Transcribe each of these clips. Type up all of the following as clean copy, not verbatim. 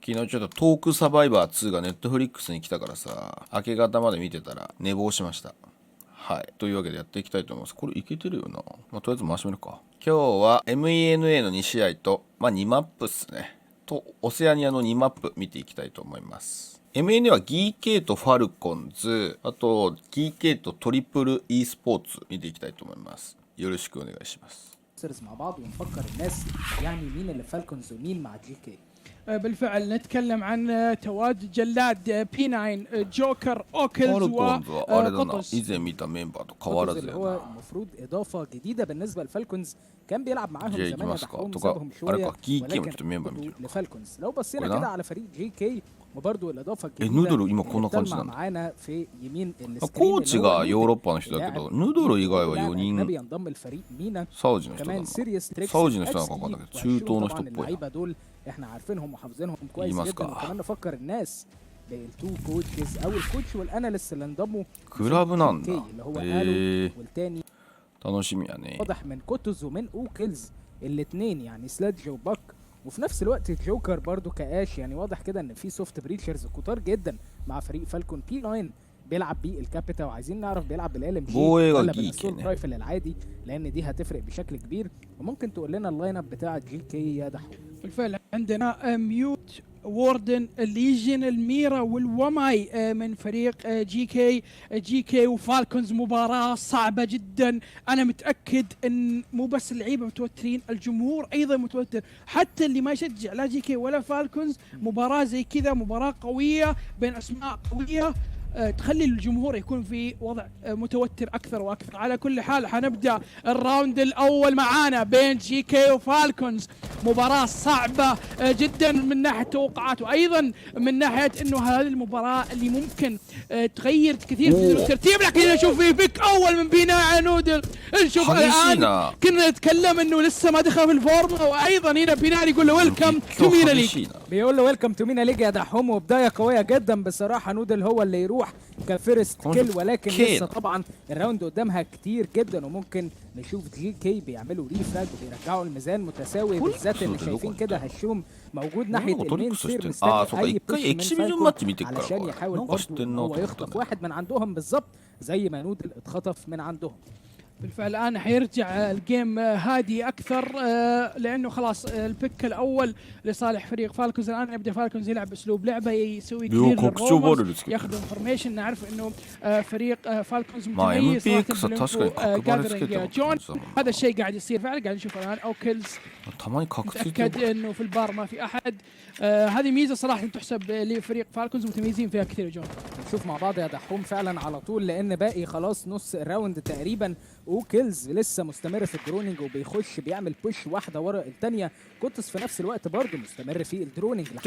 昨日ちょっとトークサバイバー2がネットフリックスに来たからさ、明け方まで見てたら寝坊しました。はい。というわけでやっていきたいと思います。これいけてるよな。まあ、とりあえず回してみるか。今日は MENA の2試合と、2マップっすね。と、オセアニアの2マップ見ていきたいと思います。MENA は Geekay とファルコンズ、あと Geekay とトリプル e スポーツ見ていきたいと思います。よろしくお願いします。مع بعض ونفكر الناس يعني مين اللي فالكونز ومين مع جي كي. بالفعل نتكلم عن تواجد جلاد بي 9 جوكر اوكلز وقطز. 以前見たメンバーと変わらずやな。هو المفروض اضافه جديده بالنسبه للفالكونز كان بيلعب معاهم زمان دحوم سابهم شويه ولكن لفالكونز لو بصينا كده على فريق جي كي وبرضه الاضافه الجديده معانا في يمين السكرين コーチがヨーロッパの人だけどヌドル以外は4人 بينضم الفريق مينا サウジの人だな。 كمان سيريس تريكس サウジの人なのか分かんないけど中東の人っぽいな。 اللعيبه دول احنا عارفينهم وحافظينهم كويس جدا وكمان نفكر الناس بالتو كوتشز او الكوتش والاناليست اللي انضموا クラブなんだ。 اللي هو قالوا والتاني 楽しみやね。 واضح من كوتوز ومن اوكلز الاثنين يعني سلادج وباك وفي نفس الوقت جوكر برضو كاش يعني واضح كده ان في سوفت بريتشرز كتار جدا مع فريق فالكون بي 9 بيلعب بيه الكابيتا وعايزين نعرف بيلعب بالال ام جي ولا بالاسطول رايفل العادي لان دي هتفرق بشكل كبير وممكن تقول لنا اللاين اب بتاع جي كي يا دحو. بالفعل عندنا ميوت ووردن الليجن الميرا والوماي من فريق جي كي وفالكونز. مباراة صعبة جدا. أنا متأكد أن مو بس اللعيبة متوترين، الجمهور أيضا متوتر، حتى اللي ما يشجع لا جي كي ولا فالكونز. مباراة زي كذا مباراة قوية بين أسماء قوية تخلي الجمهور يكون في وضع متوتر أكثر وأكثر. على كل حال حنبدأ الراوند الأول معانا بين جي كي وفالكونز. مباراة صعبة جدا من ناحية توقعات وأيضا من ناحية أنه هذه المباراة اللي ممكن تغير كثير في الترتيب. لكن نشوف في بيك أول من بينا على نودل. نشوف الآن كنا نتكلم أنه لسه ما دخل في الفورمة وأيضا هنا بينا يقول له ويلكم تو مينا ليج. بيقول له ويلكم تو مينا ليج يا دحوم وبداية قوية جدا بصراحة. نودل هو اللي يروح كفيرست كيل ولكن لسه طبعا الراوند قدامها كتير جدا وممكن نشوف جي كي بيعملوا ريفراج وبيرجعوا الميزان متساوي بالذات ان شايفين كده هشوم موجود ناحيه المين سير مستني اي بوش علشان يحاول برضه ان هو يخطف واحد من عندهم بالظبط زي ما نودل اتخطف من عندهم. بالفعل الآن حيرجع الجيم هادي أكثر لأنه خلاص البيك الأول لصالح فريق فالكونز. الآن يبدأ فالكونز يلعب بأسلوب لعبة يسوي كثير للرومرز ياخذ انفورميشن. نعرف إنه فريق فالكونز متميز جون. هذا الشيء قاعد يصير فعلا. قاعد نشوف الآن أوكلز متأكد إنه في البار ما في أحد. هذه ميزة صراحة تحسب لفريق فالكونز متميزين فيها كثير. جون نشوف مع بعض يا دحوم فعلا على طول لأن باقي خلاص نص الراوند تقريبا. وكيلز لسه مستمر في الدرونينج وبيخش بيعمل بوش واحده ورا الثانيه. كوتس في نفس الوقت برضه مستمر في الدرونينج لحد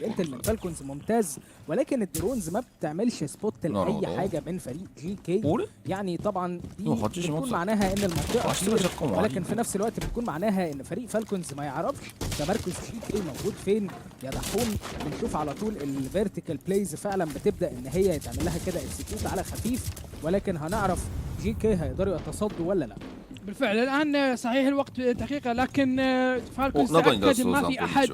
انت من فالكونز ممتاز ولكن الدرونز ما بتعملش سبوت لاي حاجه من فريق جي كي. يعني طبعا دي بتكون معناها ان المنطقه كتير ولكن في نفس الوقت بتكون معناها ان فريق فالكونز ما يعرفش تمركز جي كي موجود فين يا دحوم. بنشوف على طول الفيرتيكال بلايز فعلا بتبدا ان هي يتعمل لها كده اكسكيوت على خفيف ولكن هنعرف جي كي هيقدروا يتصدوا ولا لا. بالفعل الآن صحيح الوقت دقيقة لكن فالكونز تأكد ما في أحد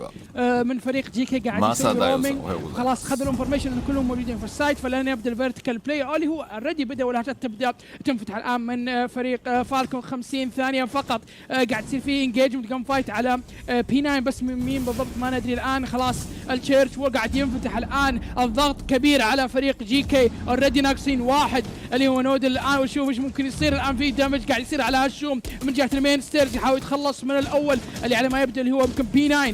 من فريق جي كي قاعد يسوي رومينج. خلاص خذوا الانفورميشن انه كلهم موجودين في السايت. فالآن يبدأ الفيرتيكال بلاي اللي هو اوريدي بدأ والهجمات تبدأ تنفتح الآن من فريق فالكون. 50 ثانية فقط قاعد يصير فيه انجيجمنت جام فايت على بي 9 بس من مين بالضبط ما ندري. الآن خلاص التشيرش وقاعد ينفتح الآن. الضغط كبير على فريق جي كي اوريدي ناقصين واحد اللي هو نودل الآن. وشوف ايش ممكن يصير الآن. في دامج قاعد يصير على هالشوم من جهة المين ستيرز يحاول يتخلص من الأول اللي على ما يبدأ اللي هو يمكن بي 9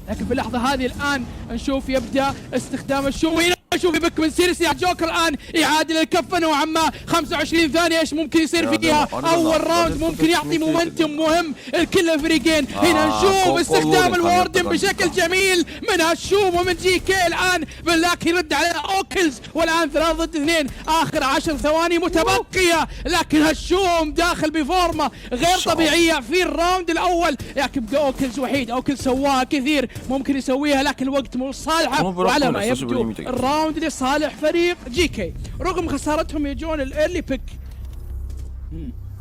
لكن في اللحظة هذه الآن نشوف يبدأ استخدام الشوم. شوف يبك من سيريس يا جوكر الان يعادل الكفه نوعا ما. 25 ثانيه ايش ممكن يصير فيها؟ اول راوند ممكن يعطي مومنتم مهم لكل الفريقين. هنا نشوف استخدام الوردن بشكل جميل من هالشوم ومن جي كي الان باللاك يرد على اوكلز والان 3 ضد 2. اخر 10 ثواني متبقيه لكن هالشوم داخل بفورمه غير طبيعيه في الراوند الاول. لكن اوكلز وحيد. اوكلز سواها كثير ممكن يسويها لكن الوقت مو صالحه وعلى ما يبدو الراوند لصالح فريق جي كي رغم خسارتهم يجون الايرلي بيك.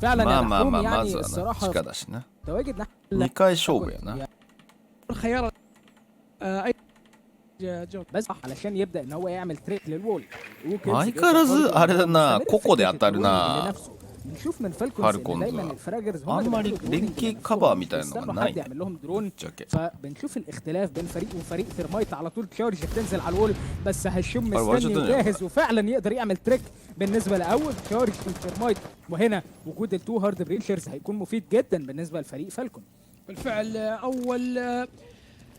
فعلا يعني الصراحه تواجد نحن 2回勝負やな。الخيار بس علشان يبدا ان هو يعمل تريك للوول. 相変わらずあれだな、個々で当たるな。بنشوف من فالكونز ان دايما الفراجرز هم اللي بيعملوا لينكي كابا ميتاي نو حد يعمل لهم درون. فبنشوف الاختلاف بين فريق وفريق. ثيرمايت على طول تشارج بتنزل على الوول، بس هشوم مستني وجاهز وفعلا يقدر يعمل تريك بالنسبه لاول تشارج في الثيرمايت. وهنا وجود التو هارد بريتشرز هيكون مفيد جدا بالنسبه لفريق فالكون. بالفعل اول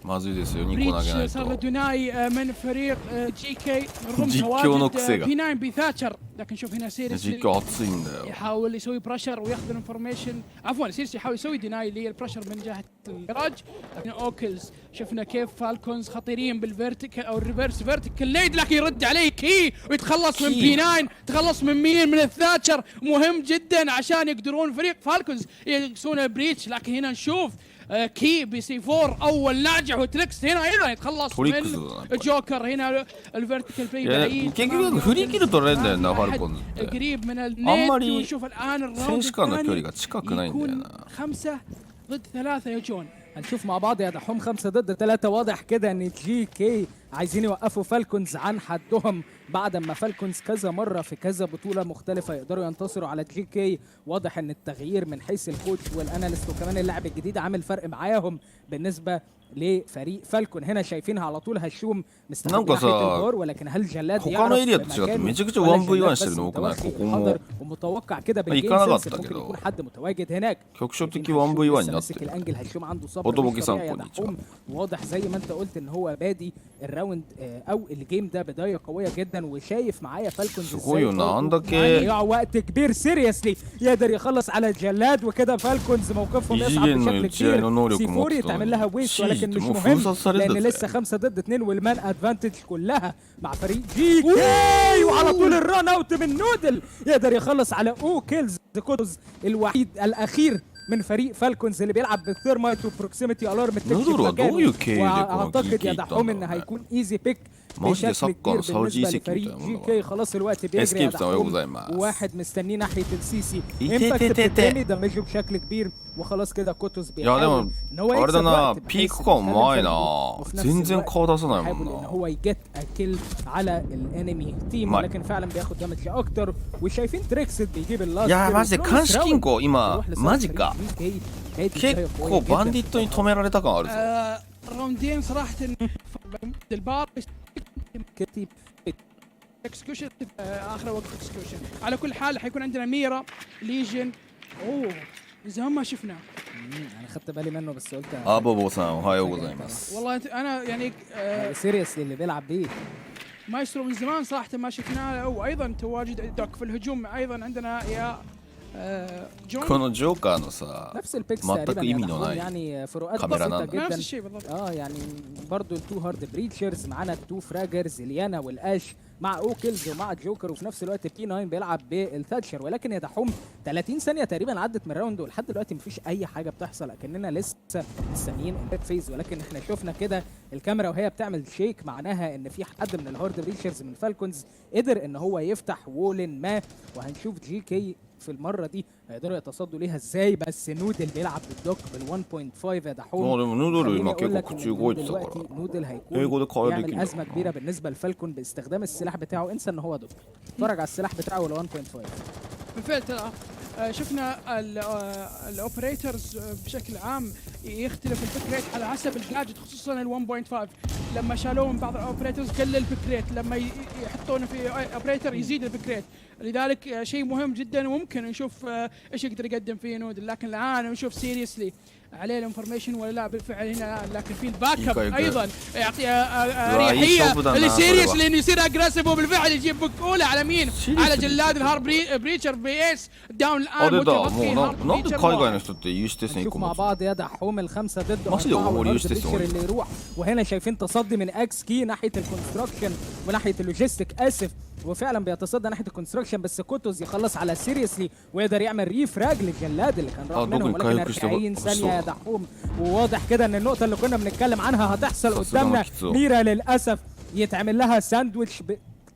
まずいですよ、2個投げないと。صار دوناي من فريق جي كي رغم تواجد بي9 بثاتشر، لكن شوف هنا سيريس يحاول يسوي بريشر وياخذ الانفورميشن. عفوا سيريس يحاول يسوي ديناي للبريشر من جهه الجراج. لكن اوكلز شفنا كيف فالكونز خطيرين بالفيرتيكال او الريفرس فيرتيكال نيد، لكن يرد عليه كي ويتخلص من بي9. تخلص من مين؟ من الثاتشر. مهم جدا عشان يقدرون فريق فالكونز يقصون بريتش. لكن هنا نشوف كي بي سي 4 اول ناجح، وتريكس هنا ايضا يتخلص من الجوكر. هنا الفيرتيكال بلاي بعيد結局振り切ると取れるんだよな、ファルコンズって。قريب من النيت. ونشوف الان الراوند 選手間の距離が近くないんだよな。 5 ضد 3 يا جون. هنشوف مع بعض يا دحوم 5 ضد 3. واضح كده ان جي كي عايزين يوقفوا فالكونز عن حدهم بعد ما فالكونز كذا مرة في كذا بطولة مختلفة يقدروا ينتصروا على جي كي. واضح ان التغيير من حيث الكوتش والاناليست وكمان اللاعب الجديد عامل فرق معاهم بالنسبة لفريق فالكون. هنا شايفينها على طول هشوم مستخبي ناحية الجار، ولكن هل جلاد يعرف مكانه؟ ومتوقع كده بالجيم سنس ممكن يكون حد متواجد هناك. ماسك الانجل هشوم عنده صبر يا دحوم. واضح زي ما انت قلت ان هو بادي الراوند او الجيم ده بداية قوية جدا، وشايف معايا فالكونز ازاي ضيع وقت كبير سيريسلي يقدر يخلص على جلاد. وكده فالكونز موقفهم يصعب بشكل كبير. سي 4 يتعمل لها ويست، ولكن مش مهم لان لسه 5 ضد 2 والمان ادفانتج كلها مع فريق جي كي. وعلى طول الران اوت من نودل يقدر يخلص على كيلز. كوتوز الوحيد الاخير من فريق فالكونز اللي بيلعب بالثيرمايت وبروكسيميتي الارم واعتقد يا دحوم ان هيكون ايزي بيك بشكل كبير بالنسبه لفريق جي كي. خلاص الوقت بيجري يا دحوم. واحد مستنيه ناحيه السيسي امباكت الثاني دمجه بشكل كبير. وخلاص كده كوتوز بيحاول ان هو يكسب وقت. بيك كان معانا زين顔出さないもんな. ان هو يجت اكل على الانمي تيم، ولكن فعلا بياخد دامج اكتر. وشايفين تريكس بيجيب اللاست. いやマジで監視金庫今マジか結構バンディットに止められた感あるぞ。راوندين صراحه البار كتيب اكسكيوشن اخر وقت اكسكيوشن. على كل حال حيكون عندنا ميرا ليجن. زي ما شفنا. انا خدت بالي منه بس قلت بابو سان اوهايو غوزايماس. والله انا يعني سيريسلي اللي بيلعب بيه مايسترو من زمان صراحه ما شفناه. وايضا تواجد دوك في الهجوم. ايضا عندنا يا جون. このジョーカーのさ نفس البيكس 全く意味のない يعني فروقات كاميرا بسيطه ناندا. جدا. نفس الشيء بالضبط. يعني برضو التو هارد بريتشرز معانا التو فراجرز ليانا والاش مع اوكلز ومع جوكر، وفي نفس الوقت بي 9 بيلعب بالثاتشر. ولكن يا دحوم 30 ثانيه تقريبا عدت من الراوند ولحد دلوقتي مفيش اي حاجه بتحصل، اكننا لسه مستنيين الباك فيز. ولكن احنا شفنا كده الكاميرا وهي بتعمل شيك، معناها ان في حد من الهارد بريتشرز من فالكونز قدر ان هو يفتح وول ما. وهنشوف جي كي في المره دي هيقدروا يتصدوا ليها ازاي. بس نودل بيلعب بالدوك بال 1.5 يا دحوم. نودل هيكون يعمل ازمه كبيره بالنسبه لفالكون باستخدام السلاح بتاعه. انسى ان هو دوك. اتفرج على السلاح بتاعه ال 1.5. بالفعل شفنا الاوبريتورز بشكل عام يختلف البيك ريت على حسب الجاجت، خصوصا ال 1.5. لما شالوه من بعض الاوبريتورز قل البيك ريت، لما يحطونه في اوبريتور يزيد البيك ريت. لذلك شيء مهم جدا وممكن نشوف ايش يقدر يقدم فيه نودل. لكن الان نشوف سيريسلي عليه الانفورميشن ولا لا بالفعل هنا. لكن في الباك اب ايضا يعطي اريحيه لسيريس لانه يصير اجريسيف، وبالفعل يجيب بوك اولى على مين؟ على جلاد الهار بريتشر بيس داون الان. نشوف مع بعض يا دحوم الخمسه ضد بريتشر اللي يروح. وهنا شايفين تصدي من اكس كي ناحيه الكونستراكشن وناحيه اللوجيستيك اسف، وفعلا بيتصدى ناحيه الكونستراكشن. بس كوتوز يخلص على سيريسلي ويقدر يعمل ريفراج للجلاد اللي كان راح منهم. ولكن 40 ثانيه يا دحوم، وواضح كده ان النقطه اللي كنا بنتكلم عنها هتحصل قدامنا. ميرا للاسف يتعمل لها ساندويتش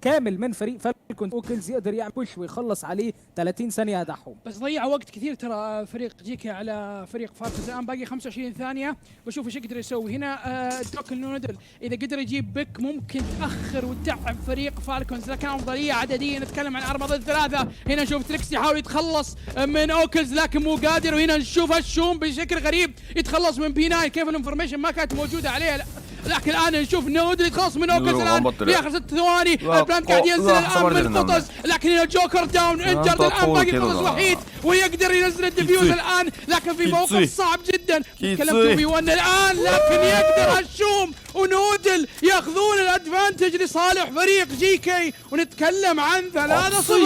كامل من فريق فالكون فالكون اوكلز يقدر يعمل بوش ويخلص عليه 30 ثانيه دحهم. بس ضيع وقت كثير ترى فريق جيكا على فريق فالكونز. الان باقي 25 ثانيه بشوف ايش يقدر يسوي هنا. الدوك النودل اذا قدر يجيب بيك ممكن تاخر وتتعب فريق فالكونز، لكن افضليه عدديه. نتكلم عن 4 ضد 3. هنا نشوف تريكس يحاول يتخلص من اوكلز لكن مو قادر، وهنا نشوف الشوم بشكل غريب يتخلص من بي 9. كيف الانفورميشن ما كانت موجوده عليه، لكن الان نشوف نودل يتخلص من اوكلز الان في اخر 6 ثواني. البلان قاعد ينزل الان من فطس، لكن هنا جوكر داون انجرد. الان باقي فطس وحيد ويقدر ينزل الديفيوز الان، لكن في موقف صعب جدا. تكلمت في 1 الان، لكن يقدر الشوم ونودل ياخذون الادفانتج لصالح فريق جيكاي، ونتكلم عن 3-0.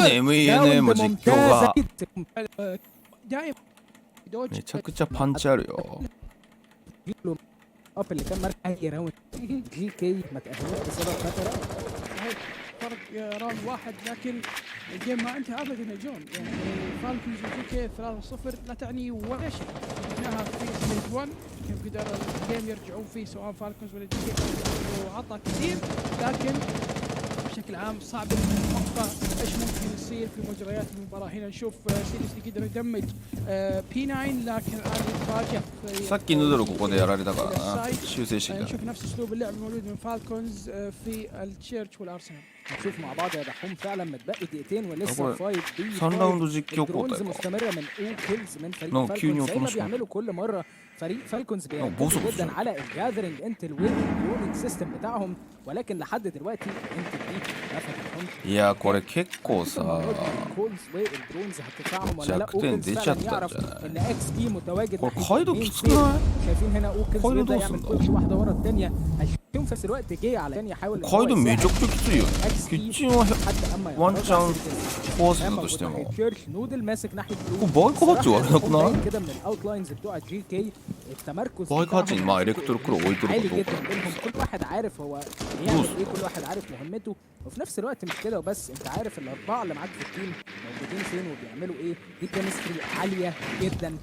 دائما めちゃくちゃパンチあるよ。 اب اللي كان مركز اي راوند جي كي ما تاهلوش بسبب فتره. فرق راوند واحد، لكن الجيم ما انتهى ابدا يا جون. يعني فالكونز وجي كي 3-0 لا تعني ولا شيء. شفناها في ستيج 1 كيف قدر الجيم يرجعون فيه سواء فالكونز ولا جي كي، وعطى كثير، لكن بشكل عام صعب نتوقع ايش ممكن يصير في مجريات المباراه. هنا نشوف سيريسلي قدر يدمج بي 9، لكن الان يتفاجئ. さっきヌドルここでやられたからな。修正してきた。 نشوف نفس اسلوب اللعب الموجود من فالكونز في التشيرش والارسنال. نشوف مع بعض يا دحوم فعلا متبقي دقيقتين ولسه 5 3ラウンド実況交代 درونز か。 مستمره من او كيلز من فريق نعم، فالكونز كينيو زي ما تونس. بيعملوا كل مره. فريق فالكونز بيركزوا بوظوا جدا على الجاذرنج انتل والدرونينج سيستم بتاعهم، ولكن لحد دلوقتي انتل دي ما فتحهمش. いやこれ結構さ الكولز والدرونز هتدفعهم ولا لا؟弱点出ちゃったんじゃない？ يعرف ان اكس تي متواجد. これカイドきつくない？ شايفين هنا او كيلز カイド بيبدا どうす يعمل んだ？ كل واحده ورا الثانيه. هيشوفهم في نفس الوقت جاي على يحاول カイドめちゃくちゃきついよね。キッチンはワンチャン壊せたとしても نودل ماسك ناحيه これバイクハッチ悪くない？ كده من الاوتلاينز بتوع جي كي. التمركز バイクハッチにまあエレクトルクロ置いてる عالي かどう جدا か بينهم، كل واحد عارف هو بيعمل ايه، كل واحد عارف مهمته، وفي نفس الوقت مش كده وبس، انت عارف الاربعه اللي معاك في التيم موجودين فين وبيعملوا ايه. دي كيمستري عاليه جدا.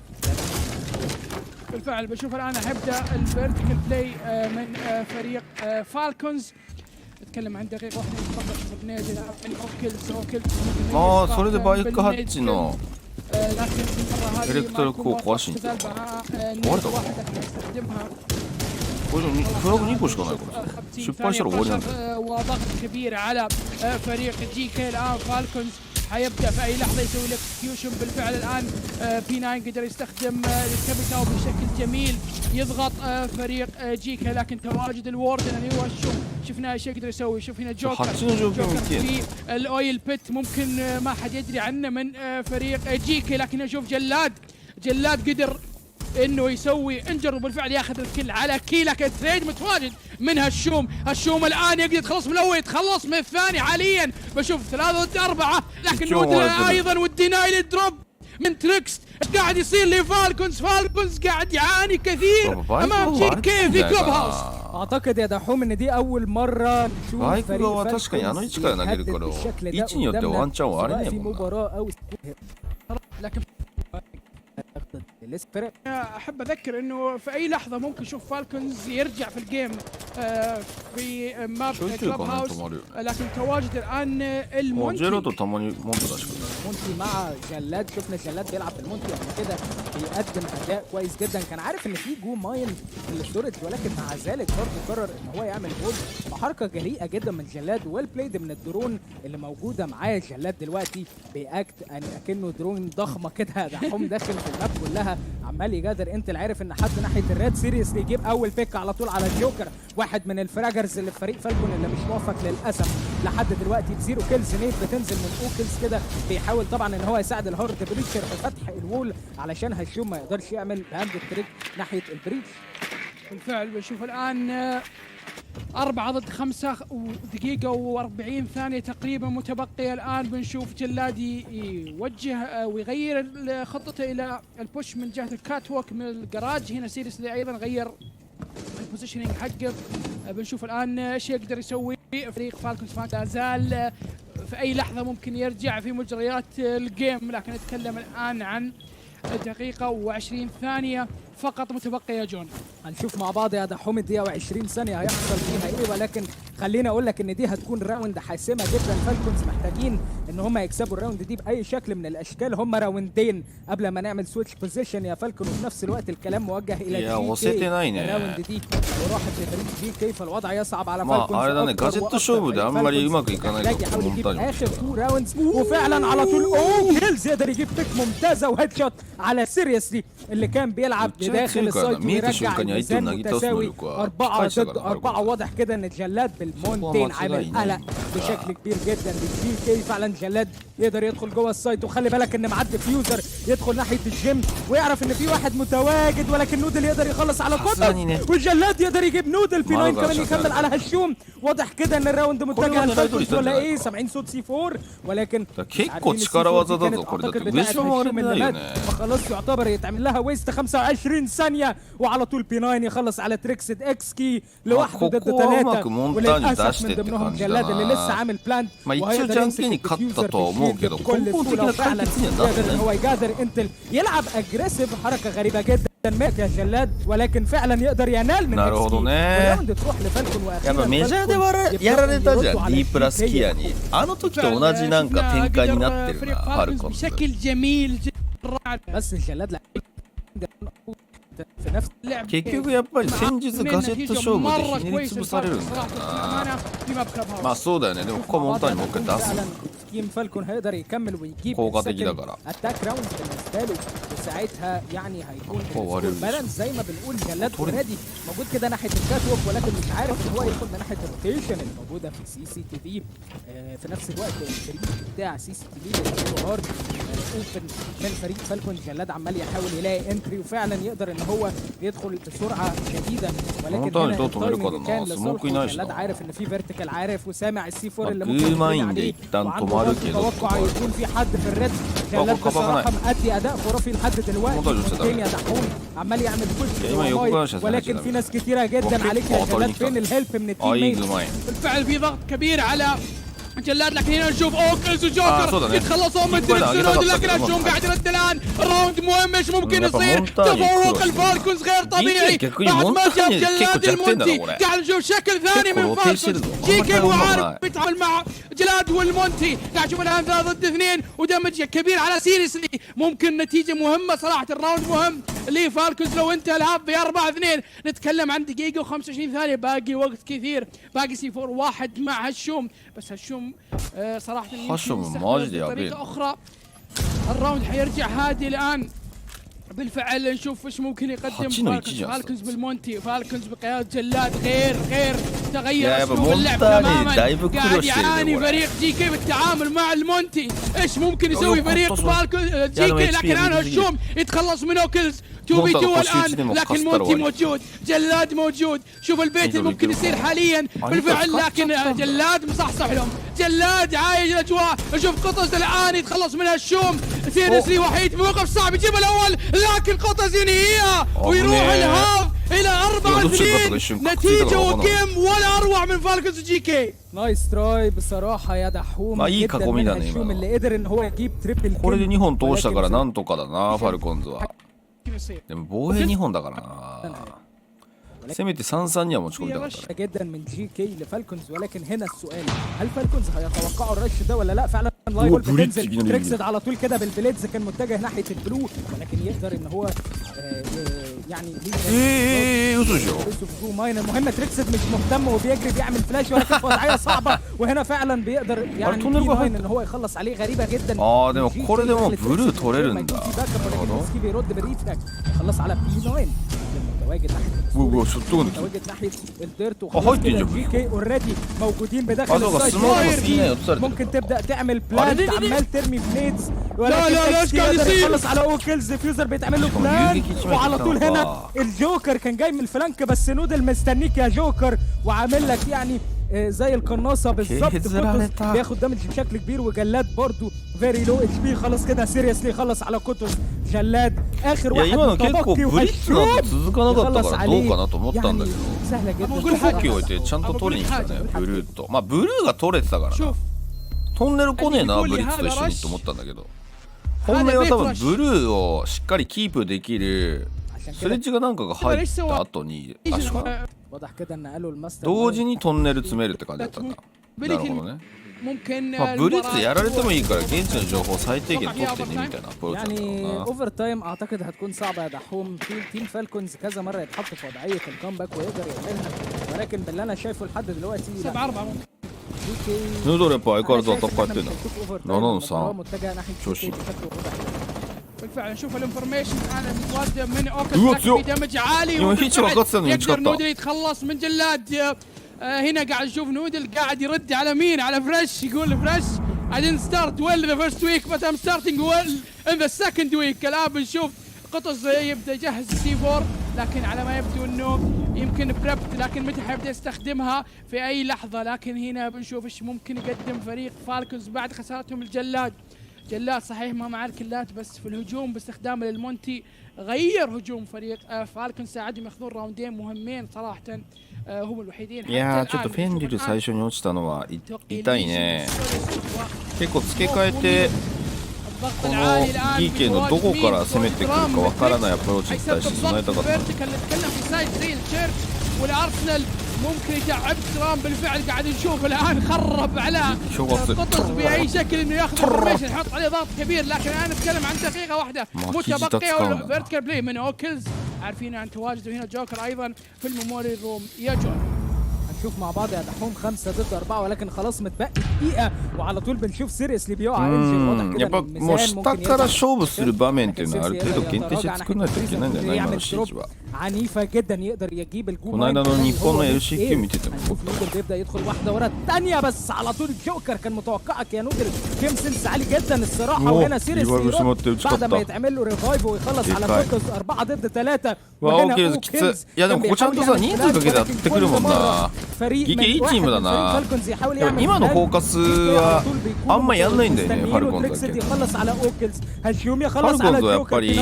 بالفعل بشوف الان حيبدا الفيرتيكال بلاي من فريق فالكونز. نتكلم عن دقيقه واحده فقط. نازل من اوكلز ああそれでバイクハッチの لكن المره هذه エレクトルクロ壊しに行った。壊れたか？ これでもフラグ2個しかないからさ失敗したら終わりなんだよ。 وضغط كبير على فريق جي كي. الان فالكونز حيبدا في اي لحظه يسوي الاكسكيوشن. بالفعل الان بي 9 قدر يستخدم الكابيتاو بشكل جميل يضغط فريق جي كي، لكن تواجد الوردن اللي هو شفنا ايش يقدر يسوي. شوف هنا جوكر في الاويل بيت ممكن ما حد يدري عنه من فريق جي كي، لكن نشوف جلاد قدر انه يسوي انجر وبالفعل ياخذ الكل على كي، لكن تريد متواجد من هالشوم الان يقدر يتخلص من الاول يتخلص من الثاني حاليا. بشوف 3 ضد 4، لكن نودل ايضا والدينايل الدروب من تريكس. ايش قاعد يصير لفالكونز؟ فالكونز قاعد يعاني كثير امام جي كي في كلوب هاوس. اعتقد يا دحوم ان دي اول مره نشوف バイク側は確かにあの位置から投げるから位置によってはワンチャンはあれねえもんな。 لكن احب اذكر انه في اي لحظه ممكن نشوف فالكونز يرجع في الجيم في ماب كلوب هاوس، لكن تواجد الان المونتي. ジェロとたまにモントだしか。 مونتي مع جلاد. شفنا جلاد بيلعب في المونتي قبل كده بيقدم اداء كويس جدا. كان عارف ان في جو ماين في الاستورج، ولكن مع ذلك برضه قرر ان هو يعمل جول. حركه جريئه جدا من جلاد ويل بلايد من الدرون اللي موجوده معاه. جلاد دلوقتي بياكت يعني اكنه درون ضخمه كده دحوم داخل في الماب كلها عمال يجادر. انت عارف ان حد ناحيه الريد سيريسلي يجيب اول بيك على طول على الجوكر، واحد من الفراجرز اللي في فريق فالكون اللي مش موفق للاسف لحد دلوقتي بزيرو كيلز. نيت بتنزل من اوكلز كده بيحاول طبعا ان هو يساعد الهارد بريتشر في فتح الوول علشان هالشوم ما يقدرش يعمل باند التريك ناحيه البريتش. بالفعل بنشوف الان 4 ضد 5 ودقيقة و40 ثانية تقريبا متبقية. الآن بنشوف جلادي يوجه ويغير خطته إلى البوش من جهة الكات ووك من الجراج. هنا سيريسلي أيضا غير البوزيشننج حقه. بنشوف الآن ايش يقدر يسوي فريق فالكونز. ما زال في أي لحظة ممكن يرجع في مجريات الجيم، لكن نتكلم الآن عن دقيقة و20 ثانية فقط متبقية جون. هنشوف مع بعض يا دحوم الدقيقة و20 ثانية هيحصل فيها ايه، ولكن خليني اقول لك ان دي هتكون راوند حاسمة جدا. فالكونز محتاجين ان هم يكسبوا الراوند دي باي شكل من الاشكال. هم راوندين قبل ما نعمل سويتش بوزيشن يا فالكون، وفي نفس الوقت الكلام موجه الى جي الراوند دي وراحت لفريق جي كي، فالوضع يصعب على فالكونز. あれだね、ガジェット勝負であんまりうまくいかないとيحاول思っ يجيب たりも اخر 2 راوندز وفعلا على طول كيلز يقدر يجيب بيك ممتازه وهيد شوت على سيريسلي اللي كان بيلعب بداخل السايد ويرجع الميزان متساوي 4 ضد 4. واضح كده ان جلاد بالمونتين عامل قلق بشكل كبير جدا للجي كي. فعلا جلاد يقدر يدخل جوه السايد، وخلي بالك ان معدي فيوزر يدخل ناحيه الجيم ويعرف ان في واحد متواجد، ولكن نودل يقدر يخلص على قطر والجلاد يقدر يجيب نودل. في 9 كمان يكمل على هشوم. واضح كده ان الراوند متجه للفالكونز ولا ايه؟ سامعين صوت سي 4 ولكن 結構力技だぞこれ。だって上島もあれないよね。 فخلاص يعتبر يتعمل لها ويست 25 ثانيه وعلى طول بي 9 يخلص على تريكسد اكس كي لوحده ضد 3. وللاسف من ضمنهم جلاد اللي لسه عامل بلاند. まあ一応ジャンケンに勝ったとは思うけど根本的な解決にはなってない。 هو يقدر انتل يلعب اجريسيف، حركه غريبه جدا مات يا جلاد، ولكن فعلا يقدر ينال منなるほどね。الراوند تروح لفالكون. やっぱメジャーでやられたじゃん D プラスキアに。あの時と同じなんか展開になってるなファルコンズ。 بشكل جميل جدا. بس جلاد لا في نفس 結局やっぱり戦術ガジェット勝負でひねり潰されるんだよな。まあそうだよね。でもここはモンターにもう一回出す。 تيم فالكون هيقدر يكمل ويجيب 効果的だから。 اتاك راوند بالنسبه له، وساعتها يعني هيكون بالانس زي ما بنقول. جلاد اوريدي موجود كده ناحيه الكات ووك، ولكن مش عارف ان هو يدخل من ناحيه الروتيشن الموجوده في سي سي تي في. في نفس الوقت الفريق بتاع سي سي تي في هارد اوبن من فريق فالكون. جلاد عمال يحاول يلاقي انتري وفعلا يقدر ان هو يدخل بسرعه شديده، ولكن هنا التايمنج كان لصالحه. جلاد عارف ان في فيرتيكال، عارف وسامع السي 4 اللي ممكن يكون عليه، توقع يكون في حد في الريد. جلاد بصراحه مأدي اداء خرافي لحد دلوقتي. ممكن يا دحوم عمال يعمل بوش، ولكن في ناس كتيره جدا عليك يا جلاد. فين الهيلب من التيم ميت؟ بالفعل في ضغط كبير على جلاد، لكن هنا نشوف اوكلز وجوكر يتخلصوا من تريكس، لكن هجوم قاعد يرد الان. الراوند مهم، ايش ممكن يصير؟ تفوق الفالكونز غير طبيعي بعد ما جاب جلاد المونتي. قاعد نشوف شكل ثاني من فالكونز. جيكاي هو عارف يتعامل مع جلاد والمونتي. قاعد نشوف الان 3 ضد 2 ودمج كبير على سيريسلي. ممكن نتيجه مهمه صراحه. الراوند مهم لفالكونز لو انتهى الهاب ب 4-2. نتكلم عن دقيقه و25 ثانيه، باقي وقت كثير. باقي سي 4 واحد مع هشوم، بس هشوم صراحة بطريقة أخرى. الراوند حيرجع هادي الآن. بالفعل نشوف ايش ممكن يقدم فالكونز بالمونتي. فالكونز بقيادة جلاد غير تغير اسلوب اللعب تماما. قاعد يعاني فريق جي كي بالتعامل مع المونتي. ايش ممكن يسوي فريق فالكونز جي كي؟ لكن الان هشوم يتخلص من اوكلز 2v2 الان، لكن مونتي موجود، جلاد موجود. شوف البيت اللي ممكن يصير حاليا بالفعل، لكن جلاد مصحصح لهم. جلاد عايش الاجواء. نشوف قطز الان يتخلص منها الشوم. سيريسلي وحيد بموقف صعب يجيب الاول، لكن قطز ينهيها ويروح الهاف الى 4-2. نتيجه وجيم ولا اروع من فالكونز جي كي. نايس تراي بصراحه يا دحوم. まあいい囲みだね今の。 اللي قدر ان هو يجيب تريبل. これで2本通したからなんとかだなファルコンズは。でも防衛2本だからな。せめて3-3には持ち込みたかった。 جدا من جي كي لفالكونز، ولكن هنا السؤال هل فالكونز هيتوقعوا الرش ده ولا لا؟ فعلا لايف بتنزل تريكسد على طول كده بالبليدز، كان متجه ناحيه البلو، ولكن يقدر ان هو يعني المهم تريكسد مش مهتم وبيجري بيعمل فلاش، ولكن وضعيه صعبه. وهنا فعلا بيقدر يعني ان هو يخلص عليه غريبه جدا. でもこれでもブルー取れるんだ。ولكن بيرد بالريفلكس يخلص على بي 9 متواجد ناحيه الديرت. وخلاص كده جي كي اوريدي موجودين بداخل السايد. ممكن تبدا تعمل بلان، عمال ترمي بليدز، لا ايش قاعد يصير؟ يخلص على اوكلز. فيوزر بيتعمل له بلان، وعلى طول هنا الجوكر كان جاي من الفلانك، بس نودل مستنيك يا جوكر وعامل لك يعني زي القناصه بالظبط. بياخد دامج بشكل كبير، وجلاد برضو فيري لو اتش بي. خلاص كده سيريسلي خلص على كوتوس. جلاد اخر واحد متبقي وهشوم يخلص عليه. يعني سهله جدا. ブルー置いてちゃんと取りに来たねブルーと。まあブルーが取れてたからな。トンネル来ねえなブリッツと一緒にと思ったんだけど、本命は多分ブルーをしっかりキープできるスレッジがなんかが入った後に確か واضح كده ان قالوا الماستر 同時にトンネル詰めるって感じだったんだ。なるほどね。 ممكن まあブリッツやられてもいいから現地の情報を最低限取ってねみたいなアプローチなんだろ يعني うな。 اوفر تايم اعتقد هتكون صعبه يا دحوم. تيم فالكونز كذا مره يتحط في وضعيه الكامباك ويقدر يعملها، ولكن باللي انا شايفه لحد دلوقتي 7-4 ヌードルやっぱ相変わらずアタッカーやってんだ。7の3 متجهه ناحيه شو جي كي بشكل واضح. بالفعل نشوف الانفورميشن الان متواجده من ايوه، اوكس في دمج عالي يقدر نودل يتخلص من جلاد. هنا قاعد نشوف نودل قاعد يرد على مين؟ على فريش. يقول فريش I didn't start well in the first week but I'm starting well in the second week. الان بنشوف قطز يبدا يجهز السي 4 لكن على ما يبدو انه يمكن بريبت، لكن متى حيبدا يستخدمها في اي لحظه. لكن هنا بنشوف ايش ممكن يقدم فريق فالكونز بعد خسارتهم الجلاد. جلاد صحيح ما مع الكلات بس في الهجوم باستخدامه للمونتي غير هجوم فريق فالكونز، ساعدهم ياخذون راوندين مهمين صراحه. هم الوحيدين. いやーちょっとフェンリル最初に落ちたのは痛いね。結構付け替えてこの Geekay のどこから攻めてくるかわからないアプローチに対して備えたかった。 والارسنال ممكن يتعب ترام بالفعل. قاعد نشوف الان خرب على قطز باي شكل انه ياخذ انفورميشن يحط عليه ضغط كبير. لكن انا اتكلم عن دقيقه واحده متبقيه والفيرتيكال بلاي من اوكلز. عارفين عن تواجده هنا جوكر ايضا في الميموري روم. يا جون هنشوف مع بعض يا دحوم 5 ضد 4 ولكن خلاص متبقي دقيقه وعلى طول بنشوف سيريسلي بيقع انجل. واضح كده やっぱもう下から勝負する場面っていうのはある程度限定して作らないといけないんだよな今のシージは。 عنيفه جدا يقدر يجيب الجول. この間の日本の LCQ 見てても نودل بيبدا يدخل واحده ورا الثانيه بس على طول الجوكر كان متوقعك يا نودل. جيم سنس عالي جدا الصراحه. وهنا سيريسلي بعد ما يتعمل له ريفايف ويخلص على فوكس 4 ضد 3. وهنا اوكلزいやでもここちゃんとさ人数かけてやってくるもんな。Geekayいいチームだな。今のフォーカスはあんまやんないんだよねファルコンズだけ。ファルコンズはやっぱり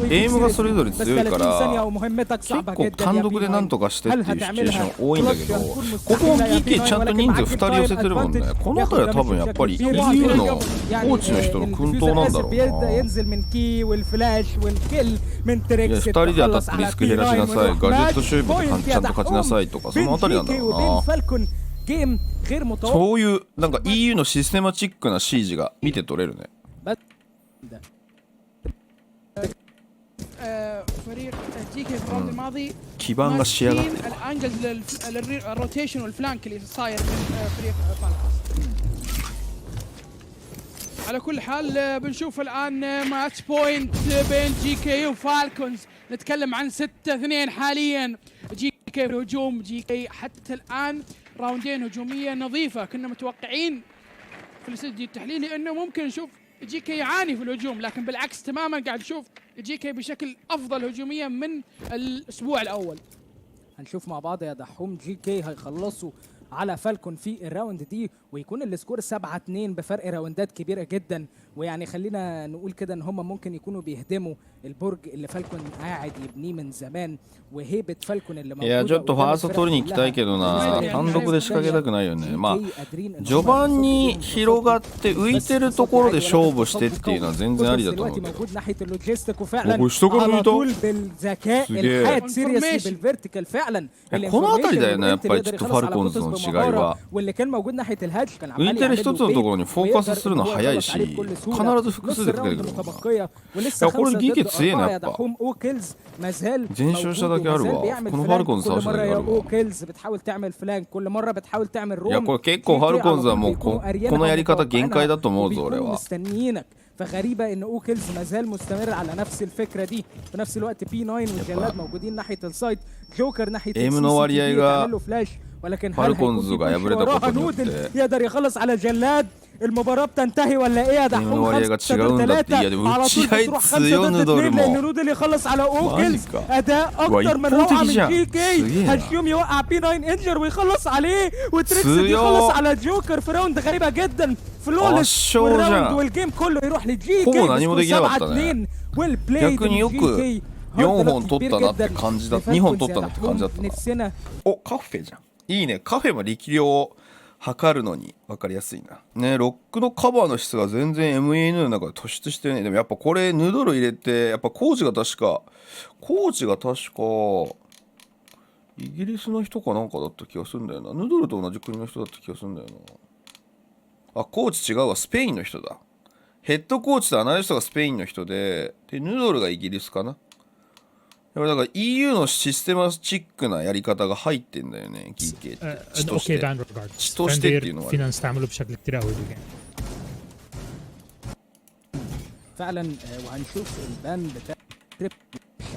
エイムがそれぞれ強いから結構単独でなんとかしてっていうシチュエーション多いんだけど、ここも Geekay ちゃんと人数2人寄せてるもんね。この辺りは多分やっぱり EU のコーチの人の薫陶なんだろうな。いや2人で当たってリスク減らしなさい、ガジェットシューブでちゃんと勝ちなさいとかその辺りなんだろうな。そういうなんか EU のシステマチックなシージが見て取れるね。فريق جيكاي في الراوند الماضي 基盤が仕上がってる。 الانجلز الروتيشن والفلانك اللي صاير من فريق فالكونز. على كل حال بنشوف الان ماتش بوينت بين جيكاي وفالكونز. نتكلم عن 6-2 حاليا. جيكاي في الهجوم. جيكاي حتى الان راوندين هجوميه نظيفه. كنا متوقعين في الاستديو التحليلي انه ممكن نشوف جيكاي يعاني في الهجوم، لكن بالعكس تماما قاعد نشوف جيكاي بشكل افضل هجوميا من الاسبوع الاول. هنشوف مع بعض يا دحوم جيكاي هيخلصوا على فالكون في الراوند دي ويكون السكور 7-2 بفرق راوندات كبيره جدا. ويعني خلينا نقول كده ان هم ممكن يكونوا بيهدموا البرج اللي فالكون قاعد يبنيه من زمان وهيبه فالكون اللي موجوده. いやちょっとファースト取りに行きたいけどな、単独で仕掛けたくないよね。まあ序盤に広がって浮いてるところで勝負してっていうのは全然ありだと思うけど。これ下から抜いた。この辺りだよねやっぱりちょっとファルコンズの違いは。浮いてる一つのところにフォーカスするの早いし必ず複数でかけてくるもんな。いやこれGeekay強えなやっぱ。全勝しただけあるわ。このファルコンズ倒しただけあるわ。いやこれ結構ファルコンズはもうこのやり方限界だと思うぞ俺は。فغريبه ان اوكلز ما زال مستمر على نفس الفكره دي. في نفس الوقت بي 9 والجلاد موجودين ناحيه السايد. جوكر ناحيه ايمの割合がولكن ファルコンズが敗れたことによってيقدر يخلص على جلاد. المباراة بتنتهي ولا ايه يا دحوم؟ 5-3 لان نودل يخلص على اوكلز. اداء اكتر من روعة من جيكاي. هشيوم يوقع بي 9 انجر ويخلص عليه وتريكس يخلص على جوكر في راوند غريبة جدا. فلولس والراوند والجيم كله يروح لجيكاي. 7-2 والبلاي 逆によく4本取ったなって感じだ。2本取ったなって感じだったな。おカフェじゃん。いいね。カフェも力量測るのに分かりやすいな。ね、ロックのカバーの質が全然 MENA の中で突出してね。でもやっぱこれヌードル入れて、やっぱコーチが確かイギリスの人かなんかだった気がするんだよな。ヌードルと同じ国の人だった気がするんだよな。あ、コーチ違うわ。スペインの人だ。ヘッドコーチとアナリストがスペインの人で、ヌードルがイギリスかな。だから EU のシステマチックなやり方が入ってんだよね、Geekay って。血として。血としてっていうのは。فعلا وهنشوف البان بتاع تريب.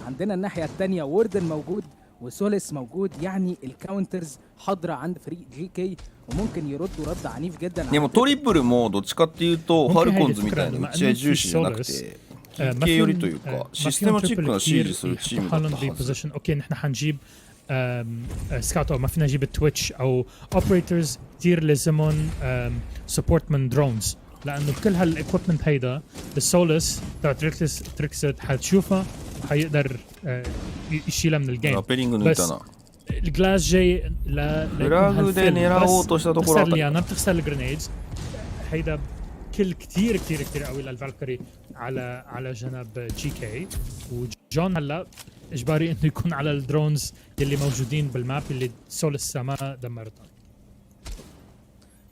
عندنا الناحية التانية ووردن موجود وسوليس موجود، يعني الكاونترز حاضرة عند فريق Geekay وممكن يردوا رد عنيف جدا. でもトリプルもどっちかっていうとファルコンズみたいな打ち合い重視じゃなくてGeekayよりというかシステマチックなシージするチームだったはず。اوكي نحن حنجيب سكاوت او ما فينا نجيب تويتش او اوبريتورز كثير لازمهم سبورت من درونز، لانه كل هالايكويبمنت هيدا السولس تاع تريكست حتشوفها حيقدر يشيلها من الجيم. بس الجلاس جاي بتخسر الجرينيدز هيدا كل كتير قوي للفالكري على جنب Geekay. وجون هلا اجباري انه يكون على الدرونز يلي موجودين بالماب اللي سولس ما دمرتها.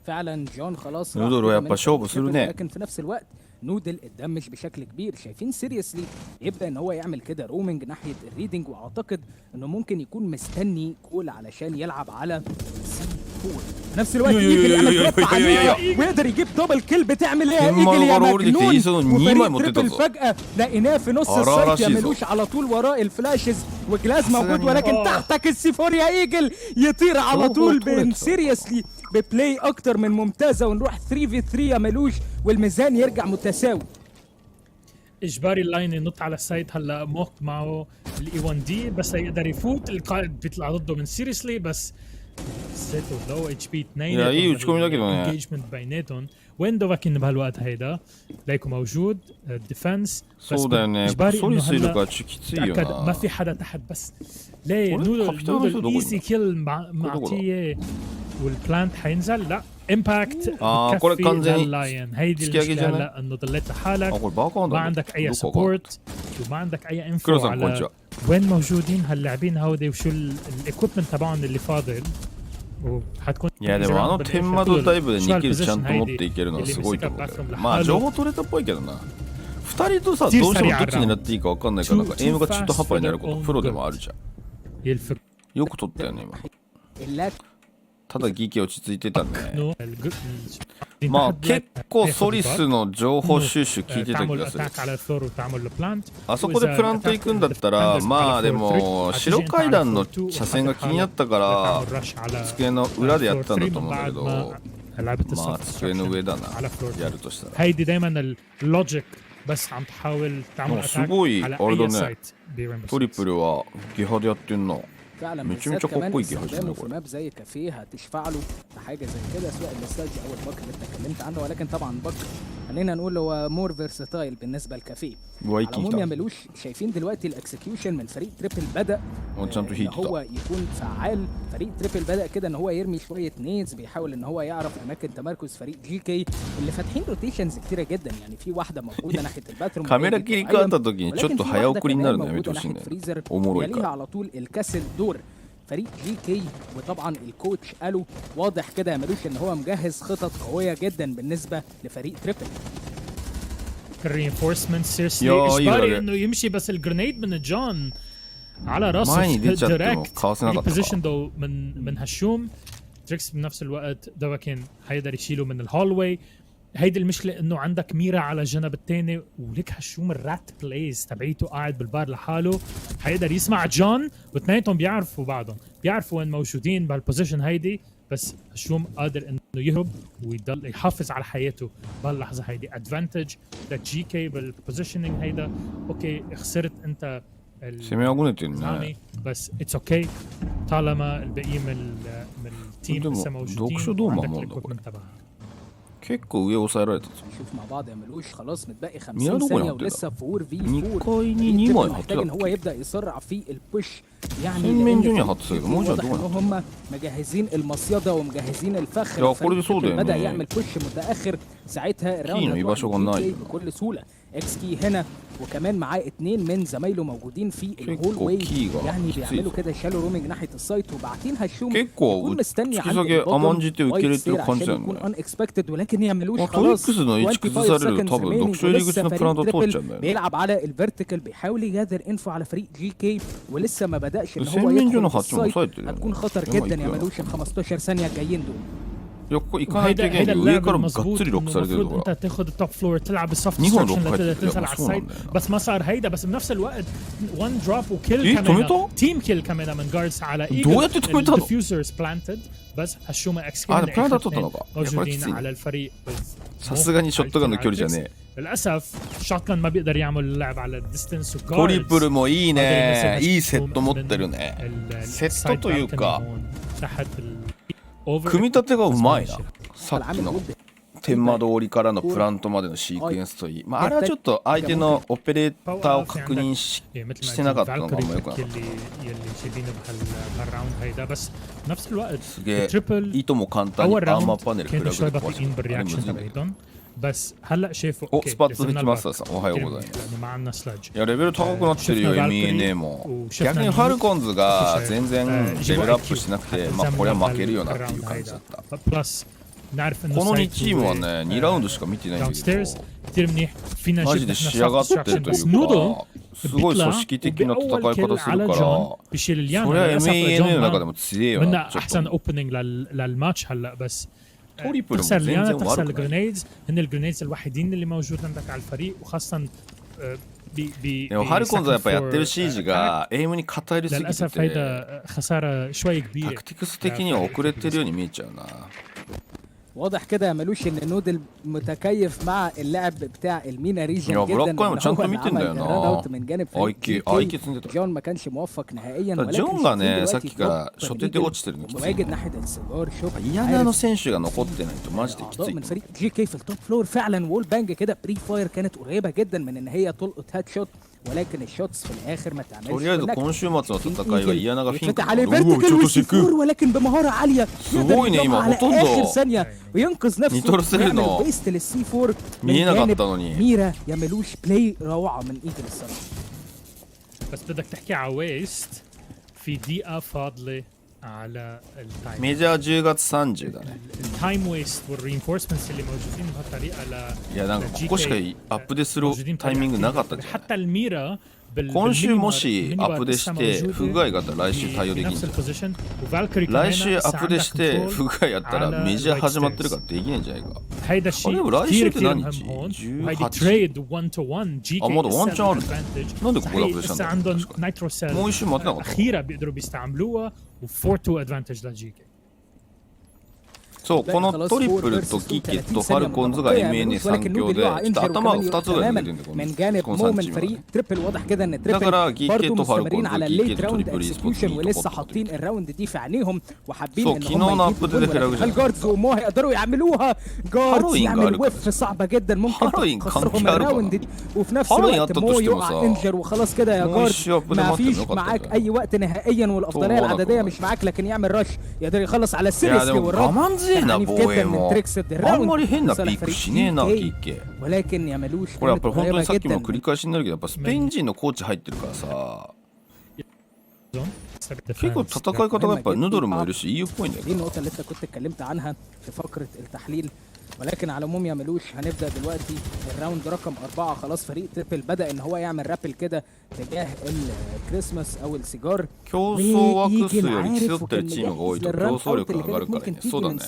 فعلا جون خلاص نودل ويبقى شوب سلوني، لكن في نفس الوقت نودل اتدمج بشكل كبير. شايفين سيريسلي يبدا ان هو يعمل كده رومنج ناحيه الريدنج، واعتقد انه ممكن يكون مستني كول علشان يلعب على سي 4. في نفس الوقت ايجل يعمل دروب عليها ويقدر يجيب دبل كيل. بتعمل ايه ايجل يا مجنون؟ وتريبل فجاه لقيناه في نص السايت يعملوش على طول وراء الفلاشز وجلاس موجود، ولكن تحتك السي 4 يا ايجل يطير على طول. بين سيريسلي ببلاي اكتر من ممتازه ونروح 3v3 يا ملوش والميزان يرجع متساوي. اجباري اللاين ينط على السايت. هلا موك معه الاي 1 دي بس يقدر يفوت. القائد بيطلع ضده من سيريسلي بس سيتو لو اتش بي 2 انجيجمنت بيناتهم. وين دوفاكين بهالوقت هيدا لايكو موجود ديفنس بس اجباري انه هلا ما في حدا تحت. بس ليه نودل ايزي كيل معطيه والبلانت حينزل. لا امباكت كفي لللاين. هيدي المشكله هلا انه ضليت لحالك ما عندك اي سبورت وما عندك اي انفو على وين موجودين هاللاعبين هودي وشو الايكويبمنت تبعهم اللي فاضل. وحتكون いやでもあの天窓タイプで2キルちゃんと持っていけるのはすごいと思うよ。まあ情報取れたっぽいけどな。2人とさどうしてもどっちになっていいか分かんないからなんかエイムが中途半端になることプロでもあるじゃん。よく取ったよね今。ただGeekay落ち着いてたね。まあ結構ソリスの情報収集聞いてた気がする。あそこでプラント行くんだったらまあでも白階段の車線が気になったから机の裏でやったんだと思うんだけど、まあ机の上だなやるとしたら。هيدي دايما اللوجيك بس عم تحاول تعمل اتاك على اي سايت. トリプルはギハでやってんな。فعلا بالذات كمان استخدامه في ماب زي كافيه هتشفع له في حاجه زي كده، سواء الاستراتيجي او الباك اللي انت اتكلمت عنه. ولكن طبعا باك خلينا نقول هو مور فيرساتايل بالنسبه لكافيه. على العموم يا ملوش شايفين دلوقتي الاكسكيوشن من فريق تريبل بدا ان هو يكون فعال. فريق تريبل بدا كده ان هو يرمي شويه نيدز، بيحاول ان هو يعرف اماكن تمركز فريق Geekay اللي فاتحين روتيشنز كتيره جدا. يعني في واحده موجوده ناحيه الباتروم カメラ切り替わった時にちょっと早送りになるのやめてほしいんだよ。おもろいから。 على طول الكاسل دور فريق Geekay. وطبعا الكوتش قالوا واضح كده يا ملوش ان هو مجهز خطط قويه جدا بالنسبه لفريق تريبل. الرينفورسمنت سيرسلي اجباري انه يمشي بس الجرينيد من جون على راسه دايركت بوزيشن دو من هشوم. تريكس بنفس الوقت دوكن حيقدر يشيله من الهولوي. هيدي المشكله انه عندك ميرا على الجنب الثاني ولك هشوم الرات بلايز تبعيته قاعد بالبار لحاله. حيقدر يسمع جون واثنيناتهم بيعرفوا بعضهم، بيعرفوا وين موجودين بهالبوزيشن هيدي. بس هشوم قادر انه يهرب ويضل يحافظ على حياته بهاللحظه هيدي. ادفانتج لجيكay بالبوزيشنينج هيدا. اوكي خسرت انت بس اتس اوكي طالما الباقيين من التيم لسه موجودين وعندك الايكويبمنت تبعها. 結構上押さえられた。 نشوف مع بعض يا ملوش خلاص متبقي 50 ثانيه ولسه 4v4.2回に2枚貼ってたっけ。 محتاج ان هو يبدا يسرع في البوش يعني洗面所には貼ってたけどもうじゃあどうなのهم مجهزين المصيده ومجهزين الفخ. いやこれでそうだよね。 بدأ يعمل بوش متأخر ساعتها الراوند بكل سهولة. اكس كي هنا وكمان معاه 2 من زمايله موجودين في الهول واي يعني بيعملوا كده شالوا رومينج ناحيه السايت وبعتينها الشوم يكون مستني عند يكون ان اكسبكتد ولكن يعملوش خلاص. بيلعب على الفيرتيكال بيحاول يجاذر انفو على فريق جي كي ولسه ما بدأش ان هو يدخل السايت. هتكون خطر جدا يعملوش ال 15 ثانيه الجايين دول. いやここ行かないといけないけど上からもがっつりロックされてるところ انت تاخذ التوب فلور تلعب السوفت ديستركشن لتقدر تنزل على السايد بس ما صار هيدا بس بنفس الوقت 1 دروب وكيل كمان تيم كيل كمان من جاردز على ايجل الديفيوزرز بلانتد بس هالشوما اكس كي موجودين على الفريق. さすがにショットガンの距離じゃねえ。 للاسف الشوت جان ما بيقدر يعمل اللعب على الديستنس وجاردز. トリプルもいいね。いいセット持ってるね。セットというか組み立てがうまいな。さっきの天窓折りからのプラントまでのシークエンスといい、まあ、あれはちょっと相手のオペレーターを確認 してなかったのがあんまよくなかった。すげえ糸も簡単にアーマーパネルクラブで壊してる。 بس هلا شايفه おスパッツできますさんおはようございます。いやレベル高くなってるよ MENA も。逆にファルコンズが全然レベルアップしなくてまあこれは負けるよなっていう感じだった。 この2チームはね2ラウンドしか見てないんだけどマジで仕上がってるというかすごい組織的な戦い方するからそりゃ MENA の中でも強いよな。ちょっとトリプルも全然悪くない。 الجرينيدز هن الجرينيدز الوحيدين اللي موجود عندك على الفريق وخاصة でもファルコンズはやっぱやってるシージがエイムに偏りすぎててタクティクス的には遅れてるように見えちゃうな。 واضح كده ملوش ان نود المتكيف مع اللعب بتاع المينا ريجن جدا من جانب جون ما كانش موفق نهائيا ولكن ジョンがねさっきから初手で落ちてるのきつい。嫌な選手が残ってないとマジできつい。 من فريق جي كي في التوب فلور فعلا وول بانج كده بري فاير كانت قريبه جدا من ان هي تلقط هاد شوت ولكن الشوتس في الاخر ما تعملش. とりあえず今週末の戦いは嫌ながフィンクعلى فيرتيكال وسيفور ولكن بمهاره عاليه. すごいね今ほとんど وينقذ نفسه ニトロセルの بيست للسي 4見えなかったのに ميرا يعملوش بلاي روعه من ايجل الصراحه. بس بدك تحكي على ويست في دقيقة فاضلة على التايم. メジャー10月30だね。 التايم ويست والرينفورسمنتس اللي موجودين بهالطريقةいやなんかここしかアップデするタイミングなかったじゃん。 حتى الميرا 今週もしアップデして不具合があったら来週対応できるんじゃない。来週アップデして不具合やったらメジャー始まってるからできないんじゃないか。あれでも来週って何日 18？ あまだワンチャンある。なんでここでアップデしたんだろう。もう一週待ってなかった。 そうこのトリプルとキケとファルコンズが MENA 3強でちょっと頭が2つぐらい抜けてるんだよこの3チームだからギーケとファルコンズギーケとトリプル eSports にとこそう昨日のアップデでフラグじゃないですか。ハロウィンがあるからハロウィン関係あるかな。ハロウィンあったとしてもさもう一周アップデ待ってもよかったんだよ。いやでも我慢強いな防衛もあんまり変なピークしねえなキッケ。これやっぱり本当にさっきも繰り返しになるけどやっぱスペイン人のコーチ入ってるからさ結構戦い方がやっぱヌドルもいるし EU っぽいんだよ。 ولكن على العموم يعملوش. هنبدا دلوقتي الراوند رقم 4 خلاص فريق تريبل بدا ان هو يعمل رابل كده تجاه الكريسماس او السيجار. 競争枠数より競ってるチームが多いと競争力が上がるからね。そうだね。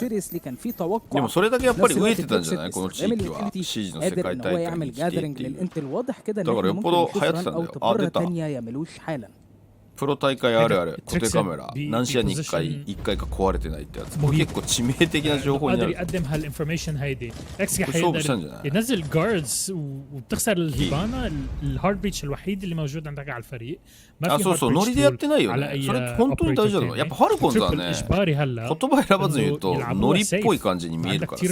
でもそれだけやっぱり飢えてたんじゃないこの地域はシージの世界大会に来てっていう。だからよっぽど流行ってたんだよ。あ出た。プロ大会あるある固定カメラ何試合に1回か壊れてないってやつ。これ結構致命的な情報になる。勝負したんじゃない。 ينزل جاردز وبتخسر الهيبانا الهارد بريتش الوحيد اللي موجود عندك على الفريق. あそうそうノリでやってないよね。それ本当に大事だと思う。やっぱファルコンズはね言葉選ばずに言うとノリっぽい感じに見えるからさ。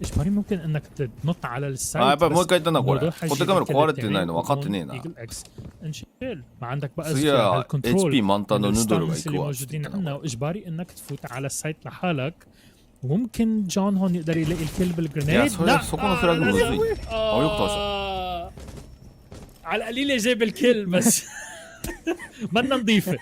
اجباري ممكن انك تنط على السايت. やっぱりもう一回言ったなこれ。固定カメラ壊れてないの分かってねえな。انشيل ما عندك بقى HP 満タンのヌードルが行くわ。موجودين عندنا واجباري انك تفوت على السايت لحالك. وممكن جون هون يقدر يلاقي الكل بالجرينيد. لا سوكو فراغ مزي. او يقطع. على القليله جاب الكل بس بدنا نضيفه.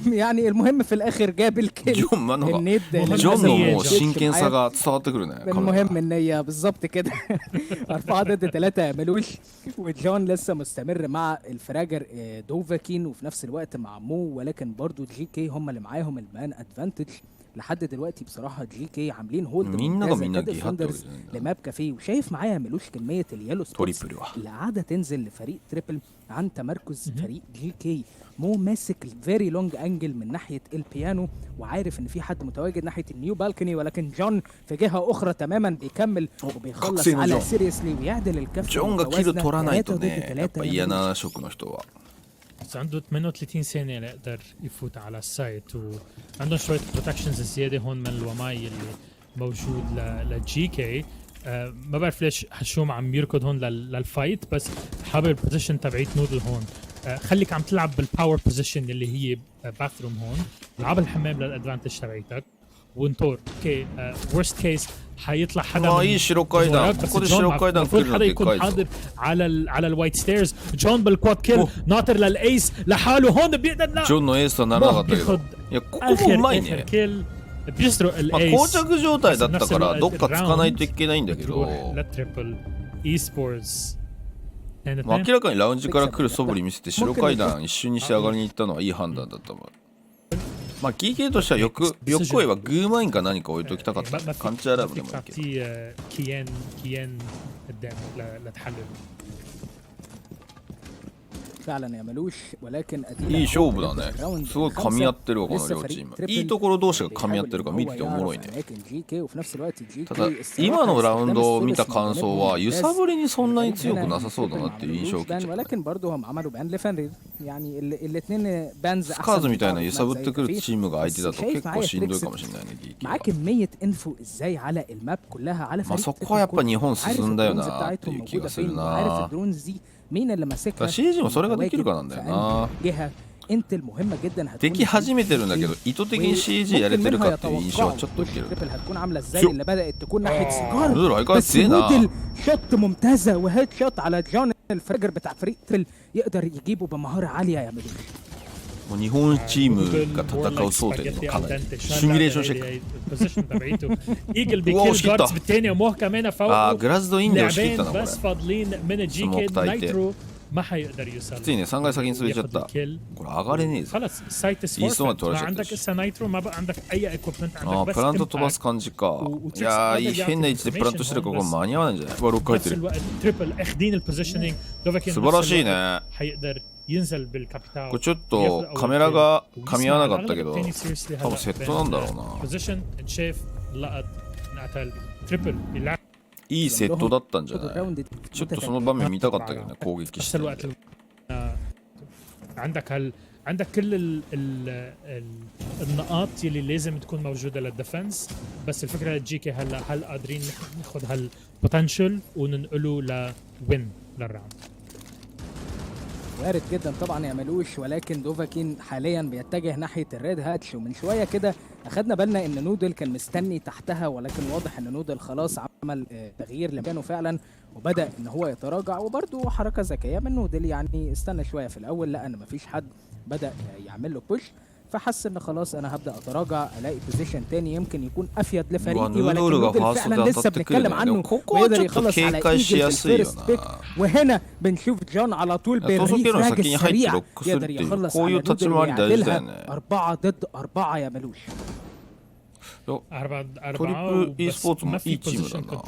يعني المهم في الاخر جاب الكل. جونの真剣さが伝わってくるね。المهم ان هي بالظبط كده 4 ضد 3 يا ملوش. وجون لسه مستمر مع الفراجر دوفاكين وفي نفس الوقت مع مو، ولكن برضو جي كي هم اللي معاهم المان ادفانتج لحد دلوقتي. بصراحه جي كي عاملين هولد ممتازه لماب كافيه. وشايف معايا ملوش كميه اليالو سبوتس اللي قاعده تنزل لفريق تريبل عن تمركز فريق جي كي. مو ماسك الفيري لونج انجل من ناحيه البيانو وعارف ان في حد متواجد ناحيه النيو بالكوني، ولكن جون في جهه اخرى تماما بيكمل وبيخلص على سيريسلي ويعدل الكف. جونがキル取らないとねやっぱ嫌な職の人は。بس عنده 38 ثانية ليقدر يفوت على السايت، وعنده شوية بروتكشنز زيادة هون من الوماي اللي موجود لجي كي. ما بعرف ليش حشوم عم يركض هون للفايت، بس حابب البوزيشن تبعيت نودل هون. خليك عم تلعب بالباور بوزيشن اللي هي باثروم هون، لعب الحمام للادفانتج تبعيتك وانطور. اوكي ورست كيس حيطلع حدا اي شيرو قايدان. كل شيرو قايدان المفروض حدا يكون حاضر على الوايت ستيرز. جون بالكواد كيل ناطر للايس لحاله هون بيقدر. لا جونのエースはならなかったけど、いやここもうまいね。بيسرق الايس.膠着状態だったからどっかつかないといけないんだけど。للتريبل اي سبورتس。明らかにラウンジから来る素振り見せて白階段一瞬にして上がりに行ったのはいい判断だったもん。まあキーケイとしては欲を言えばグーマインか何か置いときたかった。カンチャーラブでもいいけど。كيان قدام لتحلل. فعلا يا ملوش. ولكن いい勝負だね。すごい噛み合ってるわこの両チーム。いいところ同士が噛み合ってるから見てておもろいね。ただ今のラウンドを見た感想は揺さぶりにそんなに強くなさそうだなっていう印象を受けちゃう。スカーズみたいな揺さぶってくるチームが相手だと結構しんどいかもしれないね。まあそこはやっぱ日本進んだよなっていう気がするな。CG もそれができるかなんだよな。でき始めてるんだけど意図的に CG やれてるかっていう印象はちょっと受ける。ヌードル相変わらず強えな。شوت ممتازه وهيد شوت على جون الفجر بتاع فريق تريل يقدر يجيبه بمهاره عاليه يا مدير. もう日本チームが戦う想定のかなりシミュレーションしてくグラスドインで押し切ったなこれ。スモーク焚いてついね3階先に滑っちゃった。これ上がれねえぞ。イーストまで取られちゃったし。プラント飛ばす感じか。いやー変な位置でプラントしてるからこれ間に合わないんじゃない。うわ6入ってる。素晴らしいね。これちょっとカメラが噛み合わなかったけど多分セットなんだろうな。いいセットだったんじゃない。ちょっとその場面見たかったけどね攻撃してるんで。عندك كل النقاط اللي لازم تكون موجوده للديفنس، بس الفكره للجي كي هل قادرين ناخذ هالبوتنشل وننقله لوين للراوند. وارد جدا طبعا يا ملوش. ولكن دوفاكين حاليا بيتجه ناحيه الريد هاتش، ومن شويه كده اخدنا بالنا ان نودل كان مستني تحتها، ولكن واضح ان نودل خلاص عمل تغيير لمكانه فعلا وبدا ان هو يتراجع. وبرده حركه ذكيه من نودل، يعني استنى شويه في الاول لقى ان مفيش حد بدا يعمل له بوش، فحس ان خلاص انا هبدا اتراجع الاقي بوزيشن تاني يمكن يكون افيد لفريقي. ولكن نودل فعلا لسه بنتكلم عنه ويقدر يخلص على ايجلز بيك. وهنا بنشوف جون على طول بالريفراج السريع يقدر يخلص على نودل ويعدلها 4 ضد 4 يا ملوش. 4 トリプル e スポーツもいいチームだな。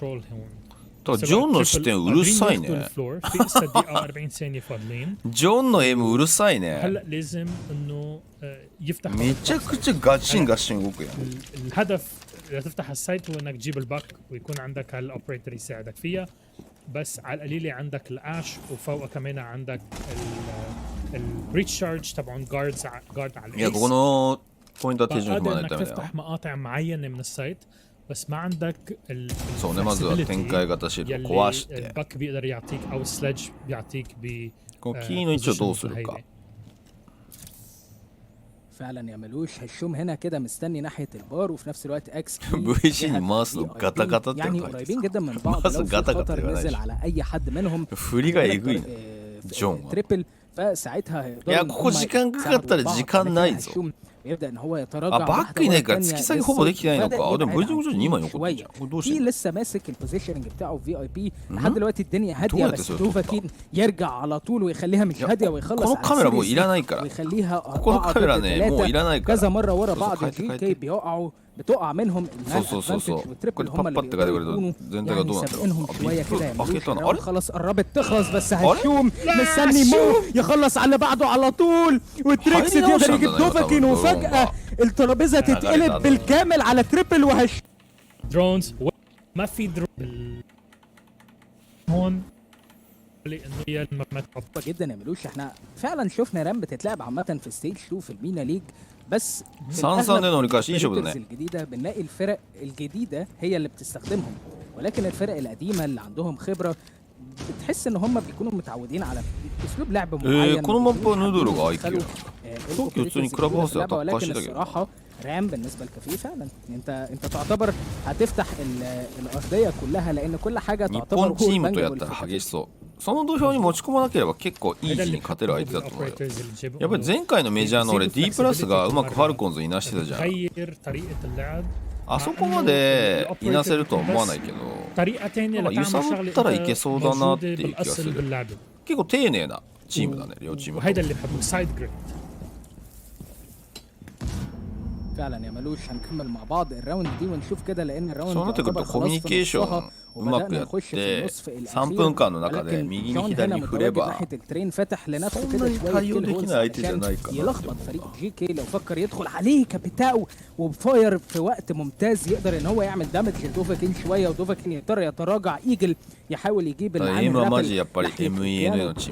ジョンの視点うるさいね。ジョンのエムうるさいね。めちゃくちゃガシンガシン動くやん。الهدف لتفتح السايت هو انك تجيب الباك ويكون عندك هالاوبريتور يساعدك فيها، بس على القليله عندك الاش وفوقها كمان عندك البريتش شارج تبعون جارد على الايس.いやここのポイントは手順踏まないとダメだよ。تفتح مقاطع معينه من السايت بس ما عندكそうね、まずは展開型シールドを壊して、الباك بيقدر يعطيك او السلج بيعطيك ب このキーの位置をどうするか。فعلا يعملوش هشوم هنا كده مستني ناحيه البار وفي نفس الوقت اكس VC に回すのガタガタってيعني قريبين جدا من بعض. لو في خطر نزل على اي حد منهم 振りがえぐいなジョンは。 تريبل فساعتها いや、ここ時間かかったら時間ないぞ。 يبدا ان هو يتراجع. あ、バックいないから突き下げほぼできてないのか。あ、でも V ジョン2枚残ってんじゃん。これどうしてんの？ لسه ماسك البوزيشننج بتاعه في اي بي لحد دلوقتي الدنيا هاديه بس دوفاكين يرجع على طول ويخليها مش هاديه ويخلص. このカメラもういらないから。 ويخليها このカメラね、もういらないから。 كذا مره ورا بعض جي كي بتقع منهم المانج والتريبل هم اللي بيكونوا يعني سابقينهم شويه كده. خلاص قربت تخلص بس هشوم مستني مو يخلص على اللي بعده على طول والتريكس يقدر يجيب دوفاكين وفجاه الترابيزه تتقلب بالكامل على تريبل وهش درونز ما في درون هون انه هي المطلوبه جدا يعملوش. احنا فعلا شفنا رام بتتلعب عامه في ستيج 2 في المينا ليج بس الجديده بنلاقي الفرق الجديده هي اللي بتستخدمهم ولكن الفرق القديمه اللي عندهم خبره بتحس ان هم بيكونوا متعودين على اسلوب لعب معين. このマップはヌードルが愛嬌。東京普通にクラブハウスでアタッカーしてたけど。 رام بالنسبه لكافيه فعلا انت تعتبر هتفتح الارضيه كلها لان كل حاجه تعتبر 日本チームとやったら激しそう。その土俵に持ち込まなければ結構イージーに勝てる相手だと思うよ。やっぱり前回のメジャーの俺 D プラスがうまくファルコンズいなしてたじゃん。あそこまでいなせるとは思わないけど、揺さぶったらいけそうだなっていう気がする。結構丁寧なチームだね、両チーム。 فعلا يا ملوش هنكمل مع بعض الراوند دي ونشوف كده لان الراوند そうなってくるとコミュニケーションうまくやって3分間の中で右に左に振ればそんなに対応できない相手じゃないかな。 يلخبط فريق جي كي لو فكر يدخل عليه كابيتاو وبفاير في وقت ممتاز يقدر ان هو يعمل دامج لدوفاكين شويه ودوفاكين يضطر يتراجع ايجل يحاول يجيب العامل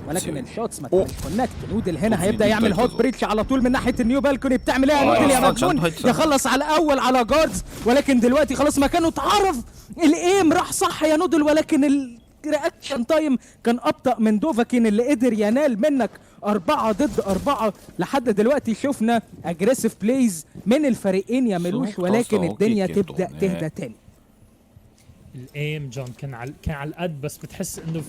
ولكن الشوتس ما كانش كونكت. نودل هنا هيبدا يعمل هوت بريتش على طول من ناحيه النيو بالكوني. بتعمل ايه يا نودل يا مجنون؟ يخلص على اول على جاردز ولكن دلوقتي خلاص مكانه اتعرف. الايم راح صح يا نودل ولكن الرياكشن تايم كان ابطأ من دوفاكين اللي قدر ينال منك 4 ضد 4. لحد دلوقتي شفنا اجريسيف بلايز من الفريقين يعملوش ولكن الدنيا تبدا تهدى تاني. الايم جون كان على القد بس بتحس انه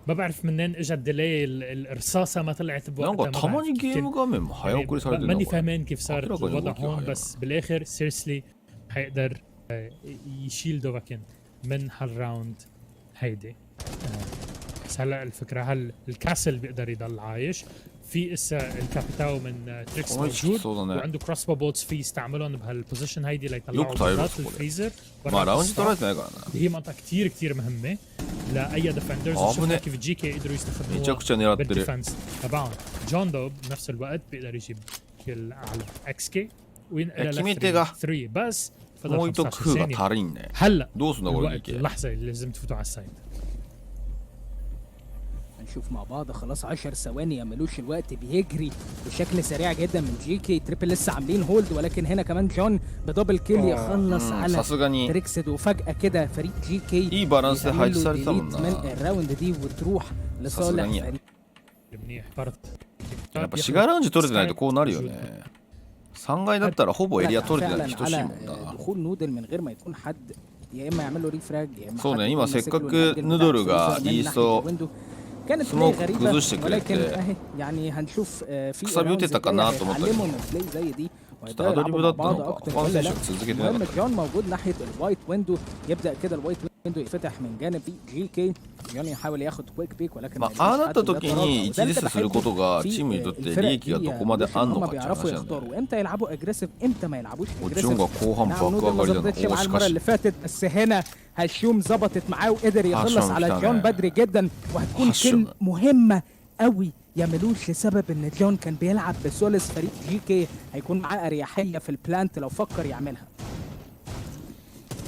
ما بعرف منين اجى الديلي الرصاصه ما طلعت بوقتها. ماني فاهمين كيف صار الوضع هون بس بالاخر سيريسلي حيقدر يشيل دوفاكين من هالراوند هيدي. بس هلا الفكره هل الكاسل بيقدر يضل عايش في اسا الكابيتاو من تريكس موجود وعنده كروسبو بوتس في يستعملهم بهالبوزيشن هيدي ليطلعوا ضغط الفريزر. هي منطقه كتير مهمه لاي ديفندرز. شفنا كيف جي كي قدروا يستخدموها بالديفنس تبعهم. جون دو بنفس الوقت بيقدر يجيب كيل على اكس كي وينقلها 3 بس فضل 15 ثانيه. هلا الوقت اللحظه اللي لازم تفوتوا على السايد. نشوف مع بعض خلاص 10 ثواني يعملوش الوقت بيجري بشكل سريع جدا من جي كي. تريبل لسه عاملين هولد ولكن هنا كمان جون بدبل كيل يخلص على تريكسد وفجأة كده فريق جي كي اي بالانس من الراوند دي وتروح لصالح منيح برضه. やっぱシガーラウンジ取れてないとこうなるよね。3階だったらほぼエリア取れてないと等しいもんな。 دخول نودل من غير ما يكون حد يا اما يعمل له ريفراج يا اما そうね、今せっかくヌドルがイースト كانت بلاي غريبة ولكن اهي يعني هنشوف في علموا من بلاي زي دي ويلعبوا مع بعض اكتر ولا لا. المهم جون موجود ناحية الوايت ويندو يبدأ كده الوايت ويندو يفتح من جانب جي كي. جون يحاول ياخد كويك بيك ولكن ああなった時に1ディスすることがチームにとって利益がどこまであんのかって話なんだよね。 امتى يلعبوا اجريسيف امتى ما يلعبوش اجريسيف. ジョンが後半爆上がりだな。المره اللي فاتت بس هنا هشوم ظبطت معاه وقدر يخلص على جون بدري جدا وهتكون كل مهمه قوي يعملوش لسبب ان جون كان بيلعب بسولس. فريق جي كي هيكون معاه اريحيه في البلانت لو فكر يعملها.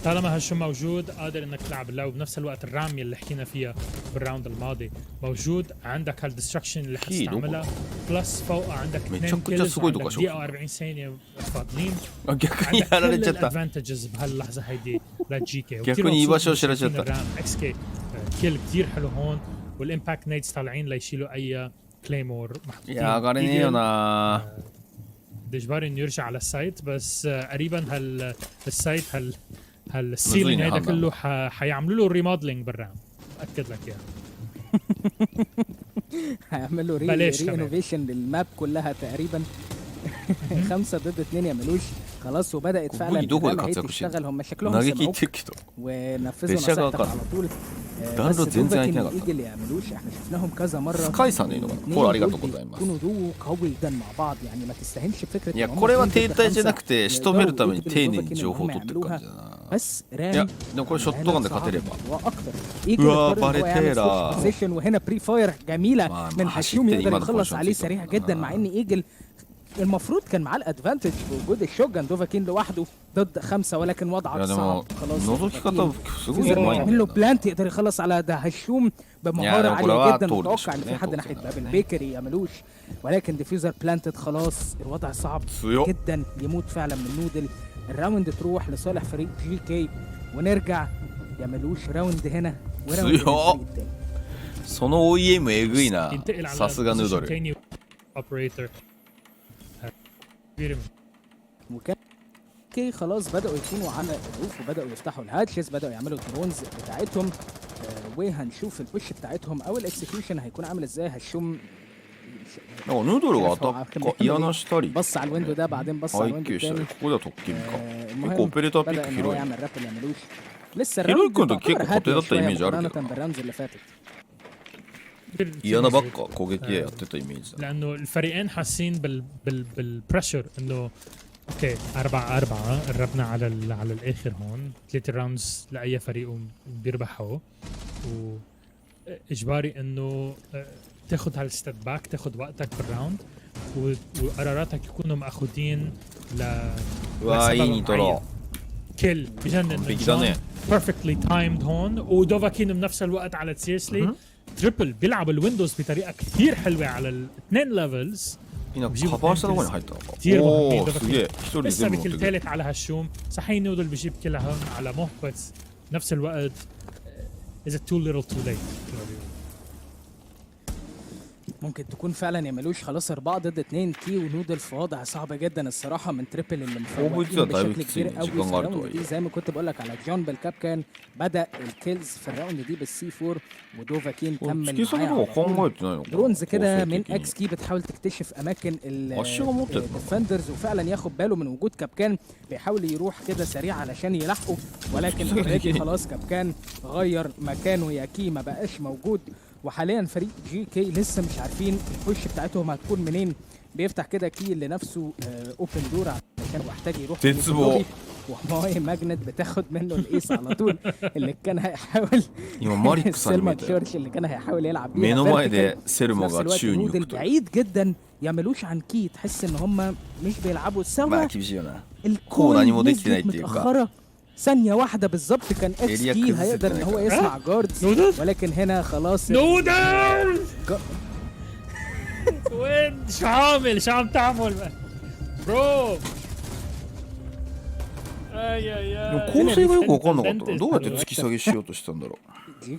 طالما هالشو موجود قادر انك تلعب اللعبه. بنفس الوقت الراميه اللي حكينا فيها بالراوند الماضي موجود، عندك هالديستركشن اللي حتستعملها بلس فوق عندك 2 كيلز وعندك دقيقه 40 ثانيه فاضلين. عندك كل الادفانتجز بهاللحظه هيدي للجيكي.逆に居場所を知らせちゃった。الرام اكس كي كيل كثير حلو هون، والامباكت نيدز طالعين ليشيلوا اي كليمور محطوطين. يا غاريني انا اجباري انه يرجع على السايت، بس قريبا السايت هالسيلينج هيدا كله حيعملوا له ريموديلنج بالرام، باكد لك اياها. هيعملوا ري انوفيشن للماب كلها تقريبا. 5 ضد 2 يعملوش خلاص، وبدات فعلا تشتغل. هم شكلهم سمعوك ونفذوا نصيحتك على طول. بس ايجل يعملوش، احنا شفناهم كذا مره. سكايさんでいいのかな。これありがとうございます。يكونوا دوو قوي جدا مع بعض، يعني ما تستهينش بفكره. いやこれは停滞じゃなくて仕留めるために丁寧に情報を取ってる感じだな。بسいやでもこれショットガンで勝てれば。うわバレテーラー。وهنا بري فاير جميله من هشوم يقدر يخلص عليه سريع جدا، مع ان ايجل المفروض كان معاه الادفانتج بوجود الشوجان. دوفاكين لوحده ضد 5 ولكن وضعك صعب خلاص. يعمل له بلانت يقدر يخلص على ده هشوم بمهاره عاليه جدا. متوقع ان في حد ناحيه باب البيكري يعملوش، ولكن ديفيوزر بلانتد خلاص. الوضع صعب جدا، يموت فعلا من نودل. الراوند تروح لصالح فريق جي كي، ونرجع يعملوش راوند هنا وراوند التاني. その OEM えぐいな。さすがヌードル。وكان كي خلاص بدأوا يكونوا على الروف، وبدأوا يفتحوا الهاتشز، بدأوا يعملوا الدرونز بتاعتهم. وهنشوف البوش بتاعتهم او الاكسكيوشن هيكون عامل ازاي. هشوم ヌードルがアタッカー嫌なしたり。بص على الويندو ده، بعدين بص على الويندو الثاني. ここでは特勤か。結構オペレーターピック広い。يعمل رابل يعملوش. لسه広い君と結構固定だったイメージあるけど。بالراوندز اللي فاتت.嫌なばっか攻撃やってたイメージだ。لانه الفريقين حاسين بالبريشر انه اوكي 4-4 قربنا على الاخر هون. 3 راوندز لاي فريق بيربحوا، واجباري انه تاخذ هالستيب باك، تاخذ وقتك بالراوند، وقراراتك يكونوا ماخذين وايني طلع كل بجنن بيرفكتلي تايمد هون. ودوفاكين بنفس الوقت على سيريسلي تريبل بيلعب الويندوز بطريقه كثير حلوه على الاثنين ليفلز. カバーしたところに入ったのか。كثير مهمين.すげえ一人لسه全部持ってبكلくる。 ثالث على هالشوم. صحيح نودل بجيب كلها هون على موه، بس بنفس الوقت is it too little too late. ممكن تكون فعلا يعملوش خلاص 4 ضد 2. كي ونودل في وضع صعب جدا الصراحه من تريبل اللي مفوقين بشكل كبير قوي. زي ما كنت بقول لك على جون بالكاب، كان بدا الكيلز في الراوند دي بالسي 4، ودوفاكين كمل معاه درونز كده من اكس كي بتحاول تكتشف اماكن الديفندرز، وفعلا ياخد باله من وجود كابكان بيحاول يروح كده سريع علشان يلحقه، ولكن اوريدي خلاص كابكان غير مكانه. يا كي ما بقاش موجود. وحاليا فريق جي كي لسه مش عارفين البوش بتاعتهم هتكون منين. بيفتح كده كي لنفسه اوبن دور عشان محتاج يروح تتسبو، وماي ماجنت بتاخد منه الايس على طول. اللي كان هيحاول سيلما تشورش اللي كان هيحاول يلعب بيها مينو ده سيرمو غا تشونيو بعيد جدا يعملوش عن كي. تحس ان هم مش بيلعبوا سوا. الكون متأخرة ثانية واحدة بالظبط كان اكس كي هيقدر ان هو يسمع جاردز، ولكن هنا خلاص نودل وين شو عم تعمل برو. 構成がよく分かんなかったな。どうやって突き下げしようとしたんだろう。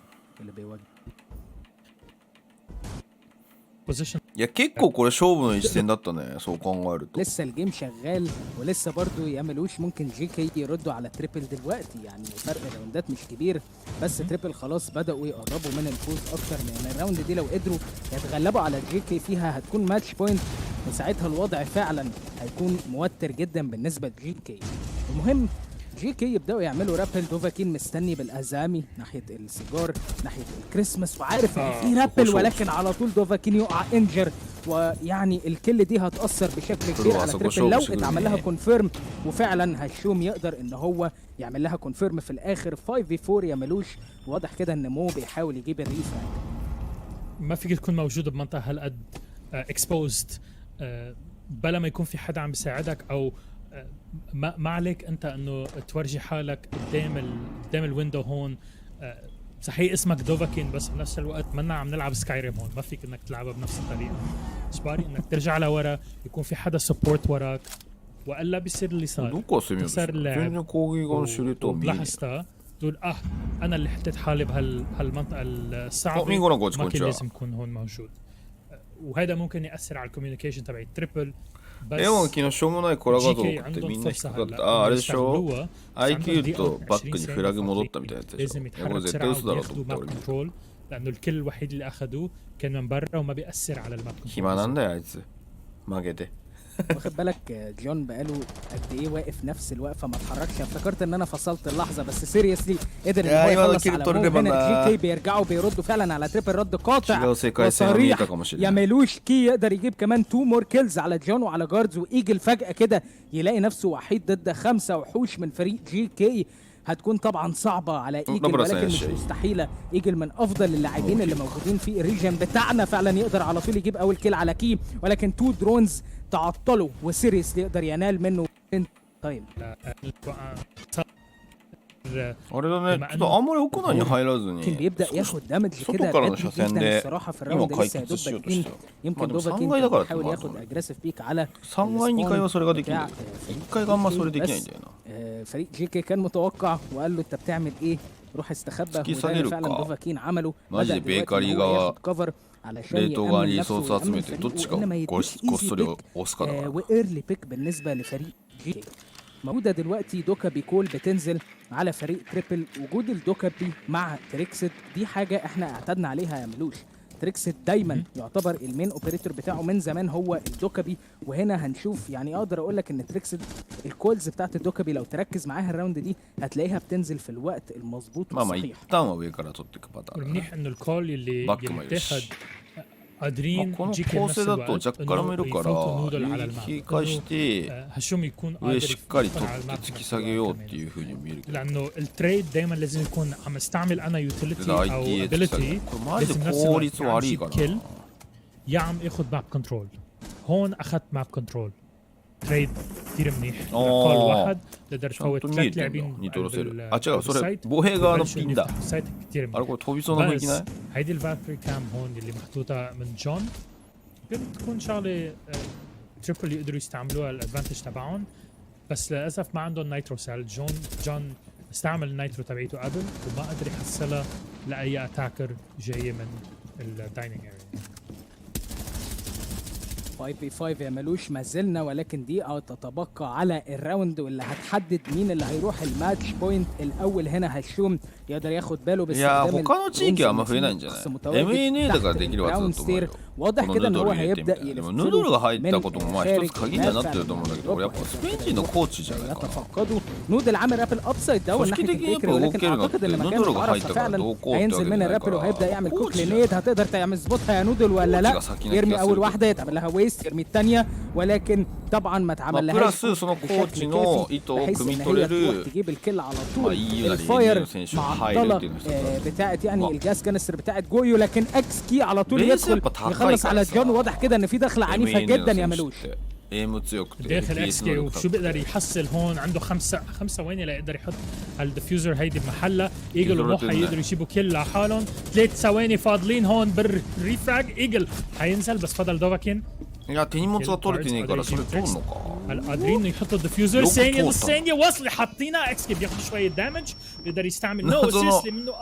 いや結構これ勝負の一戦だったね。そう考えると لسه الجيم شغال ولسه برضو يعملوش. ممكن جي كي يردوا على تريبل دلوقتي، يعني فرق الراوندات مش كبير، بس تريبل خلاص بدأوا يقربوا من الفوز اكتر. من الراوند دي لو قدروا يتغلبوا على جي كي فيها هتكون ماتش بوينت، وساعتها الوضع فعلا هيكون موتر جدا بالنسبة لجي كي. المهم جي كي يبداوا يعملوا رابل. دوفاكين مستني بالازامي ناحيه السيجار ناحيه الكريسماس، وعارف ان في رابل، ولكن على طول دوفاكين يقع انجر. ويعني الكل دي هتاثر بشكل كبير على تريبل لو اتعمل لها كونفيرم. وفعلا هشوم يقدر ان هو يعمل لها كونفيرم في الاخر. 5v4 يعملوش. واضح كده ان مو بيحاول يجيب الريف. ما فيك تكون موجود بمنطقه هالقد اكسبوزد بلا ما يكون في حدا عم بيساعدك، او ما عليك انت انه تورجي حالك قدام الويندو هون. صحيح اسمك دوفاكين بس بنفس الوقت منا عم نلعب سكايريم هون، ما فيك انك تلعبها بنفس الطريقه. اجباري انك ترجع لورا، يكون في حدا سبورت وراك، والا بيصير اللي صار صار اللاعب وبلحظتها تقول انا اللي حطيت حالي بهالمنطقه الصعبه، ما كان لازم يكون هون موجود. وهذا ممكن ياثر على الكوميونيكيشن تبع التريبل. بس昨日しょうもないコラ画像送ってみんな引っかかった。あれでしょ IQ とバックにフラグ戻ったみたいなやつでしょ。これ絶対嘘だろうと思った俺。لانه الكل الوحيد اللي اخذوه كان من برا وما بيأثر على الماب. 暇なんだよあいつ負けて。واخد بالك جون بقاله قد ايه واقف نفس الوقفه ما اتحركش. افتكرت ان انا فصلت اللحظه بس سيريسلي قدر ان هو يخلص على هنا. جي كي بيرجعوا بيردوا فعلا على تريبل رد قاطع وصريح. يعملوش كي يقدر يجيب كمان 2 مور كيلز على جون وعلى جاردز، وايجل فجاه كده يلاقي نفسه وحيد ضد 5 وحوش من فريق جي كي. هتكون طبعا صعبة على ايجل ولكن مش مستحيلة. ايجل من افضل اللاعبين اللي موجودين في الريجن بتاعنا، فعلا يقدر على طول يجيب اول كيل على كي، ولكن 2 درونز تعطلوا وسيريس يقدر ينال منه تايم. あれだね、ちょっとあんまり屋内に入らずに外からの車線で今解決しようとしてる。まあでも3階だからってのもあるのね。3階2階はそれができるんだけど1階があんまそれできないんだよな。فريق جيكي كان متوقع وقال له انت بتعمل ايه؟ روح استخبى. وده فعلا دوفاكين عمله. マジでベーカリー側冷凍側にリソース集めてどっちかをこっそり押すかだから。وايرلي بيك بالنسبة لفريق جيكي. موجودة دلوقتي دوكابي كول بتنزل على فريق تريبل. وجود الدوكابي مع تريكسد دي حاجة احنا اعتدنا عليها يا ملوش. تريكسد دايما يعتبر المين اوبريتور بتاعه من زمان هو الدوكابي، وهنا هنشوف يعني اقدر اقول لك ان تريكسد الكولز بتاعت الدوكابي لو تركز معاها الراوند دي هتلاقيها بتنزل في الوقت المظبوط والصحيح. منيح انه الكول اللي بتاخد قادرين この構成だとジャッカルもいるから引き返して上しっかり取って突き下げようっていう風に見えるけど لانه التريد دائما لازم يكون عم استعمل انا يوتيليتي او ابيليتي لازم نفس الوقت عم كل يا عم اخذ ماب كنترول. هون اخذت ماب كنترول تريد كثير منيح. كول واحد تقدر تفوت 3 لاعبين. あ違うそれ防衛側のピンだ。あれこれ飛びそうな雰囲気ない？ هيدي الفالكري كام هون اللي محطوطه من جون ممكن تكون شغله تريبل يقدروا يستعملوها الادفانتج تبعهم، بس للاسف ما عندهم نايترو سيل. جون استعمل النايترو تبعيته قبل وما قدر يحصلها لاي اتاكر جايه من الدايننج اريا. 5v5 يا ملوش ما زلنا، ولكن دقيقة تتبقى على الراوند واللي هتحدد مين اللي هيروح الماتش بوينت الأول. هنا هشوم يقدر ياخد باله باستخدام MENA だからできるはずだと思うよ。واضح كده ان هو هيبدأ يلف ヌドルが入ったこともまあ一つ鍵にはなってると思うんだけど、俺やっぱスペイン人のコーチじゃないかな。يتفقدوا نودل عامل رابل ابسايد داون ناحية البيكري، ولكن اعتقد ان مكان معرفة فعلا هينزل من الرابل وهيبدأ يعمل كوك لينيد. هتقدر تعمل سبوتها يا نودل ولا لا؟ يرمي اول واحدة يتعمل لها ويست، يرمي الثانية ولكن طبعا ما اتعمل لهاش بشكل كافي بحيث ان هي تروح تجيب الكل على طول. الفاير معطلة بتاعت يعني الجاس كانستر بتاعت جويو، لكن اكس كي على طول يدخل يخلص على جون. واضح كده ان في دخلة عنيفة جدا يا ملوش. داخل اكس كي وشو بيقدر يحصل هون. عنده 5 ثواني ليقدر يحط الديفيوزر هيدي بمحلها. ايجل وموحا يقدروا يجيبوا كل لحالهم. 3 ثواني فاضلين هون بالريفراج. ايجل حينزل بس فضل دوفاكين. いや手荷物が取れてねえからそれ取るのか。 قادرين يحطوا الديفيوزر. ثانية وصل حاطينها. اكس كي بياخذ شوية دامج بيقدر يستعمل نو سيريسلي منه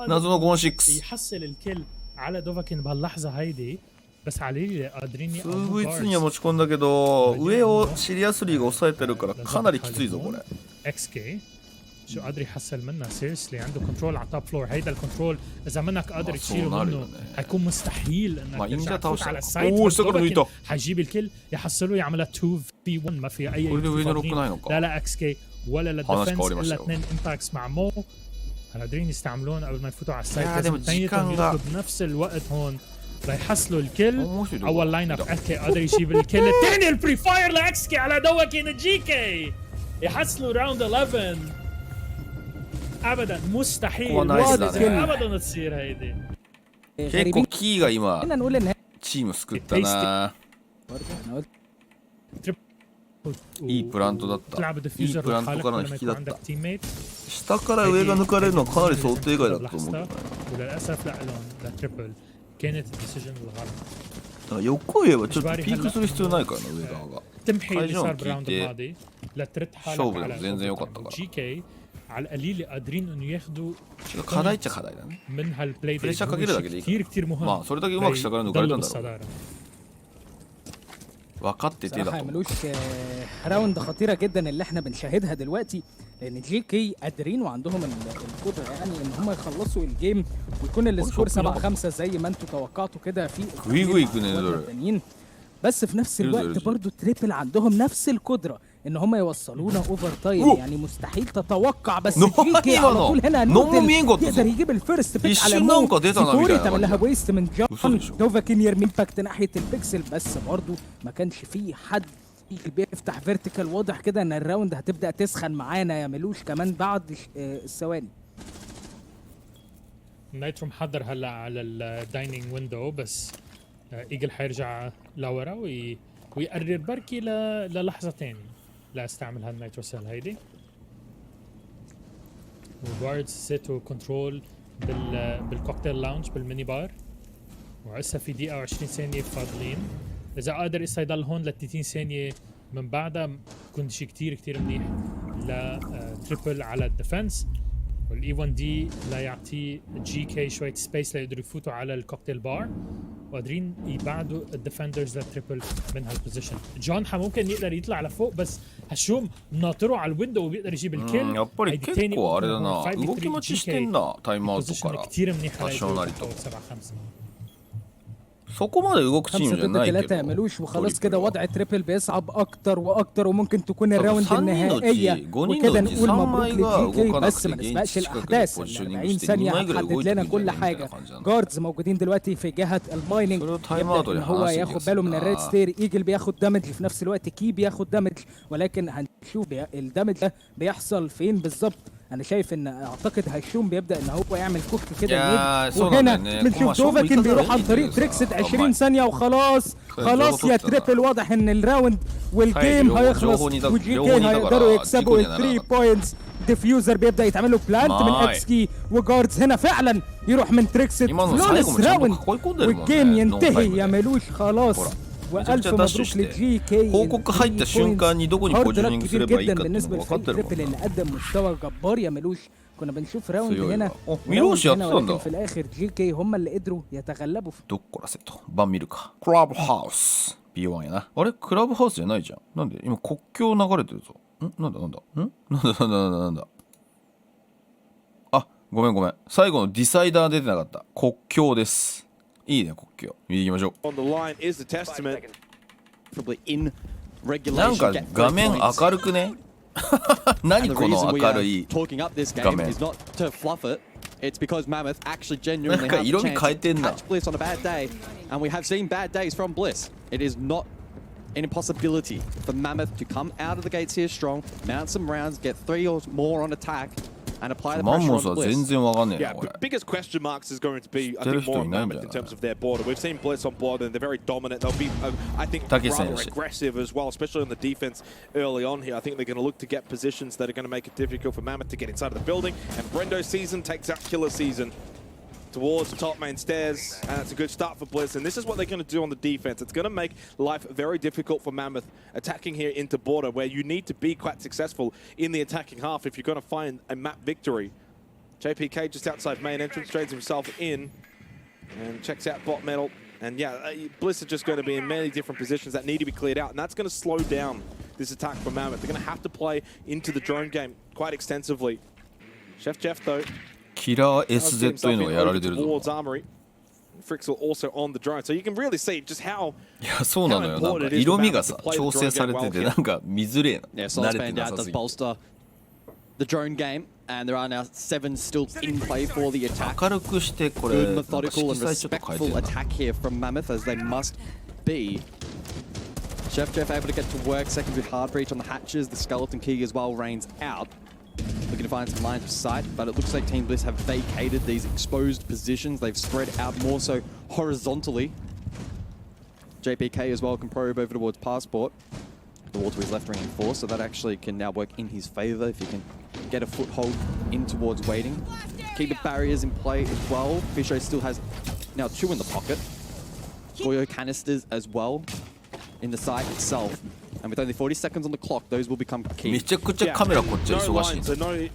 يحصل الكل على دوفاكين بهاللحظة هيدي. بس عليه قادرين يقوموا بارس. には持ち込んだけど上をシリアスリーが抑えてるからかなりきついぞこれ。 اكس كي شو قادر يحصل منها سيريسلي. عنده كنترول على توب فلور. هيدا الكنترول اذا منك قادر تشيله منه حيكون مستحيل انك ترجع على السايت. حيجيب الكل يحصلوا يعملها 2v1 ما في اي. لا لا اكس كي ولا للديفنس الا 2 امباكس مع مو. قادرين يستعملون قبل ما يفوتوا على السايت. لازم تنيتهم يدخلوا بنفس الوقت هون ليحصلوا الكل. اول لاين اب اكي قادر يجيب الكل. الثاني البري فاير لاكس كي على دوكين جيكاي يحصلوا راوند 11. ابدا مستحيل ابدا تصير هيدي. 結構キーが今チーム救ったな。いいプラントだった。تلعب いい ديفيوزر プラント لحالك からの لما 引き يكون だった عندك تيم ميت 下から上が抜かれるのはかなり想定外だったと思うけどね。 وللاسف لا لهم لتريبل كانت الديسيجن الغلط だから横へはちょっとピークする必要ないからな上側が。 تمحي اللي صار 聞い بالراوند て الماضي لترد حالك 勝負で على も全然良かったから。 جي كي على القليل قادرين انه ياخذوا ちょっと課題っちゃ課題だね。 من هالبلاي プレッシャーかけるだけでいいから。 كثير كثير مهم まあそれだけうまく下から抜かれたんだろう。 بالصداره 分かっててだ صراحة と思う。 ملوش راوند خطيرة جدا اللي احنا بنشاهدها دلوقتي، لان جي كي قادرين وعندهم القدرة يعني ان هم يخلصوا الجيم ويكون السكور 7-5 زي ما انتوا توقعتوا كده فيグイグイ行くねどれ。 التانيين. بس في نفس الوقت برضو تريبل عندهم نفس القدرة ان هم يوصلونا اوفر تايم، يعني مستحيل تتوقع بس جي كي على طول هنا يقدر يجيب الفيرست بيك على مو فيتوري تعمل لها ويست من جون دوفاكين يرمي امباكت ناحية البيكسل، بس برضو ما كانش فيه حد بيفتح فيرتيكال. واضح كده ان الراوند هتبدأ تسخن معانا يا ملوش كمان بعد الثواني. نايترو محضر هلا على الدايننج ويندو بس ايجل حيرجع لورا ويقرر بركي للحظه ثانيه لا استعمل هالنايترو سيل هيدي. وجاردز سيتو كنترول بالكوكتيل لاونج بالميني بار، وعسا في دقيقه و20 ثانيه فاضلين. اذا قادر اسا يضل هون ل 30 ثانيه من بعدها بكون شيء كتير كتير منيح لتريبل على الديفنس. والاي 1 دي لا يعطيه جي كي شويه سبيس ليقدروا يفوتوا على الكوكتيل بار، وقادرين يبعدوا الديفندرز للتريبل من هالبوزيشن. جون ممكن يقدر يطلع لفوق بس هالشوم ناطره على الويندو وبيقدر يجيب الكيل. やっぱり結構あれだな、動き待ちしてんな、タイムアウトから。 كتير منيح 多少なりと。 7-5 そこまで動くチームじゃないけど。 3 ضد 3 ملوش وخلاص كده وضع تريبل بيصعب اكتر واكتر، وممكن تكون الراوند النهائيه وكده نقول مبروك لجي كي. بس ما نسبقش الاحداث، 40 ثانيه هتحدد لنا كل حاجه. جاردز موجودين دلوقتي في جهه المايننج، يبدا ان هو ياخد باله من الريد ستير. ايجل بياخد دامج في نفس الوقت كي بياخد دامج، ولكن هنشوف الدامج ده بيحصل فين بالظبط. انا شايف ان اعتقد هيشوم بيبدا ان هو يعمل كوك كده، وهنا بنشوف دوفاكين بيروح عن طريق تريكسد 20 ثانيه وخلاص. خلاص يا تريبل، واضح ان الراوند والجيم هيخلص وجي كي هيقدروا يكسبوا ال 3 بوينتس. ديفيوزر بيبدا يتعمل له بلانت من اكسكي، وجاردز هنا فعلا يروح من تريكسد فلولس راوند والجيم ينتهي يا ملوش خلاص. والف مبروك لجي كي. 報告入った瞬間にどこにポジショニングすればいいかっていうのが分かってるもん。 اللي قدم مستوى جبار يا ملوش. كنا بنشوف راوند هنا ملوشやってたんだ。 في الاخر جي كي هم اللي قدروا يتغلبوا. どっこらせと番見るか。クラブハウス B1 やな。あれクラブハウスじゃないじゃん。なんで今国境流れてるぞ。なんだなんだ。あ、ごめん。最後のディサイダー出てなかった。国境です。いいね、国境。見ていきましょう。なんか画面明るくね。何この明るい画面。It's because MAMMOTH actually genuinely have a chance to catch Bliss on a bad day, and we have seen bad days from Bliss. It is not an impossibility for MAMMOTH to come out of the gates here strong, mount some rounds, get 3 or more on attack, and apply the pressure on Bliss. Yeah, biggest question marks is going to be, I think, more MAMMOTH in terms of their border. We've seen Bliss on border, and they're very dominant. They'll be, I think, rather aggressive as well, especially on the defense early on here. I think they're going to look to get positions that are going to make it difficult for MAMMOTH to get inside of the building. And Brendo Season takes out Killer Season towards the top main stairs, and it's a good start for Bliss. And this is what they're going to do on the defense. It's going to make life very difficult for MAMMOTH attacking here into border, where you need to be quite successful in the attacking half if you're going to find a map victory. JPK just outside main entrance, trades himself in and checks out bot metal. And yeah, Bliss are just going to be in many different positions that need to be cleared out, and that's going to slow down this attack for MAMMOTH. They're going to have to play into the drone game quite extensively. Chef Jeff, though, キラー SZ というのがやられてるぞ。 Frixel also on the drone, so you can really see just how いやそうなのよ。なんか色味がさ調整されててなんか見づれえな。慣れてなさすぎて。 The drone game, and there are now 7 still in play for the attack. 明るくしてこれ Good, methodical, and respectful attack here from MAMMOTH, as they must be. Chef Jeff able to get to work, second with hard breach on the hatches. The skeleton key as well rains out. Looking to find some lines of sight, but it looks like Team Bliss have vacated these exposed positions. They've spread out more so horizontally. JPK as well can probe over towards Passport. the wall to his left reinforced, so that actually can now work in his favor if he can get a foothold in towards waiting. Keep the barriers in play as well. Fisho still has now 2 in the pocket. Goyo canisters as well in the site itself. And with only 40 seconds on the clock, those will become key. めちゃくちゃカメラこっちは忙しいんだ。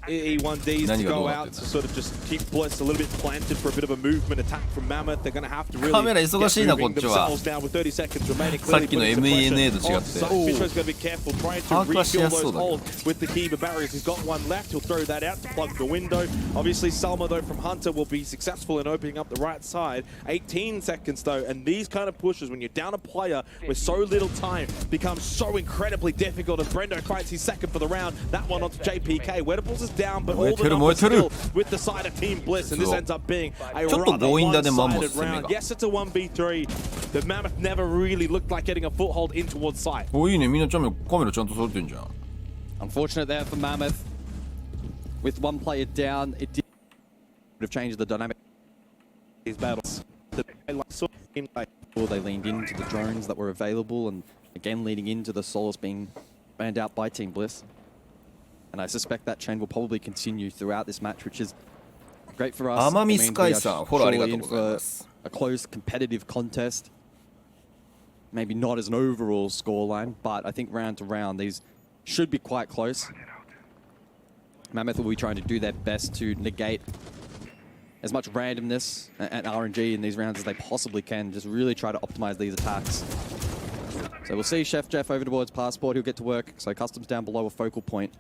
E1Ds to go out to sort of just keep Bliss a little bit planted for a bit of a movement attack from MAMMOTH. They're going to have to really カメラ忙しいなこっ get ちは。 themselves now with 30 seconds remaining. さっきの MENA と違って。 So Fisho's going to be careful trying to refill those holes with the Kiba barriers. He's got one left. He'll throw that out to plug the window. Obviously, Salma though from Hunter will be successful in opening up the right side. 18 seconds though, and these kind of pushes when you're down a player with so little time becomes so incredibly difficult. As Brendo fights his second for the round, that one onto JPK. Wedables is down, but all the still with the side of Team Bliss, and this ends up being a rather one-sided round. Yes, it's a 1v3, but MAMMOTH never really looked like getting a foothold in towards site. おいいね、みんなカメラちゃんと揃ってんじゃん。 Unfortunate there for MAMMOTH. With one player down, it did would have changed the dynamic of these battles. They leaned into the drones that were available, and again leading into the Solace being banned out by Team Bliss. And I suspect that trend will probably continue throughout this match, which is great for us. Amami It means we are Sky-san, フォローありがとう surely ござい in ま for す。 a close competitive contest. Maybe not as an overall scoreline, but I think round to round these should be quite close. MAMMOTH will be trying to do their best to negate as much randomness and RNG in these rounds as they possibly can. Just really try to optimize these attacks. So we'll see Chef Jeff over towards Passport. He'll get to work. So Customs down below a focal point.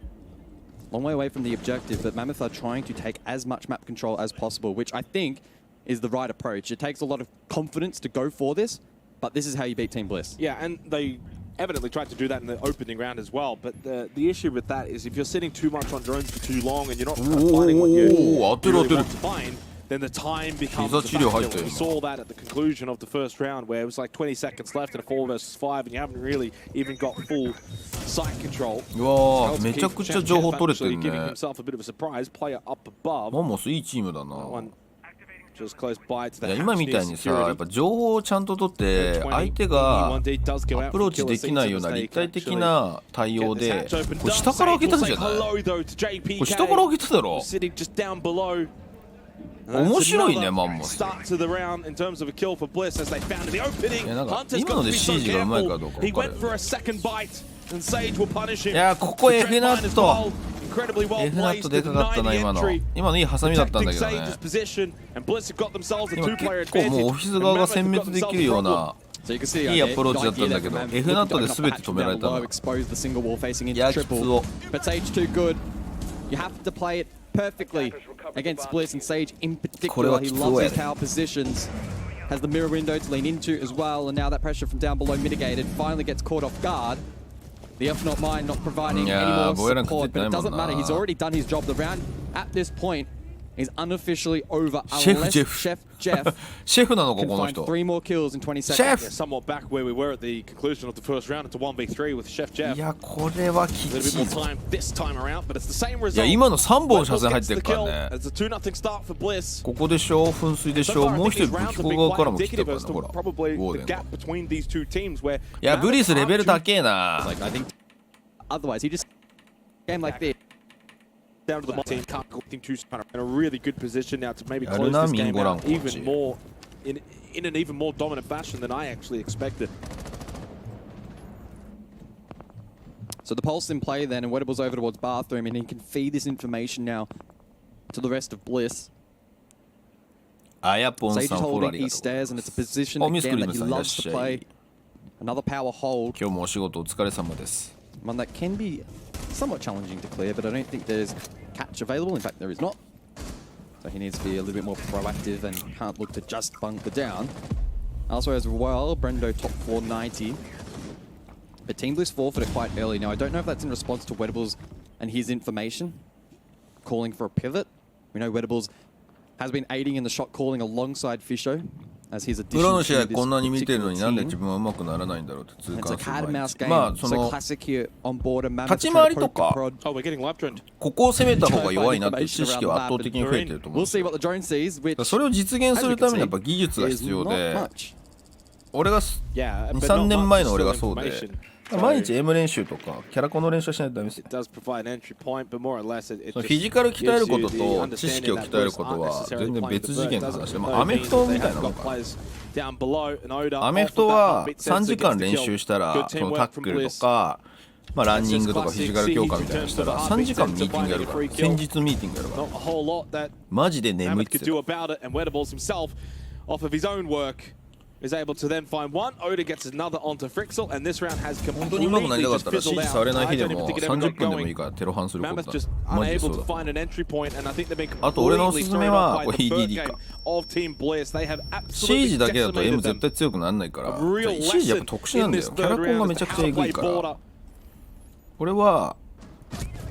Long way away from the objective, but MAMMOTH are trying to take as much map control as possible, which I think is the right approach. It takes a lot of confidence to go for this, but this is how you beat Team Bliss. Yeah, and they evidently tried to do that in the opening round as well, but the issue with that is if you're sitting too much on drones for too long and you're not finding what you really want to find, then the time becomes a factor. We saw that at the conclusion of the first round where it was like 20 seconds left in a 4 versus 5 and you haven't really even got full sight control. うわー、めちゃくちゃ情報取れてるね。 Giving himself a bit of a surprise, player up above. マンモスいいチームだな。 Just close by to the いや今みたいにさ、やっぱ情報をちゃんと取って相手がアプローチできないような立体的な対応で、これ下から開けたんじゃない？これ下から開けただろ。面白いね、マンモス。いやなんか今のでシージがうまいかどうか分かる。いやここ F ナット。F ナットでかかったな今の。今のいいハサミだったんだけどね。今結構もうオフィス側が殲滅できるようないいアプローチだったんだけど F ナットで全て止められたの。いやきつを。Perfectly against Bliss, and Sage in particular. He loves his tower positions. Has the mirror window to lean into as well, and now that pressure from down below mitigated. Finally gets caught off guard. The F not mine not providing any more support, but it doesn't matter. He's already done his job. The round at this point is unofficially over unless Chef Jeff シェフなのか can この find 人。 3 more kills in 20 seconds. Chef! Yeah, somewhat back where we were at the conclusion of the first round into 1v3 with Chef Jeff. いやこれはき A little つ bit い more ぞ。 time this time around, but it's the same い result. や今の3本車線入 Wedables ってる gets the から kill ね。 as a 2-0 start for Bliss. ここでしょ噴水でし So ょ far, もう I 一 think 人 these 武 rounds 器 have 庫 been 側か quite らも来てる indicative から as ねほ to ら。 probably ウォー the デン gap between these two teams where いやブリスレベル高えな。 Like I think otherwise he just game like this. down to the bottom team can't go too kind of in a really good position now to maybe Yeah, close they're this not game mean out going even more in an even more dominant fashion than I actually expected. So the pulse in play then, and Wedables over towards bathroom, and he can feed this information now to the rest of Bliss. あやぽん Sage さ is んフォローあ holding りが E とうござい stairs, ま and it's a す。 position おミスク again リー that ム he さんいらっ loves し to ゃ play. い。 Another power hold, 今日もお仕事お疲れ様です。 one that can be somewhat challenging to clear, but I don't think there's catch available. In fact, there is not. So he needs to be a little bit more proactive and can't look to just bunker down. Also as well, Brendo top 490. But Team Bliss forfeited quite early. Now, I don't know if that's in response to Wedables and his information, calling for a pivot. We know Wedables has been aiding in the shot calling alongside Fisho as his プロ addition の試 to 合 this こんなに見てるの particular になんで自 team. 分は上手くならないんだろうって痛 It's 感 a する cat and 毎 mouse 日。 game. まあそ So の classic here on board and 立ち Mammoth 回り trying と to poke か and prod. Oh, we're getting live trend. ここを攻めた方が Try 弱い to な find っていう知 information 識 around は the 圧 map, 倒的に増えてると and 思う we'll see what the drone sees, which それを実現するためにやっぱ as 技術が we can 必要 see, で is not much. 俺が Yeah, 2、 but 3 not 年 much 前の俺が still そうで information. 毎日 M 練習とかキャラコンの練習はしないとダメですよ。フィジカル鍛えることと知識を鍛えることは全然別次元の話で、アメフトみたいなもんかな。アメフトは3時間練習したらそのタックルとか、ランニングとかフィジカル強化みたいなのしたら3時間ミーティングやるから、戦術ミーティングやるから、マジで眠いって言ってた。is able to then find one. Oda gets another onto Frixel, and this round has 本当に上手くなりたかったら CG 触れない日でも30分でもいいからテロハンすることだ。マジでそうだ。あと俺のおすすめはこれ EDD か。CG だけだと M 絶対強くならないから、CG やっぱ特殊なんだよ。キャラコンがめちゃくちゃエグいから。これは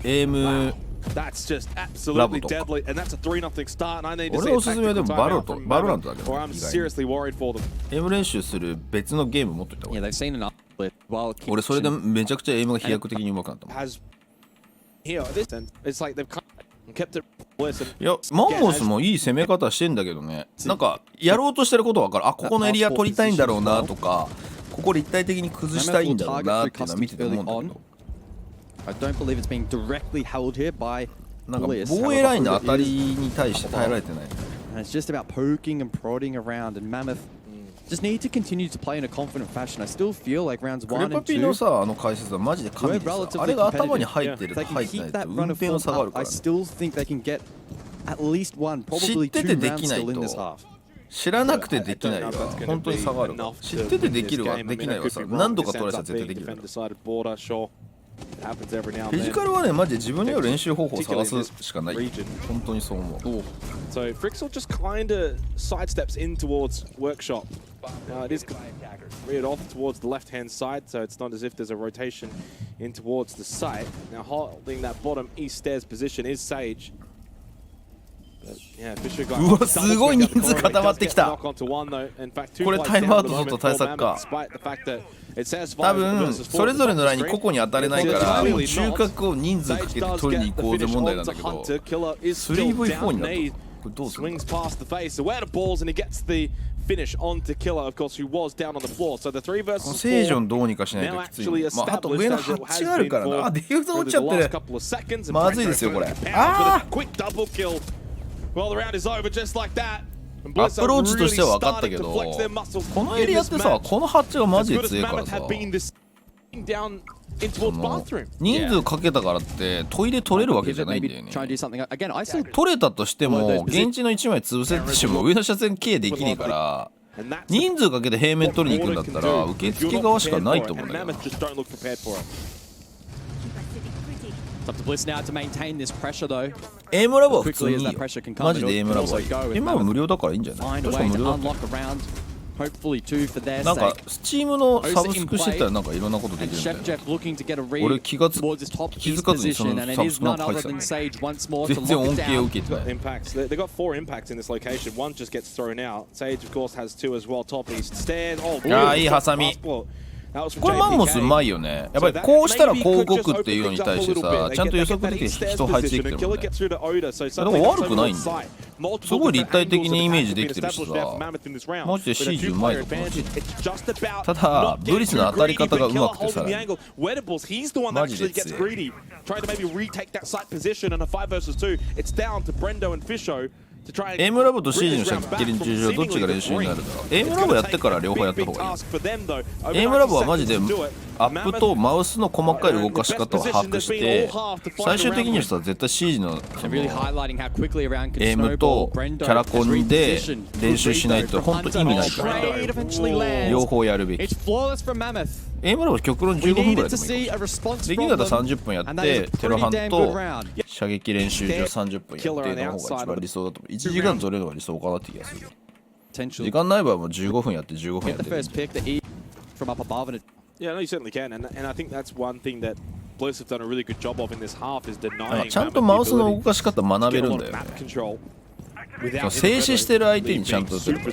AM That's just absolutely deadly, and that's a 3-0 start. And I need to say, 俺のおすすめはでもバロラントだけど、or I'm seriously worried for them. M 練習する別のゲーム持っといた方がいい。Yeah, they've seen an uplift while 俺それでめちゃくちゃ M が飛躍的に上手くなったもん。Has here this and it's like they've kept it Bliss. いや、マンモスもいい攻め方してんだけどね。なんかやろうとしてることわかる。あ、ここのエリア取りたいんだろうなとか、ここ立体的に崩したいんだろうなっていうのは見てて思うんだけど。I don't believe it's being directly held here by なんか防衛ラインの当たりに対して耐えられてない。And it's just about poking and prodding around, and MAMMOTH just need to continue to play in a confident fashion. I still feel like rounds クレ 1 and パピの 2. さ、あの解説はマジで神でさ、あれが頭に入ってると They can 入ってな keep いと that 運 run of 転の差がある form か up. I らね。 still think they can get at least one, probably 知って two てで rounds きない still in this と half. 知らなくてできないは本当に差があるから。知っててできるはできないはさ、何度か取らせたら絶対できるから。フィジカルはね、マジで自分に合う練習方法を探すしかない。本当にそう思う。So Frixel just kind of sidesteps in towards Workshop. It is reared off towards the left-hand side, so it's not as if there's a rotation in towards the site. Now holding that bottom east stairs position is Sage. うわ、すごい人数固まってきた。これタイムアウトずっと対策か。多分それぞれのラインに個々に当たれないからもう中核を人数かけて取りに行こうぜ問題なんだけど 3v4 になった。これどうするんだ。finish onto Killer, of course, who was down on the floor. So the 3 versus 4. セージョンどうにかしないときつい。あと上のハッチがあるからな。あ、ディフューザー落ちちゃってる。まずいですよこれ。ああ。Well, the round is over just like that. アプローチとしては分かったけど、このエリアってさ、このハッチがマジで強いからさ、人数かけたからってトイレ取れるわけじゃないんだよね。取れたとしても現地の1枚潰せてしても上の車線経営できねえから、人数かけて平面取りに行くんだったら受付側しかないと思うんだよな。エイムラボは普通にいいよ。マジでエイムラボはいい。エイムラボ無料だからいいんじゃない？確か無料だった。なんかスチームのサブスクしてたらなんかいろんなことできるんだよ。俺気づかずにそのサブスクなんか入ってたの。全然恩恵を受けてない。They got 4 impacts in this location. One just gets thrown out. Sage of course has 2 as well. Top east stairs. Oh, いいハサミ。これマンモスうまいよね。やっぱりこうしたらこう動くっていうのに対してさ、ちゃんと予測できて人配置できてるもんね。だから悪くないんだよ。すごい立体的にイメージできてるしさ、マジで CG うまいと思うし。ただブリスの当たり方がうまくてさ、マジで強い。エイムラボと CG の射撃練習場どっちが練習になるだろう。エイムラボやってから両方やった方がいい。エイムラボはマジでアップとマウスの細かい動かし方を把握して最終的にはさ絶対 CG のエイムとキャラコンで練習しないと本当意味ないから両方やるべき。エイムラボ極論15分ぐらいでもいいかもしれない。できるんだったら30分やってテロハンと射撃練習場30分やっての方が一番理想だと思う。1時間取れるのが理想かなって気がする。時間ない場合も15分やって15分やってる。Yeah, no, you certainly can, and I think that's one thing that Bliss have done a really good job of in this half is denying. ちゃんとマウスの動かし方学べるんだよね。静止してる相手にちゃんと打てるから。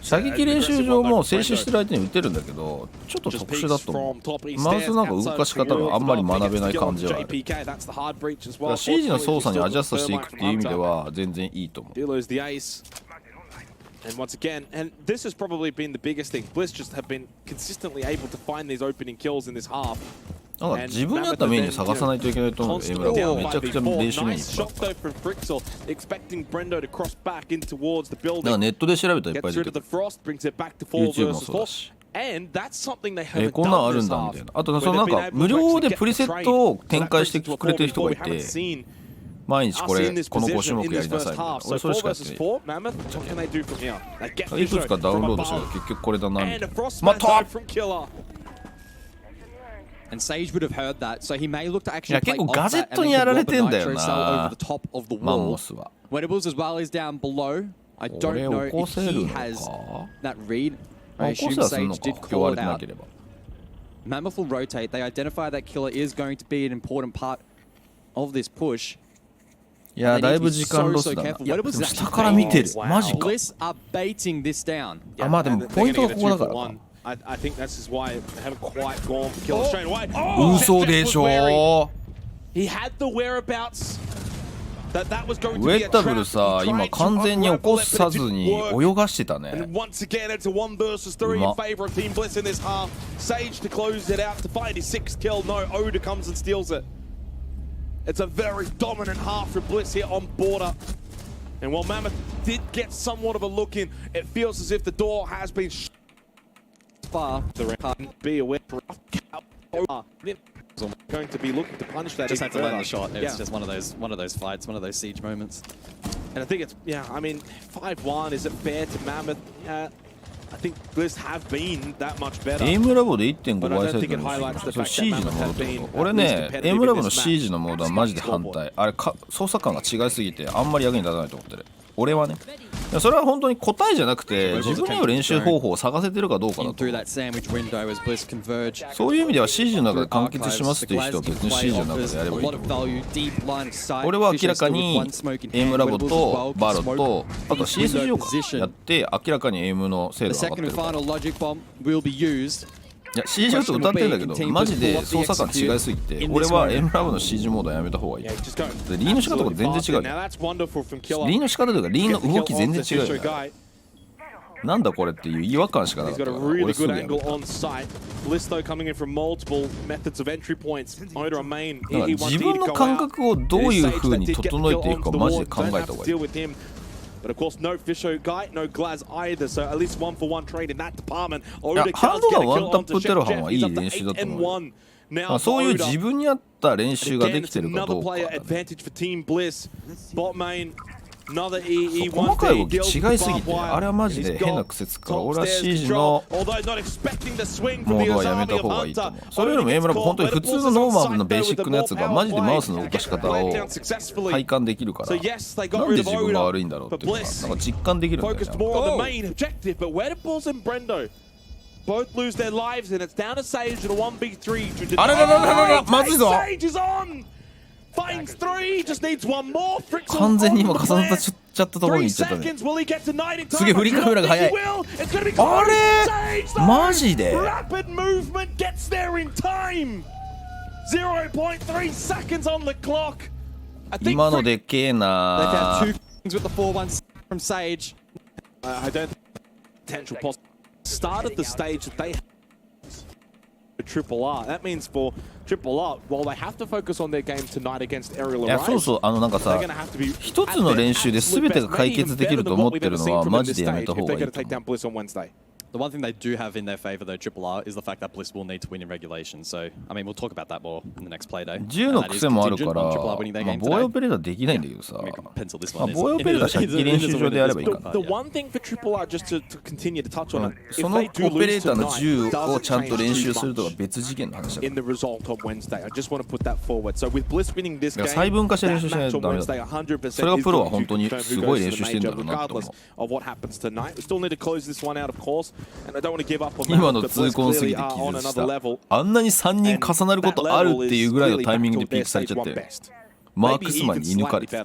射撃練習場も静止してる相手に打てるんだけど、ちょっと特殊だと思う。マウスなんか動かし方があんまり学べない感じはある。だから CG の操作にアジャストしていくっていう意味では全然いいと思う。And once again, and this has probably been the biggest thing. Bliss just have been consistently able to find these opening kills in this half. なんか自分に合ったメインで探さないといけないと思う。エムラボめちゃくちゃ練習メインいっぱい。なんかネットで調べたらいっぱい出てくる。YouTube もそうだし。こんなんあるんだみたいな。あとそのなんか無料でプリセットを展開してくれてる人がいて、毎日この5種目やりなさいみたいな。俺それしかやってない。いくつかダウンロードして結局これだなみたいな。またAnd Sage would have heard that, so he may look to い actually や play 結構 off ガジェ that ット and に then やら the れてんだよ nitro cell over な the top of the マンモ wall. スは。 Wedables as well is down below. I こ don't れ know 起こ if せる he の has か that read. 起 I こ assume せはするの Sage か did 今日割 call れ it てな out. ければ。 Mammoth will rotate. They identify that killer is going to be an important part of this push. いやだいぶ時間ロスだな。いやでも下から見てる。マジか。 Bliss are baiting this down. あまあでもポイントがここだからか。 I think that's just why they haven't quite gone for kills straight away. 嘘でしょ。 He had the whereabouts. That was going to ウ be ェ a ッタブル trap. さ He 今 tried to 完全に起 unravel こ it, さ but ず it に didn't work. 泳がしてたね。 And once again, it's a 1 versus 3 in favor of Team Bliss in this half. Sage to close it out to find his 6th kill. No, Oda comes and steals it. It's a very dominant half for Bliss here on border. And while Mammoth did get somewhat of a look in, it feels as if the door has been Far. be aware going to be looking to punish that. Just had to even learn the further. shot. It's just one of those fights, one of those siege moments. And I think it's, yeah, I mean, 5-1, is it fair to Mammoth? I think Bliss have been that much better. エイムラボで 1.5 倍サイズのそれシージのモードってこと。俺ねエイムラボのシージのモードはマジで反対。あれ操作感が違いすぎてあんまり役に立たないと思ってる。俺はね。それは本当に答えじゃなくて自分に合う練習方法を探せてるかどうかだと。そういう意味では CG の中で完結しますっていう人は別に CG の中でやればいいと思う。俺は明らかにエイムラボとバロとあと CSG をやって明らかにエイムの精度が上がってるから。いや CG と歌ってるんだけどマジで操作感違いすぎて俺はエイムラボの CG モードやめた方がいい。でリーの仕方とか全然違うよ。リーの仕方というかリーの動き全然違うよ。なんだこれっていう違和感しかなかったから俺すぐやめた。なんか自分の感覚をどういう風に整えていくかマジで考えた方がいい。But of course, no Fisho guy, no Glaz either. So at least 1-for-1 trade in that department. いやハンドガンワンタップテロハンはいい練習だと思う。そういう自分に合った練習ができてるかどうか。細かい動き違いすぎてあれはマジで変な癖つくから俺は CG のモードはやめた方がいいと思う。それよりもエイムラボ本当に普通のノーマルのベーシックなやつがマジでマウスの動かし方を体感できるからなんで自分が悪いんだろうっていうのがなんか実感できるんだよね。あれだまずいぞ。完全に今重なっちゃったところに行っちゃったね。すげえ振りカメラが速い。あれマジで今のでっけえな。Triple R. That means for Triple R, while they have to focus on their game tonight against Aerial Arise, いやそうそうなんかさ一つの練習で全てが解決できると思ってるのはマジでやめた方がいいと思う。The one thing they do have in their favor, though, Triple R, is the fact that Bliss will need to win in regulation. So, I mean, we'll talk about that more in the next play day. 10の癖もあるから、防衛オペレーターできないんだけどさ、防衛オペレーター射撃練習場でやればいいかな。そのオペレーターの銃をちゃんと練習するとか別次元の話だから。細分化して練習しないとダメだ。それがプロは本当にすごい練習してんだろうなと思う。今の痛恨すぎて気絶した。あんなに3人重なることあるっていうぐらいのタイミングでピークされちゃって、マークスマンに射抜かれて。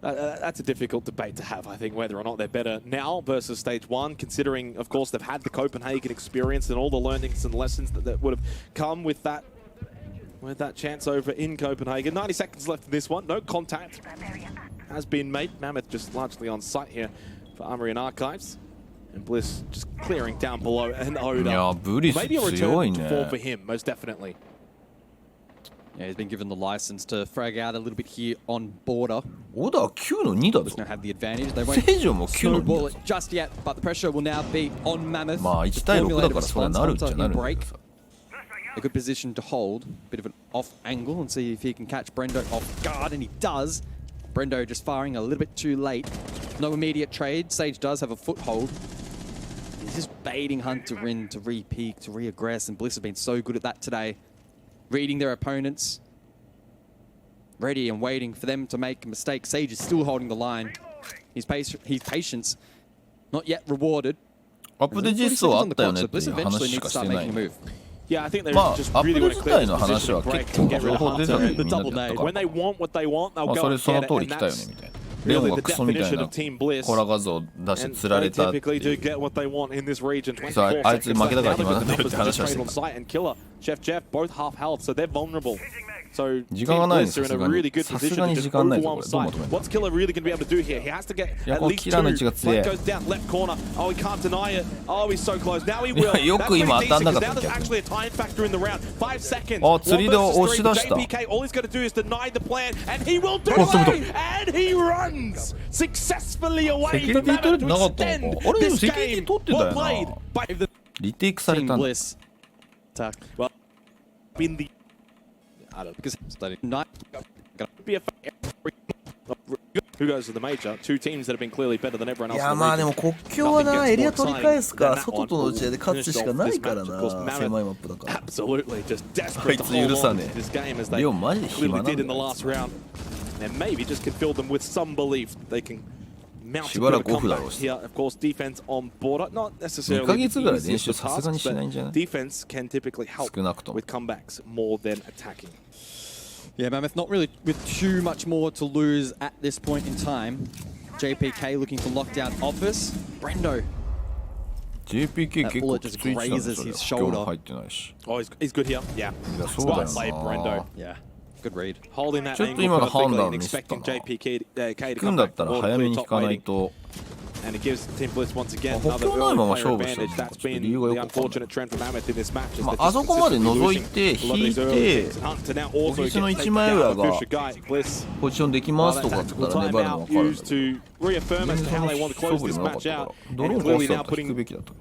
That's a difficult debate to have, I think, whether or not they're better now versus Stage 1, considering, of course, they've had the Copenhagen experience and all the learnings and lessons that would have come with that chance over in Copenhagen. 90 seconds left in this one, no contact. has been made. MAMMOTH just largely on site here for Armory and Archives. And Bliss just clearing down below and Oda. Yeah, Bliss maybe a return to 強いね。 form for him, most definitely. Yeah, he's been given the license to frag out a little bit here on border. オダは9の2だぞ Does。not have the advantage. They won't セイジョンも9の snowball 2 it just yet, but the pressure will now be on Mammoth. まあ1対6だからそれはなるっちゃなるんだけどさ。 A good position to hold. Bit of an off angle and see if he can catch Brendo off guard, and he does. Brendo just firing a little bit too late. No immediate trade. Sage does have a foothold. He's just baiting Hunter in to re-peek, to re-aggress, and Bliss have been so good at that today. Reading their opponents. Ready and waiting for them to make a mistake. Sage is still holding the line. His patience not yet rewarded. アップデ実装あったよねっていう話しかしてない。 Yeah, I think they まあ just アップ really デ want to 自 clear 体 this の position 話は and break 結構 and get rid 情 of 報出た Hunter. 時にみんなでやったか When they want what they want, ら、 they'll まあ go それ and そ get の it. 通り And 来たよね that's みたいな。レオン really が the クソみたい definition な of Team Bliss. コラ画像出して And 釣られ they たってい typically do う。 get what they want in this region. そう、あいつ 24負けたから seconds 暇なんだよ left. って話はして On た。 site and Killer, Jeff, both half health, so they're vulnerable. So 時間がないね、 Bliss さ are す in a が really に。 good さす position が to に just 時間ないぞ、 overwhelm これ。どう site. 求めるの What's Killer really going to be able to do here? He has to get いや、 at この least キラーの位置 two. が強 Flank え。 goes down, left corner. Oh, he can't deny it. Oh, he's so close. Now he い will. や、よ That's く pretty 今当た decent んな because かった now っ there's け。 actually a time factor in the round. 5 seconds. あ、釣りで押し出した。 JPK, all he's got to do is deny the plan, and he will do あ、飛ぶ it. And he runs successfully セ away キュリ from ティ取れ Mammoth て to なかったの extend か。あれでも this セキュリティ game. 取ってた Well よ played な。 by the リテイクされ Team たんだ。 Bliss. Attack. well in the I don't know, Because not be a who goes to the major. Two teams that have been clearly better than everyone い else. や in the まあで region. も国境はなエリア取り返すか Nothing gets 外との打ち合いで勝つしかないからな Mammoth 狭いマップだから Absolutely, just あ desperate い to つ hold 許さ on ね to え。 this game as they レオンマジで暇 clearly なんだ did in the よ。 last round, and maybe just can fill them with some belief they can mount a しば bit ら of くオフだろ comeback うし。 here. Of course, defense on border, not necessarily 2ヶ月ぐらい the 練習 easiest さすがに tasks, しないんじゃない？ but defense can typically help 少なくとも。 with comebacks more than attacking. Yeah, Mammoth not really with too much more to lose at this point in time. JPK looking for lockdown office. Brendo. JPK 結構きつい位置なんだ grazes それ。 his 今日 shoulder. も入ってないし。 Oh, he's good here. Yeah. いや、そうだ Well よ played, な Brendo.。 Yeah, good read. Holding that ちょっと angle 今の perfectly 判断 and ミスったな。 expecting JPK to 引く come んだっ back たら all 早 the め way に top 引かない waiting. と。 And it gives Team Bliss once again 補 another 強ないまま early 勝 player 負した advantage. の That's ちょっと been 理由が the よくわかんない。 unfortunate trend for Mammoth in this match. is ま that あ、あ just そこまで consistently 覗い losing て a lot of 引い these early て games. Hunter now also ポジションの gets 一 taken 枚 down 裏 by が Geekay. Bliss ポジションできますとかって言 tactical ったら粘るの timeout 分かるんだ used け to reaffirm as to how they want to ど、 close 勝負 this でもなかっ match たから out. ドロー And ン壊 clearly した now ら引 putting くべきだった。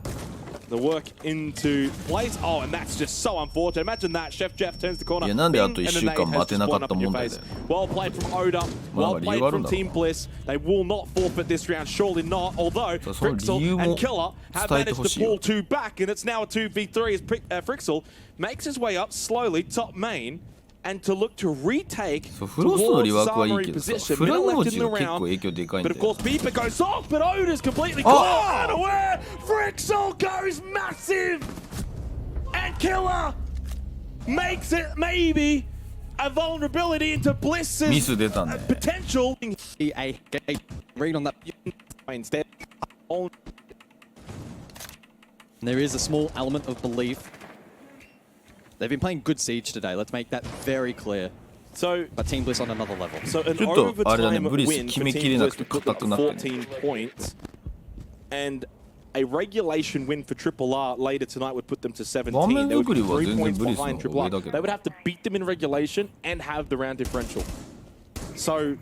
the work into place. Oh, and that's just so unfortunate. Imagine that. Chef Jeff turns the corner. いや、なんであと Bing, 1 and 週 the 間 nade has 待て just なか blown った up in 問 your 題 face. だよ。 Well played from Oda. まあ Well 理由 played があるん from だろう。 Team Bliss. They will not forfeit this round. Surely not. Although その理由 Frixel も and Killer have 伝えて managed ほ to しいよ。 pull two back, and it's now a 2v3 as Frixel makes his way up slowly top main. And to look to retake そう、フロストのリ towards ワークはいい Armory けどさ、 position. フラ Middle グ文 left 字 in the が結構 round. 影響でかいん But だ of よ。 course, Beeper goes off, but Oda's completely caught unaware. Frixel goes massive, and Killer makes it maybe a vulnerability into ミ Bliss's ス出たね。 potential. A read on that. Instead, on There is a small element of belief. They've been playing good Siege today. Let's make that very clear. so But Team Bliss on another level. so an ちょっとあれだね、 overtime ブリス win 決 for めき Team れな Bliss くて would put 硬 them くなってね。 14 points, and a regulation win for Triple R later tonight would put them to 17. 画面 They would 作 be りは 3 全然 points ブリスの behind 方 Triple が R. 上だけ They ど would。have to beat them in regulation and have the round differential. So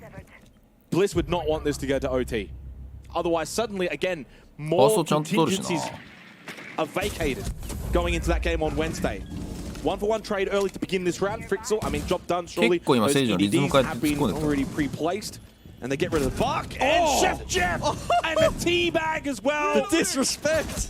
Bliss would not want this to go to OT. Otherwise, suddenly, again, more ファーストちゃんと取るし contingencies な。 are vacated going into that game on Wednesday. 1-for-1 trade early to begin this round. Frixel, I mean, job done. Surely 結構今 those セイジのリズム EDs 変えて have 突っ been 込んでた。 already pre-placed. And they get rid of the buck. And Chef Jeff and the teabag as well. The disrespect!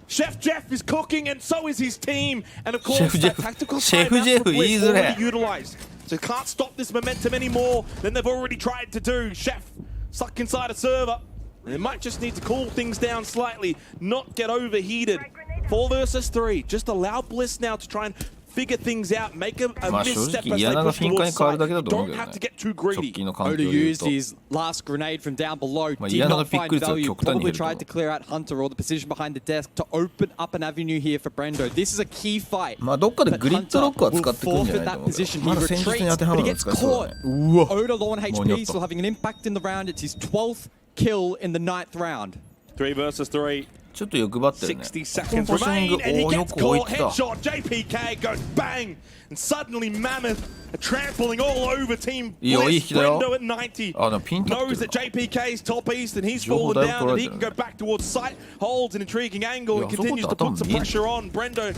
Chef Jeff is cooking, and so is his team. And of course, Chef that Jeff- tactical Chef timeout Jeff for Bliss is there. already utilized. So can't stop this momentum anymore than they've already tried to do. Chef stuck inside a server. And they might just need to cool things down slightly, not get overheated. 4 versus 3. Just allow Bliss now to try and figure things out, make a まあ正 misstep 直 as イ they アナが push フィンカー towards に変わる site. だけだと思う Don't けど have ね to get too 直 greedy. 近の環境 Oda で言う used と his last grenade from down below. Ma Did iyan na not find pick-up value. çok tane Probably herif tried o. to clear out Hunter or the position behind the desk to open up an avenue here for Brendo. This is a key fight. まあどっかで But グリッドロックは使ってくるんじゃ Hunter ない will と思う forfeit け that どま position. だ He 戦術に当 retreats, ては but ま he るの gets 使いそうだ caught. ねうわ Oda low on もうに HP, やった still having an impact in the round. It's his 12th kill in the 9th round. 3 versus 3. ちょっと欲張ってるね60 こ seconds のポジショニン remain, グ and he おーよ gets く置い caught. てた Headshot. JPK goes bang, and suddenly Mammoth are trampling all over Team いいよいい引 Bliss. きだよ Brendo at 90あでもピン立って knows る that JPK's top east, and he's 情報 fallen だいぶ down, 取ら and れ he て can る go back towards site. Holds an intriguing angle and いや、そこって continues to 頭 put some 見える。 pressure on. Brendo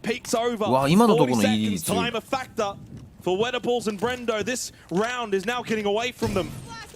peeks over. うわ今のとこの 40 ED seconds time a factor for Wedables and Brendo. This round is now getting away from them.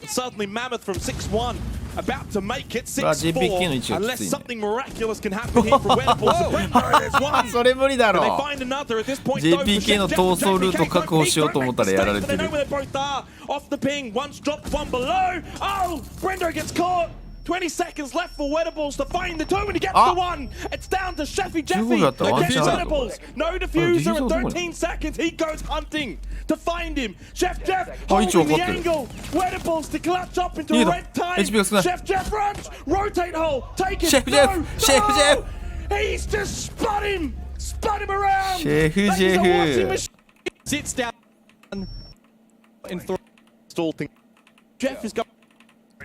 Suddenly Mammoth from 6-1 about to make it 6-4 unless something miraculous can happen here for Wedables and Brendo. There's one. それ無理だ And they ろ find another at this point. though, for JPK の Chef 逃走 Jeff. ルート確保しようと思ったらやられて They る know where they both are. Off the ping. One's dropped, one below. Oh, Brendo gets caught. 20 seconds left for Wedables to find the two, and he gets the one. It's down to Sheffy Jeffy got the against one shot. Wedables. No diffuser at 13 seconds. He goes hunting to find him. Chef Jeff holding the angle. Wedables to clutch up into red time. Chef Jeff runs. Rotate hole. Take it. Chef Jeff. Chef Jeff. He's just spun him around. Chef Like he's a washing Jeff. machine. Sits down in Stall thing. Jeff is going.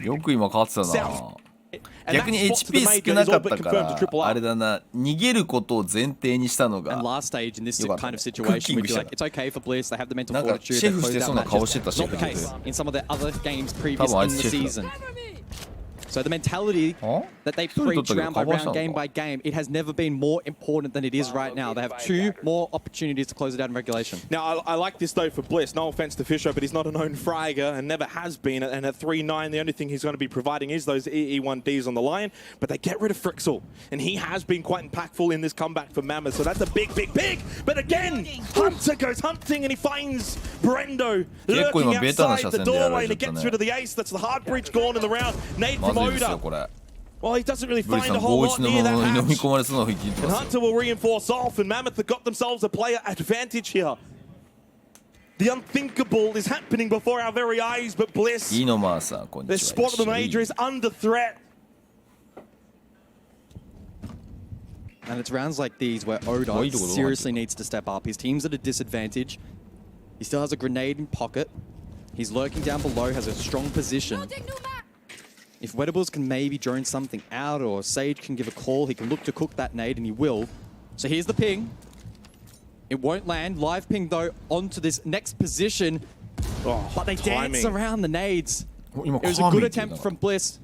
よく今勝ってたな逆に HP 少なかったからあれだな逃げることを前提にしたの And が last stage in this よかった kind ね of situation, we'd be クッキングした like, it's okay for Bliss. They have the mental なんか fortitude. シェ They フして close そう down な顔 matches. してたし Not the case in some of their other games previous 多分あい in つ the シェフだ season. So the mentality あ that they 一人取っ preach たけど round カ by バーした round, の game か by game, it has never been more important than it is right now. They have 2 more opportunities to close it out in regulation. Now, I like this though for Bliss. No offense to Fisher, but he's not a known fragger and never has been. And at 3-9, the only thing he's going to be providing is those EE1Ds on the line. But they get rid of Frixel, and he has been quite impactful in this comeback for Mammoth. So that's a big, big, big. But again, Hunter goes hunting and he finds Brendo lurking outside the doorway, and he gets rid of the ace. That's the hard bridge gone in the round. Nade ま from ずいですよ Oda. これ Well, he doesn't really ブリ find さ a ん whole 51 lot の near ま that まに飲み hatch. 込まれそうな雰囲気言って And ますよ Hunter will reinforce off, and Mammoth have got themselves a player advantage here. The unthinkable is happening before our very eyes, but Bliss, いいのまあさんこん their にち spot of the は major is under threat. And it's rounds like these where Oda seriously needs to step up. His team's at a disadvantage. He still has a grenade in pocket. He's lurking down below, has a strong position. If Wedables can maybe drone something out or Sage can give a call, he can look to cook that nade, and he will. So here's the ping. It won't land. Live ping, though, onto this next position. But they dance around the nades. It was a good attempt from Bliss.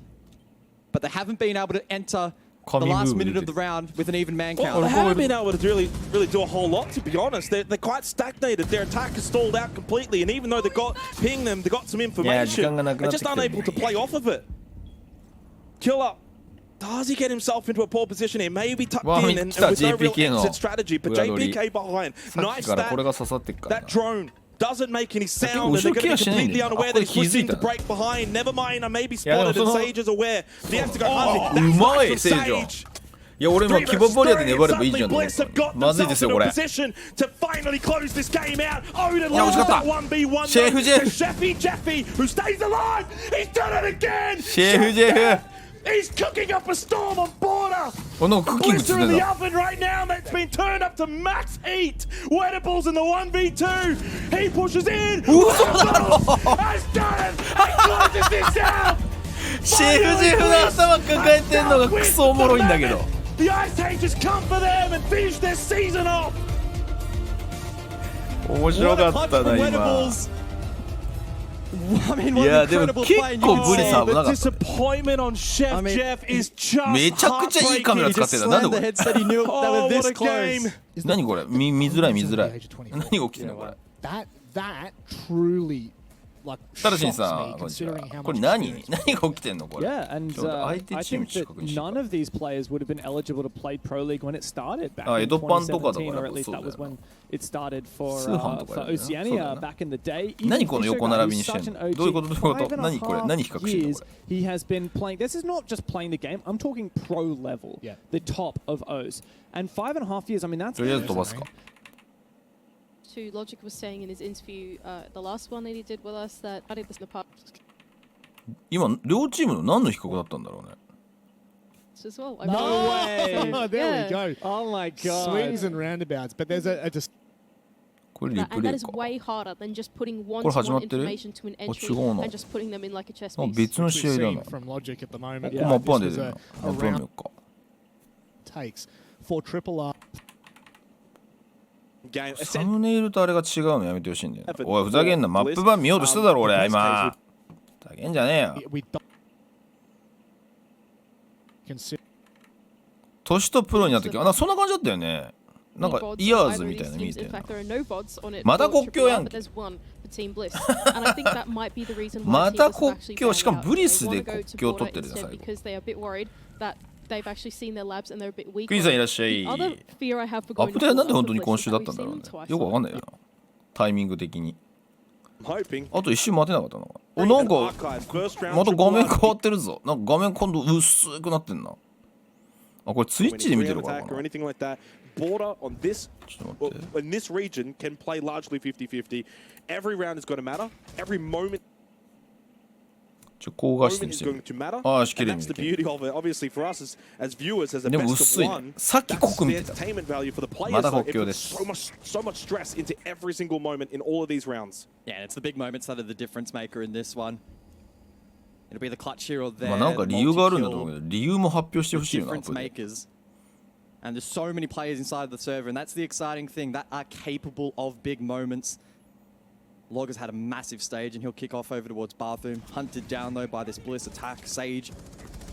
But they haven't been able to enter the last minute of the round with an even man count. Well, they haven't been able to really do a whole lot, to be honest. They're quite stagnated. Their attack is stalled out completely. And even though they got ping them, they got some information, they're just unable to play off of it. Killer, does he get himself into a poor position here? Maybe tucked in and with no real exit strategy. But JPK behind. Nice that drone doesn't make any sound, and they're going to be completely unaware that he's pushing to break behind. Never mind, I may be spotted, and Sage is aware. They have to go hunting. That's nice from Sage. いや俺もキボボリアで粘ればいいじゃんと思ったまずいですよこれいや惜しかったシェフジェフシェフジェフ He's cooking up a storm on border. Bliss are in the oven right now. That's been turned up to max heat. Wedables in the 1v2. He pushes in. Wedables has done it. He closes this out. シェフジェフの頭抱えてんのがクソおもろいんだけど The Ice Ages come for them and finish their season off. 面白かったな今 I mean, いやでも結構ブリさん危なかった Disappointment on Chef Jeff is just めちゃくちゃいいカメラ使ってたなんでこれ Oh, what a game. 何これ見づらい見づらい何が起きてんのこれ That truly like ただしに shocks さ me こんにちは considering how これ much 何が起きてんのこれ Yeah, and ちょっと待って I 相手チーム think ちょっ that と確認しよう none of these players would have been eligible to play Pro League when it started back Ah, in 江戸パンとかだから 2017, or at least そうだよな。 that was when it started for 通販とかだよね。 Oceania そうだよな。 back in the day. 何この横並びにしてんの Even どういうことどういうこと 5 and a 何これ half 何比較してんの years これ he has been playing. This is not just playing the game. I'm talking pro level, Yeah. the top of O's. And 5.5 years. I mean, that's とりあえず飛ばすか to Logic was saying in his interview, the last one that he did with us, that I did this in the past 今両チームの何の比較だったんだろうね。as well. No way! Oh, there we go. Oh my god. Swings and roundabouts, but there's a just これリ And プレ that イ is か。 way harder than just putting これ始ま one-to-one ってる？ information to an あ、 entry 違うな。 and just putting them in like a chess あ、 piece. 別の we've 試合だ seen な。 from Logic at the moment. ここマップは出てるな。 This マ was ップ a は見ようか。 takes for Triple R. Game. サムネイルとあれが違うのやめてほしいんだよ。おい、ふざけんな。マップ版見ようとしただろ、俺、今。ふざけんじゃねえよ。 We don't consider 年とプロになった時、あ、そんな感じだったよね。なんか、イヤーズみたいなの見えてるな。また国境やんけ。また国境、しかもブリスで国境を取ってるじゃん、最後。They've actually seen their labs and they're a bit weak. クイズさんいらっしゃい。 The other fear I have for アッ going プデートなんで to 本当に Bliss 今 is 週だ that ったん we've だろう seen ね them。twice よくわかんないよな。タイミング的に。 Hoping. あと一瞬待てなかったな。お、なんか、また画面変わってるぞ。なんか画面今度薄くなってんな。あ、これツイッチで見てるからな。 Border on this ちょっと待って。 in this region can play largely 50-50. Every round is going to matter. Every moment 高画質に is してみ going る。 to matter. ああ、しき And りに that's 見 the てる。 beauty of it. Obviously for us as viewers, as a でも best 薄い of ね。 one, さっき濃 that's く見 the てた。 entertainment value for the ま players. だ though. 国 It 境で puts す。 so much stress into every single moment in all of these rounds. Yeah, and it's the big moments that are the difference maker in this one. It'll be the clutch here or there. まあなんか理由があるんだと思うけど、理由も発表してほしいよな。 difference makers. And there's so many players inside the server, and that's the exciting thing, that are capable of big moments. Logger's had a massive stage, and he'll kick off over towards Bathroom. Hunted down, though, by this Bliss attack. Sage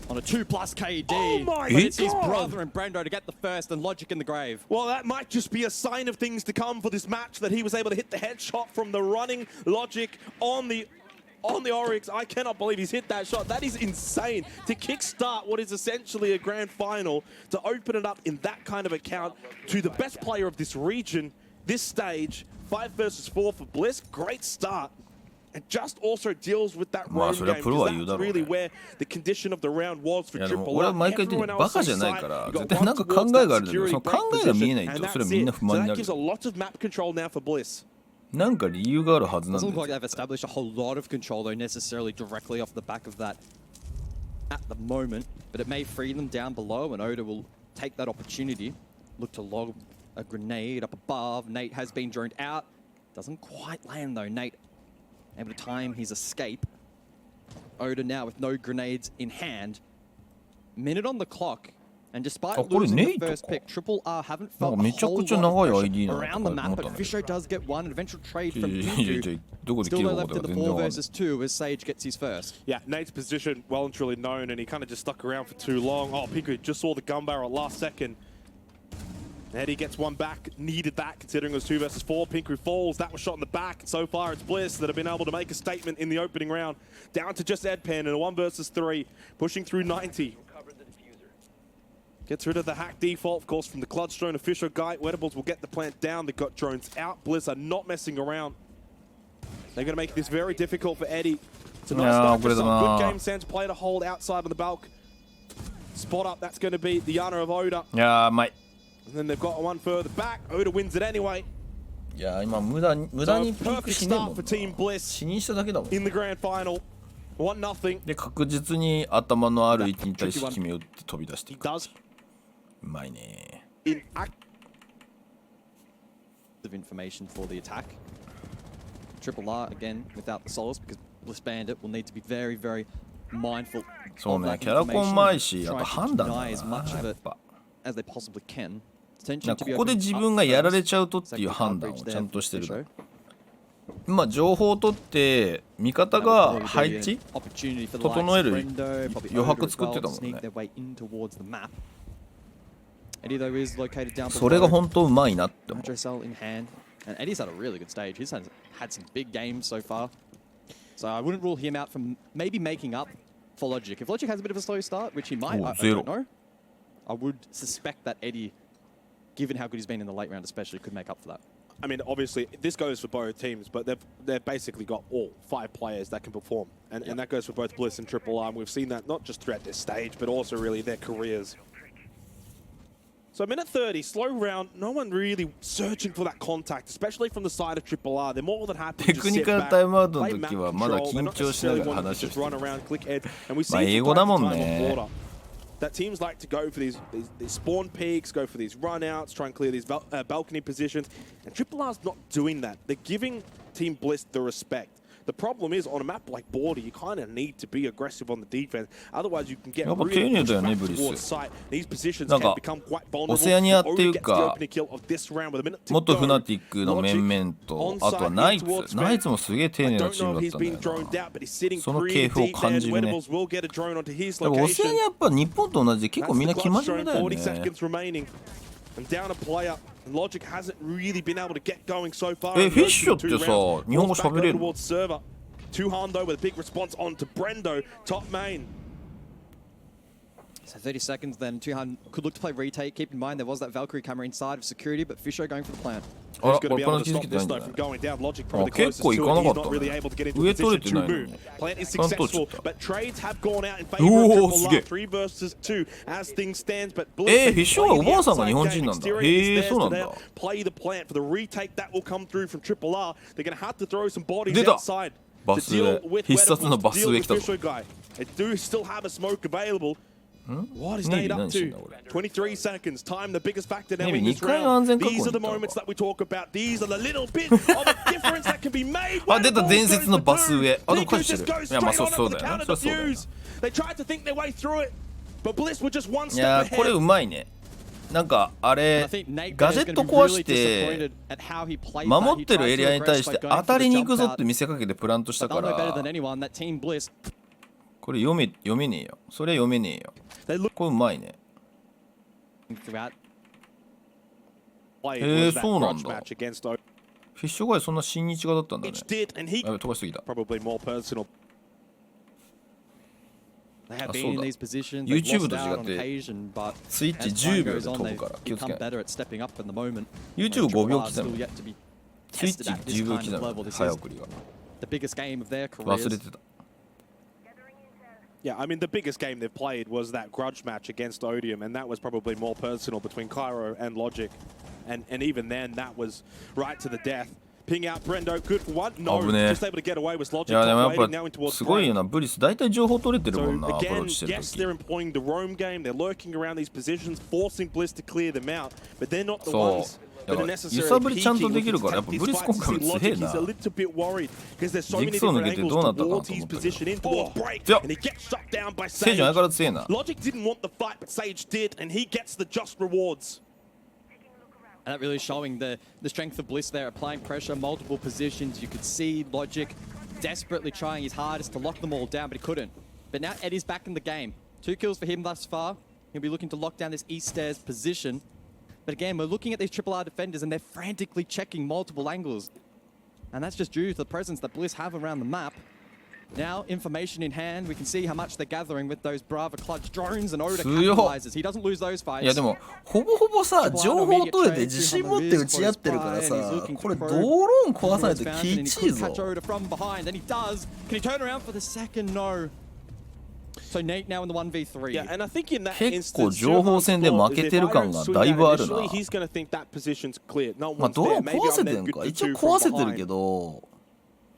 on a 2+ KD. Oh my but it's his God. brother and Brendo to get the first, and Logic in the grave. Well, that might just be a sign of things to come for this match, that he was able to hit the headshot from the running Logic on the Oryx. I cannot believe he's hit that shot. That is insane. To kickstart what is essentially a grand final, to open it up in that kind of account to the best player of this region, this stage, 5 versus 4 for Bliss. Great start. And just also deals with that roam game, because that's really where the condition of the round was for Triple R. Everyone else on site, you got one towards that security break position, and that's it. So that gives a lot of map control now for Bliss. なんか理由があるはずなん Doesn't だ look よ。 like they've established a whole lot of control, though, necessarily directly off the back of that at the moment. But it may free them down below, and Oda will take that opportunity. Look to log a grenade up above. Nate has been droned out. Doesn't quite land, though. Nate able to time his escape. Oda now with no grenades in hand. Minute on the clock. And despite losing the first pick, Triple R haven't felt a whole lot of pressure around the map, but Fisho does get one. An eventual trade from Pingu. Still no left in the 4 versus 2 as Sage gets his first. Yeah, Nate's position well and truly known, and he kind of just stuck around for too long. Oh, Pingu just saw the gun barrel last second. Eddie gets one back, needed that considering it was 2 versus 4. Pinku falls, that was shot in the back. And so far it's Bliss that have been able to make a statement in the opening round. Down to just Edpan in a 1 versus 3, pushing through 90. Gets rid of the hack default, of course, from the clutch drone official guy. Wettables will get the plant down. They've got drones out. Bliss are not messing around. They're going to make this very difficult for Eddie. It's a nice start for some good game sense. Play to hold outside on the bulk. Spot up, that's going to be the honor of Oda. Yeah, mate. And then they've got one further back. Oda wins it anyway. いや今無駄にピークしねえもんな。 Team Bliss 死にしただけだもん。 in the grand final. 1-0. で確実に頭のある位置に対して決め打って飛び出していく。うまいね。 Of information for the attack. Triple R again without the souls because Bliss Bandit will need to be very, very mindful. そうね、キャラコンうまいし、あと判断だな。やっぱ。 as they possibly can. ここで自分がやられちゃうとっていう判断をちゃんとしてる。まあ情報を取って味方が配置整える余白作ってたもんね。それが本当うまいなって思う。 And Eddie's had a really good stage. He's had some big games so far. So I wouldn't rule him out from maybe making up for Logic. If Logic has a bit of a slow start, which he might, I don't know. I would suspect that Eddie, given how good he's been in the late round especially, could make up for that. I mean, obviously, this goes for both teams, but they've basically got all 5 players that can perform. And that goes for both Bliss and Triple R. And we've seen that not just throughout this stage, but also really their careers. So minute 30, slow round, no one really searching for that contact, especially from the side of Triple R. They're more than happy to just sit back, play map control, they're not necessarily wanting to just run around, click edge. And we see from time to time on border that teams like to go for these spawn peaks, go for these run-outs, try and clear these balcony positions. And Triple R's not doing that. They're giving Team Bliss the respect. The problem is, on a map like Border, you kind of need to be aggressive on the defense. Otherwise, you can get really pushed back towards site. These positions can become quite vulnerable. オセアニアっていうか、もっとフナティックの面々と、あとはナイツもすげえ丁寧なチームだったんだよな。その系譜を感じるね。だからオセアニアやっぱ日本と同じで結構みんな決まり目だよね。And down a player, Logic hasn't really been able to get going so far. フィッシュってさ、日本語喋れるの？ Two Hondo with a big response on to Brendo, top main. So 30 seconds then, Tuhan could look to play retake. Keep in mind there was that Valkyrie camera inside of security, but Fisher going for the plant. Who's going to be able to stop this though from going down? Logic probably the closest to it. He's not really able to get into a position to move. Plant is successful, but trades have gone out in favor of Triple R. 3 versus 2 as things stands, but Bliss フィッシュはおばあさんが日本人なんだ。へえ、そうなんだ。 Play the plant for the retake that will come through from Triple R. They're going to have to throw some bodies outside to deal with Fisher guy. They do still have a smoke available. What is Nate up to? 23 seconds. Time, the biggest factor now in this round. These are the moments that we talk about. These are the little bit of a difference that can be made. あ、出た伝説のバス上。あ、でも返してる。いや、まあそうだよね。そうだよね。They tried to think their way through it, but Bliss were just one step ahead. いや、これうまいね。なんかあれガジェット壊して守ってるエリアに対して当たりに行くぞって見せかけてプラントしたから、これ読めねえよ。それ読めねえよ。これうまいね。そうなんだ。フィッシュガイそんな親日画だったんだね。やべ、飛ばしすぎた。YouTube と違ってスイッチ10秒で飛ぶから気をつけない。YouTube 5秒刻む。スイッチ10秒刻む。早送りが。忘れてた。Yeah, I mean, the biggest game they've played was that grudge match against Odium, and that was probably more personal between Cairo and Logic. And even then, that was right to the death. Ping out Brendo, good for one. No, just able to get away with Logic. いやでもやっぱすごいよな、ブリス大体情報取れてるもんな。 So again, yes, they're employing the roam game. They're lurking around these positions, forcing Bliss to clear them out. But they're not the ones that are necessarily peaking looking to take this fight. See, Logic is a little bit worried because there's so many different angles towards his position in towards break, and he gets shut down by Sage. Logic didn't want the fight, but Sage did, and he gets the just rewards. And that really showing the strength of Bliss there, applying pressure, multiple positions. You could see Logic desperately trying his hardest to lock them all down, but he couldn't. But now Eddie's back in the game. 2 kills for him thus far. He'll be looking to lock down this east stairs position. But again, we're looking at these Triple R defenders and they're frantically checking multiple angles. And that's just due to the presence that Bliss have around the map. Now, information in hand, we can see how much they're gathering with those Brava clutch drones and Oda capitalizes. He doesn't lose those fights. いやでもほぼほぼさ情報取れて自信持って打ち合ってるからさ、これドローン壊さないときちいぞ。 Can he turn around for the second? No. So Nate now in the 1v3. Yeah, and I think in that 結構情報戦で負けてる感がだいぶあるな。He's going to think that position's clear. No まあ one's ドロー there. ン Maybe 壊せ I'm て then ん good か。 to 一応 do 壊 from せてる behind. けど、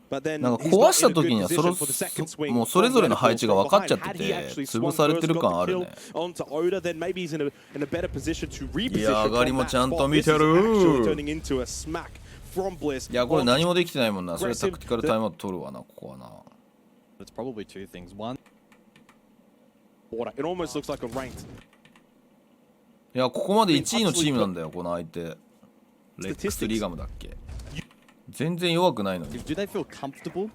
But then なんか he's 壊 not した in a 時 good には position for the second swing. もうそれぞれの配置が分かっちゃってて潰されてる感あるね。 Onto Oda, then maybe he's in a better position to reposition. いや上がりもちゃんと見てる。 turning into a smack from Bliss. いやこれ何もできてないもんな。それタクティカルタイムアウト取るわなここはな。 It's probably 2 things. One. It almost looks like a ranked. いやここまで1位のチームなんだよこの相手。レックスリガムだっけ。全然弱くないのに。 Do they feel comfortable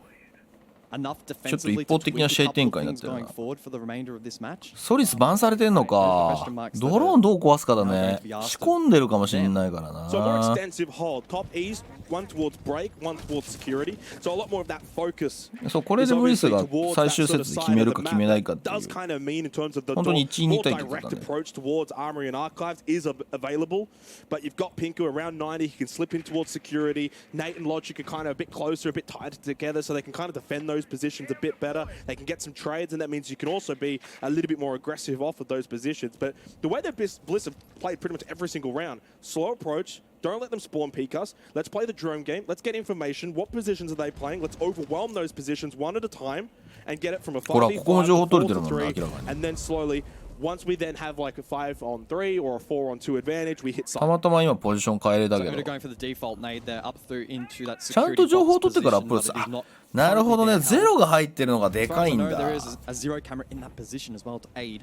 enough ちょっと defensively 一方的な試合展開になってる going な。 forward for the remainder of this match? ソリスバンされてんのか。ドローンどう壊すかだね。仕込んでるかもしれないからな。 So a more extensive hold. Top E's, one towards break, one towards security. So a lot more of that focus. そうこれでブリスが最終節で決めるか決めないかっていう。 Does kind of mean in terms of the 本当に1位2 more 対ってこと direct だね。 approach towards Armory and Archives is available, but you've got Pinku around 90. He can slip in towards security. Nate and Logic are kind of a bit closer, a bit tighter together, so they can kind of defend those those positions a bit better. They can get some trades, and that means you can also be a little bit more aggressive off of those positions. But the way that Bliss have played pretty much every single round, slow approach, don't let them spawn peek us. Let's play the drone game. Let's get information. What positions are they playing? Let's overwhelm those positions one at a time and get it from a 5v5 to 4-3, and then slowly, once we then have like a 5-on-3 or a 4-on-2 advantage, we hit たまたま今ポジション変えれたけど、 So going for the default nade there up through into that ちゃんと security 情報を box 取ってからア position, プローチ but it is not なるほどね、 currently ゼロが入ってるのがでかいん There だ。 is a zero camera in that position as well to aid.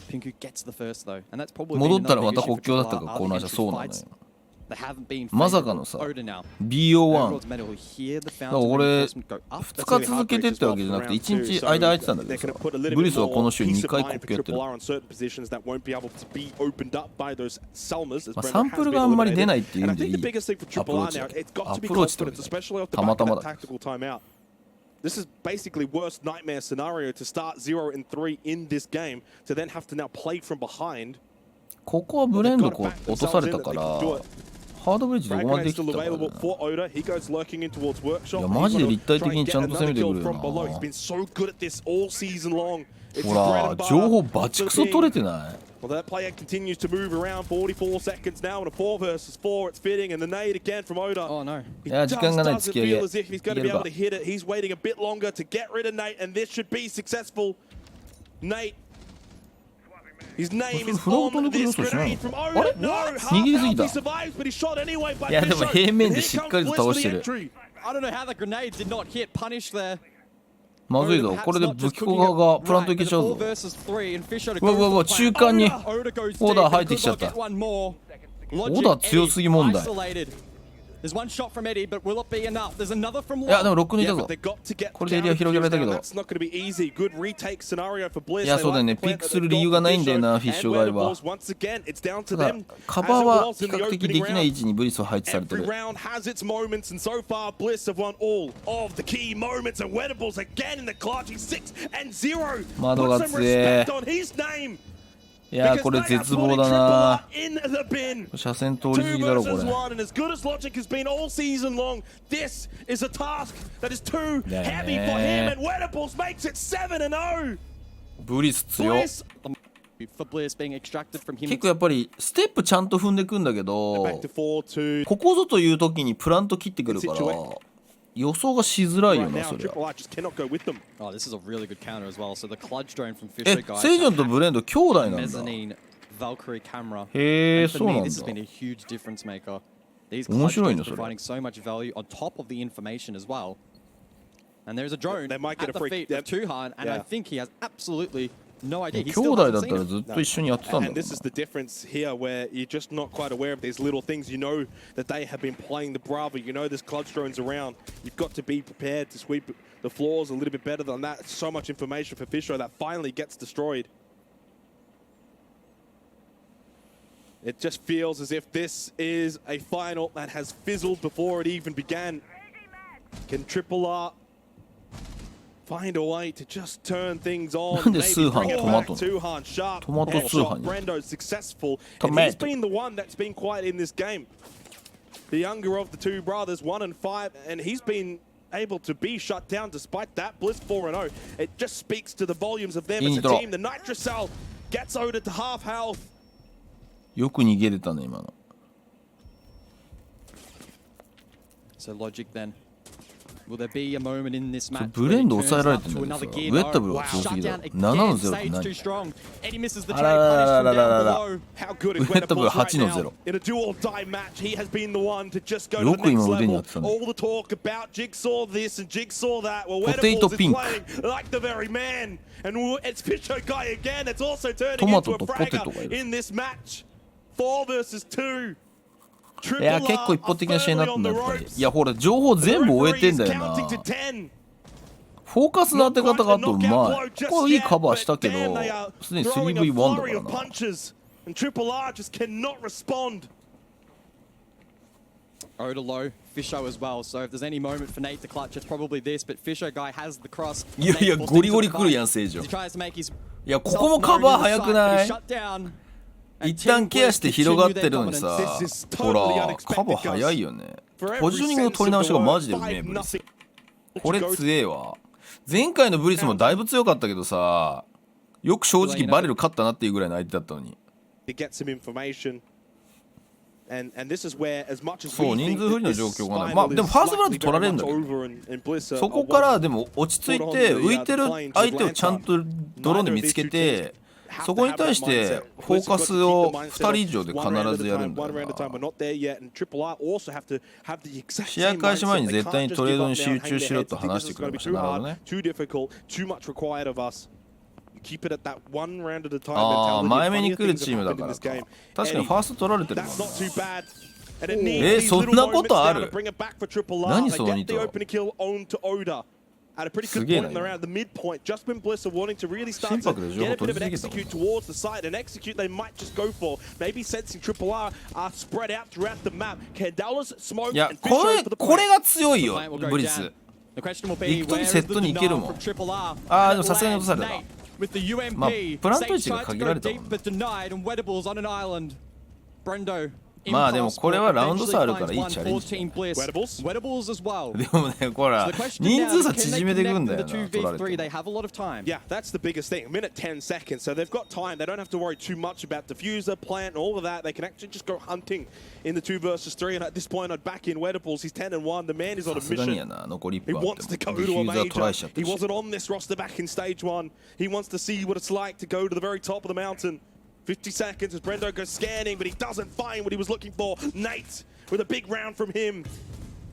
Pinku gets the first though, and that's probably 戻ったらまた国境だったかコーナーじゃそうなのよ。まさかのさ BO1 だから俺2日続けてってわけじゃなくて1日間空いてたんだけどさ、ブリスはこの週2回国境やってる。サンプルがあんまり出ないっていう意味でいいアプローチだけど、アプローチってたまたまだ。 This is basically worst nightmare scenario to start 0-3 in this game to then have to now play from behind. ここはブレンドこう落とされたからハードブリッジどこまでできたからね。いやマジで立体的にちゃんと攻めてくるよな。ほら情報バチクソ取れてない。 Well, that player continues to move around. 44 seconds now, and a 4 versus 4. It's fitting, and the nade again from Oda. Oh no! He doesn't feel as if he's going to be able to hit it. He's waiting a bit longer to get rid of Nate, and this should be successful. Nate. His name is on this grenade from Oda. No, half he survives, but he's shot anyway by Fisher. I don't know how the grenade did not hit. Punish there. まずいぞ、これで武器庫側がプラントいけちゃうぞ。うわうわうわ、中間にオーダー入ってきちゃった。オーダー強すぎ問題。いやでもロック抜いたぞ。これでエリア広げられたけど。いやそうだよね、ピックする理由がないんだよな、フィッシュガイは。ただカバーは比較的できない位置にブリスは配置されてる。窓が強え。いやこれ絶望だな。車線通り過ぎだろこれ。ブリス強っ。結構やっぱりステップちゃんと踏んでくんだけど、ここぞという時にプラント切ってくるから予想がしづらいよなそれは。セイジョンとブレンド兄弟なんだ。へえそうなんだ。面白いねそれ。No idea. 兄弟だったらずっと一緒にやってたんだろうな。This is the difference here where you're just not quite aware of these little things. You know that they have been playing the Bravo. You know there's clutch drones around. You've got to be prepared to sweep the floors a little bit better than that. So much information for Fisher that finally gets destroyed. It just feels as if this is a final that has fizzled before it even began. Can Triple R find a way to just turn things on? なんで通販トマトトマト通販に successful. And he's been the one that's been quiet in this game. The younger of the two brothers, 1 and 5, and he's been able to be shut down despite that. Bliss 4-0. It just speaks to the volumes of them as a team. The Nitrocell gets Oda to half health. よく逃げれたね今の。 So logic then. Will there be a moment in this match ブレンド抑えられてるんだけどさ、ウェッタブルが強すぎだろ。7-0って何？あららららららら。ウェッタブル8-0。よく今腕にやってたね。ポテイトピンク。トマトとポテトがいる。いや結構一方的な試合になったんだやっぱり。いやほら情報全部終えてんだよな。フォーカスの当て方があとうまい。ここいいカバーしたけどすでに 3v1 だからな。Oda low, Fisher as well. So if there's any moment for Nate to clutch, it's probably this. But Fisher guy has the cross. いやいやゴリゴリ来るやんセイジョン。いやここもカバー早くない？一旦ケアして広がってるのにさ、ほらカバー早いよね。ポジショニングの取り直しがマジでうめえブリス。これ強えわ。前回のブリスもだいぶ強かったけどさ、よく正直バレル勝ったなっていうぐらいの相手だったのに。そう、人数不利の状況がない。まあでもファーストブラッド取られるんだけど、そこからでも落ち着いて浮いてる相手をちゃんとドローンで見つけて、そこに対してフォーカスを2人以上で必ずやるんだよな。試合開始前に絶対にトレードに集中しろと話してくれました。なるほどね。ああ、前目に来るチームだからか。確かにファースト取られてるもんな。そんなことある？何その2頭。すげえな。心拍で情報取り続けたもん。いや、これが強いよ、ブリス。行くときセットに行けるもん。ああ、でもさすがに落とされたか。まあ、プラント位置が限られたもんね。まあでもこれはラウンド差あるからいいチャレンジ。でもね、ほら、人数差縮めていくんだよな、取られて。Yeah, that's the biggest thing. A minute 10 seconds, so they've got time. They don't have to worry too much about diffuser, plant, and all of that. They can actually just go hunting in the 2 versus 3. And at this point, I'd back in Wedables. He's 10-1. The man is on a mission. He wants to go to a major. He wasn't on this roster back in stage 1. He wants to see what it's like to go to the very top of the mountain. 50 seconds as Brendo goes scanning, but he doesn't find what he was looking for. Nate with a big round from him.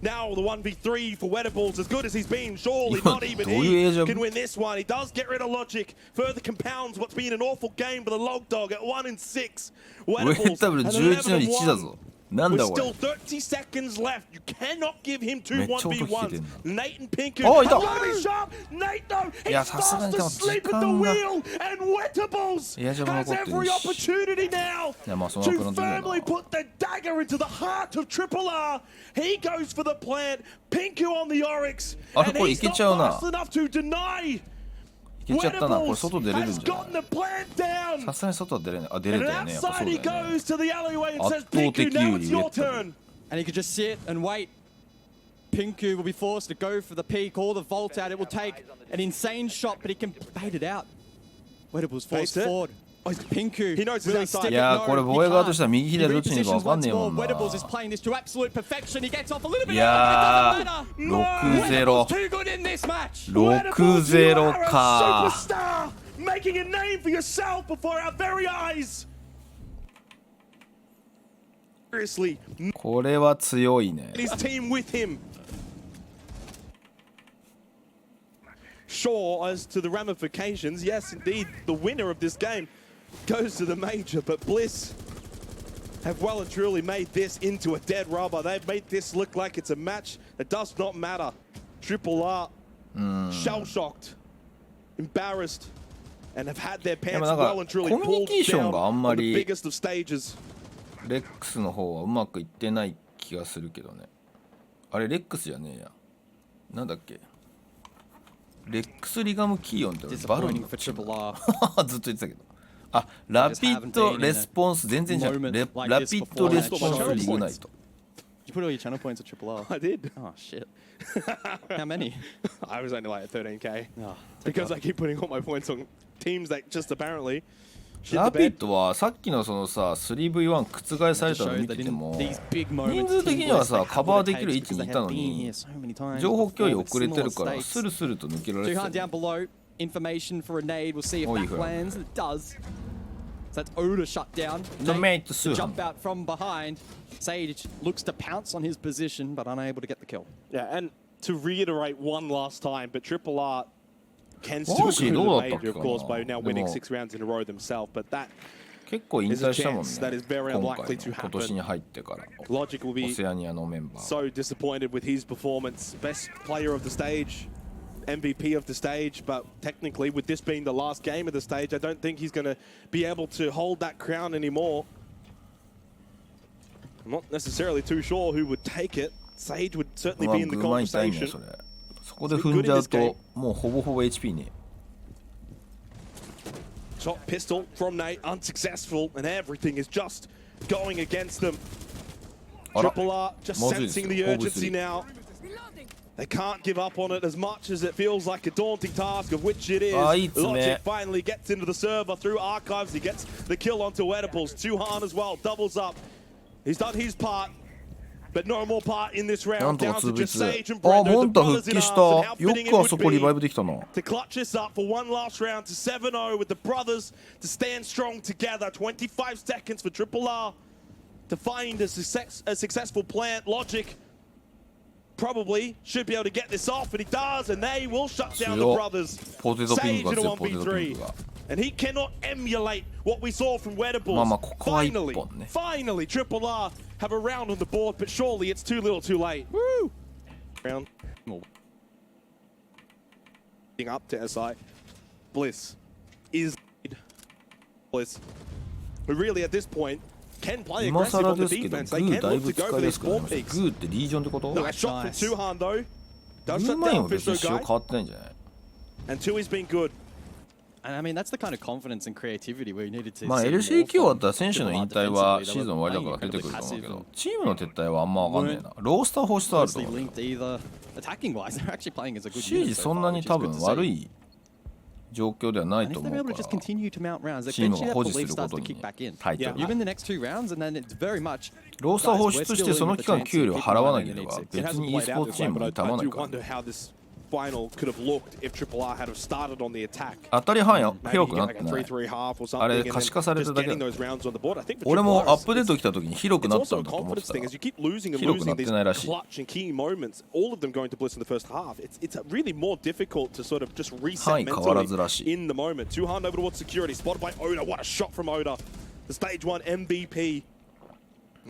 Now the 1v3 for Wedables, as good as he's been, surely not even he can win this one. He does get rid of Logic, further compounds what's been an awful game for the Log Dog at 1-6. Wedables and 11-1. With still 30 seconds left. You cannot give him 2 1v1s. Nate and Pinku. Oh, Nate though, he starts to sleep at the wheel, and Wedables has every opportunity now to firmly put the dagger into the heart of Triple R. He goes for the plant. Pinku on the Oryx, and he's not fast enough to deny. いけちゃったな。これ外出れるんじゃない？さすがに外は出れない。あ、出れたよね。やっぱそうだよね。圧倒的有利。And he could just sit and wait. Pinku will be forced to go for the peak or the vault out. It will take an insane shot, but he can bait it out. Wedables forced forward. Pinku. He knows his side. いや、これ防衛側としては右左どっちにか分かんねえもんな。Wedables is playing this to absolute perfection. He gets off a little bit. いやー、6-0。6-0か。Making a name for yourself before our very eyes. Seriously. これは強いね。His team with him. Sure, as to the ramifications, yes, indeed, the winner of this game goes to the major, but Bliss have well and truly made this into a dead rubber. They've made this look like it's a match that does not matter. Triple R, shell-shocked, embarrassed, and have had their pants well and truly pulled down on the biggest of stages. レックスの方はうまくいってない気がするけどね。あれレックスじゃねえや。なんだっけ。レックスリガムキーオンってバロンのずっと言ってたけど。あ、ラピッドレスポンス全然じゃん。ラピッドレスポンスリグナイト。You put all your channel points at Triple R. I did. Oh shit. How many? I was only like at 13k. Because I keep putting all my points on teams that just apparently. ラピッドはさっきのそのさ 3v1 覆されたの見てても人数的にはさカバーできる位置にいたのに情報共有遅れてるからスルスルと抜けられてたよ。Information for a nade. We'll see if that lands. It does. So that's Oda shut down. To jump out from behind. Sage looks to pounce on his position, but unable to get the kill. Yeah, and to reiterate one last time, but Triple R can still go to the major, of course, by now winning 6 rounds in a row themselves. But that 結構引退したもんね。that is very unlikely to happen. 今年に入ってから。Logic will be オセアニアのメンバー。So disappointed with his performance. Best player of the stage. MVP of the stage, but technically with this being the last game of the stage, I don't think he's going to be able to hold that crown anymore. I'm not necessarily too sure who would take it. Sage would certainly be in the conversation. そこで踏んじゃうともうほぼほぼ HP ね。Shot pistol from Nate, unsuccessful, and everything is just going against them. Triple R just sensing the urgency now. They can't give up on it as much as it feels like a daunting task, of which it is. Logic finally gets into the server through archives. He gets the kill onto Edibles. Tuhan as well doubles up. He's done his part, but no more part in this round. Down to just Sage and Brendo, the brothers in arms, and how fitting it would be to clutch this up for one last round to 7-0 with the brothers to stand strong together. 25 seconds for Triple R to find a successful plant. Logic probably should be able to get this off, and he does, and they will shut down the brothers. Sage in a 1v3, and he cannot emulate what we saw from Wedables. Finally, Triple R have a round on the board, but surely it's too little too late. Woo! Round. Up to SI. Bliss is Bliss, who really at this point can play aggressive on the defense. They can look to go for these 4 peaks. Nice shot from Tuhan though. Does shut down Fisto Guy. And Tui's been good. And I mean, that's the kind of confidence and creativity we needed to see. LCQ 終わったら選手の引退はシーズン終わりだから出てくると思うけど、チームの撤退はあんま分かんねえな。ロースター放出あると思う。シージそんなに多分悪い状況ではないと思うから、チームが保持することにタイトル。ロースター放出してその期間給料払わなければ別に e スポーツチームにたまないから。Final could have looked if Triple R had have started on the attack. 当たり範囲広くなってない。あれ可視化されただけだ。俺もアップデート来た時に広くなったんだと思ってたら広くなってないらしい。All of them going to Bliss in the first half. It's really more difficult to sort of just reset mentally in the moment. Tuhan over towards security, spotted by Oda. What a shot from Oda. The stage 1 MVP.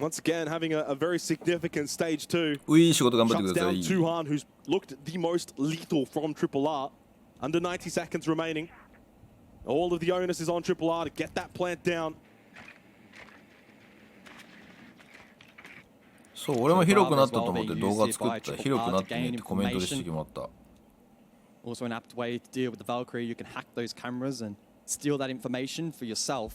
Once again, having a very significant stage 2. Shuts down Tuhan, who's looked the most lethal from Triple R. Under 90 seconds remaining. All of the onus is on Triple R to get that plant down. そう、俺も広くなったと思って動画作った。広くなってねってコメントでしてきまった。Also an apt way to deal with the Valkyrie. You can hack those cameras and steal that information for yourself.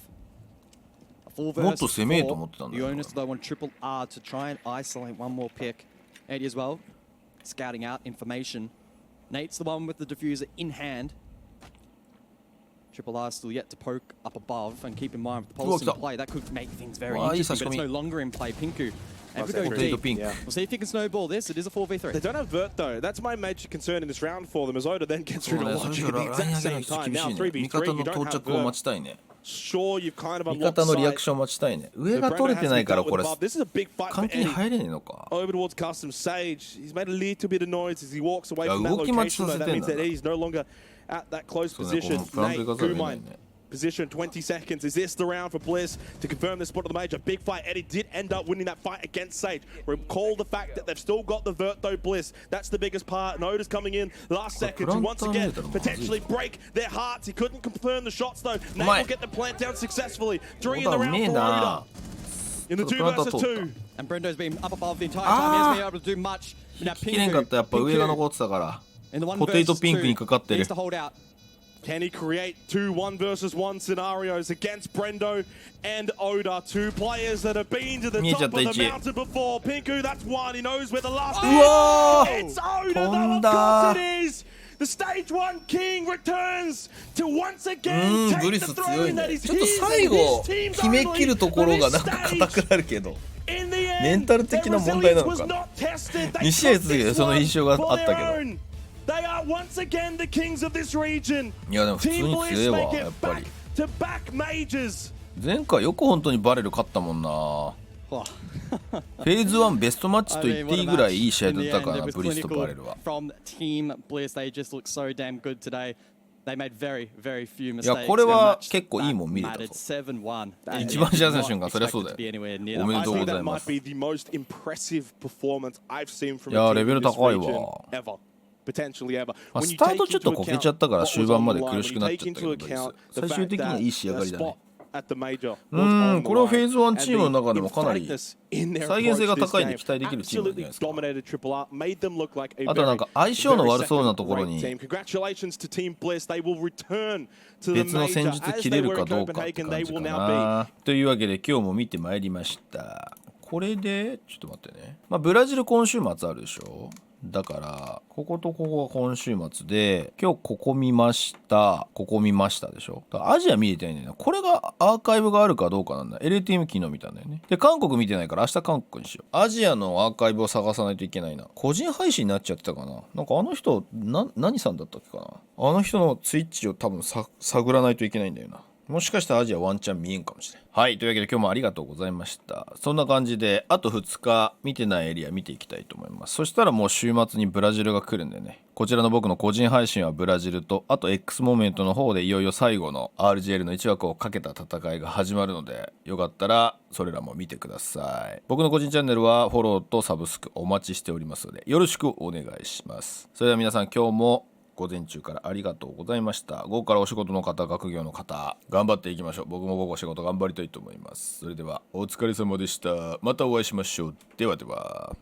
もっと攻めえと思ってたんだよ。 The onus though on Triple R to try and isolate one more pick. Eddie as well, scouting out information. Nate's the one with the diffuser in hand. Triple R still yet to poke up above, and keep in mind with the pulse in play, that could make things very interesting, but it's no longer in play. Pinku. And we go deep. We'll see if he can snowball this. It is a 4v3. They don't have Vert though. That's my major concern in this round for them, as Oda then gets rid of Logic at the exact same time. Now 3v3, you don't have Vert. Sure, you've kind of unlocked sight. 味方のリアクション待ちたいね。上が取れてないからこれ関係に入れねえのか。 Over towards Custom Sage. He's made a little bit of noise as he walks away from that location. That means that he's no longer at that close position. Nate, Kumine. Position 20 seconds. Is this the round for Bliss to confirm the spot of the major? Big fight. Eddie did end up winning that fight against Sage. Recall the fact that they've still got the Vert though, Bliss. That's the biggest part. Noda's coming in last second to once again potentially break their hearts. He couldn't confirm the shots though. Nate will get the plant down successfully. 3 in the round for Oda. In the 2 versus 2. And Brendo's been up above the entire time. He hasn't been able to do much. Now Pingu to hold out. Can he create 2 1 versus 1 scenarios against Brendo and Oda? 2 players that have been to the top of the mountain before. Pinku, that's 1. He knows where the last is. It's Oda, though, of course it is. The stage 1 king returns to once again take the throne that is his and his team's only. In the end, their resilience was not tested. They took this one for their own. They are once again the kings of this region. Team Bliss make it back-to-back majors. 前回よく本当にバレル勝ったもんな。フェーズ1ベストマッチと言っていいぐらいいい試合だったからブリスとバレルは。From Team Bliss, they just look so damn good today. They made very, very few mistakes. いやこれは結構いいもん見れたぞ。一番幸せな瞬間そりゃそうだよ。おめでとうございます。いやレベル高いわ。potentially ever. スタートちょっとこけちゃったから終盤まで苦しくなっちゃったけど最終的にはいい仕上がりだね。これはフェーズ1チームの中でもかなり再現性が高いんで期待できるチームなんじゃないですか。あとなんか相性の悪そうなところに別の戦術切れるかどうかって感じかな。というわけで今日も見てまいりました。これでちょっと待ってね。ブラジル今週末あるでしょ。だからこことここが今週末で、今日ここ見ました、ここ見ましたでしょ。だからアジア見れてないんだよな。これがアーカイブがあるかどうかなんだ。LTM 昨日見たんだよね。で韓国見てないから明日韓国にしよう。アジアのアーカイブを探さないといけないな。個人配信になっちゃってたかな。なんかあの人何さんだったっけかな。あの人のツイッチを多分探らないといけないんだよな。もしかしたらアジアワンチャン見えんかもしれない。はい、というわけで今日もありがとうございました。そんな感じであと2日見てないエリア見ていきたいと思います。そしたらもう週末にブラジルが来るんでね、こちらの僕の個人配信はブラジルと、あと X モーメントの方でいよいよ最後の RGL の1枠をかけた戦いが始まるので、よかったらそれらも見てください。僕の個人チャンネルはフォローとサブスクお待ちしておりますのでよろしくお願いします。それでは皆さん今日も午前中からありがとうございました。午後からお仕事の方、学業の方、頑張っていきましょう。僕も午後仕事頑張りたいと思います。それではお疲れ様でした。またお会いしましょう。ではでは。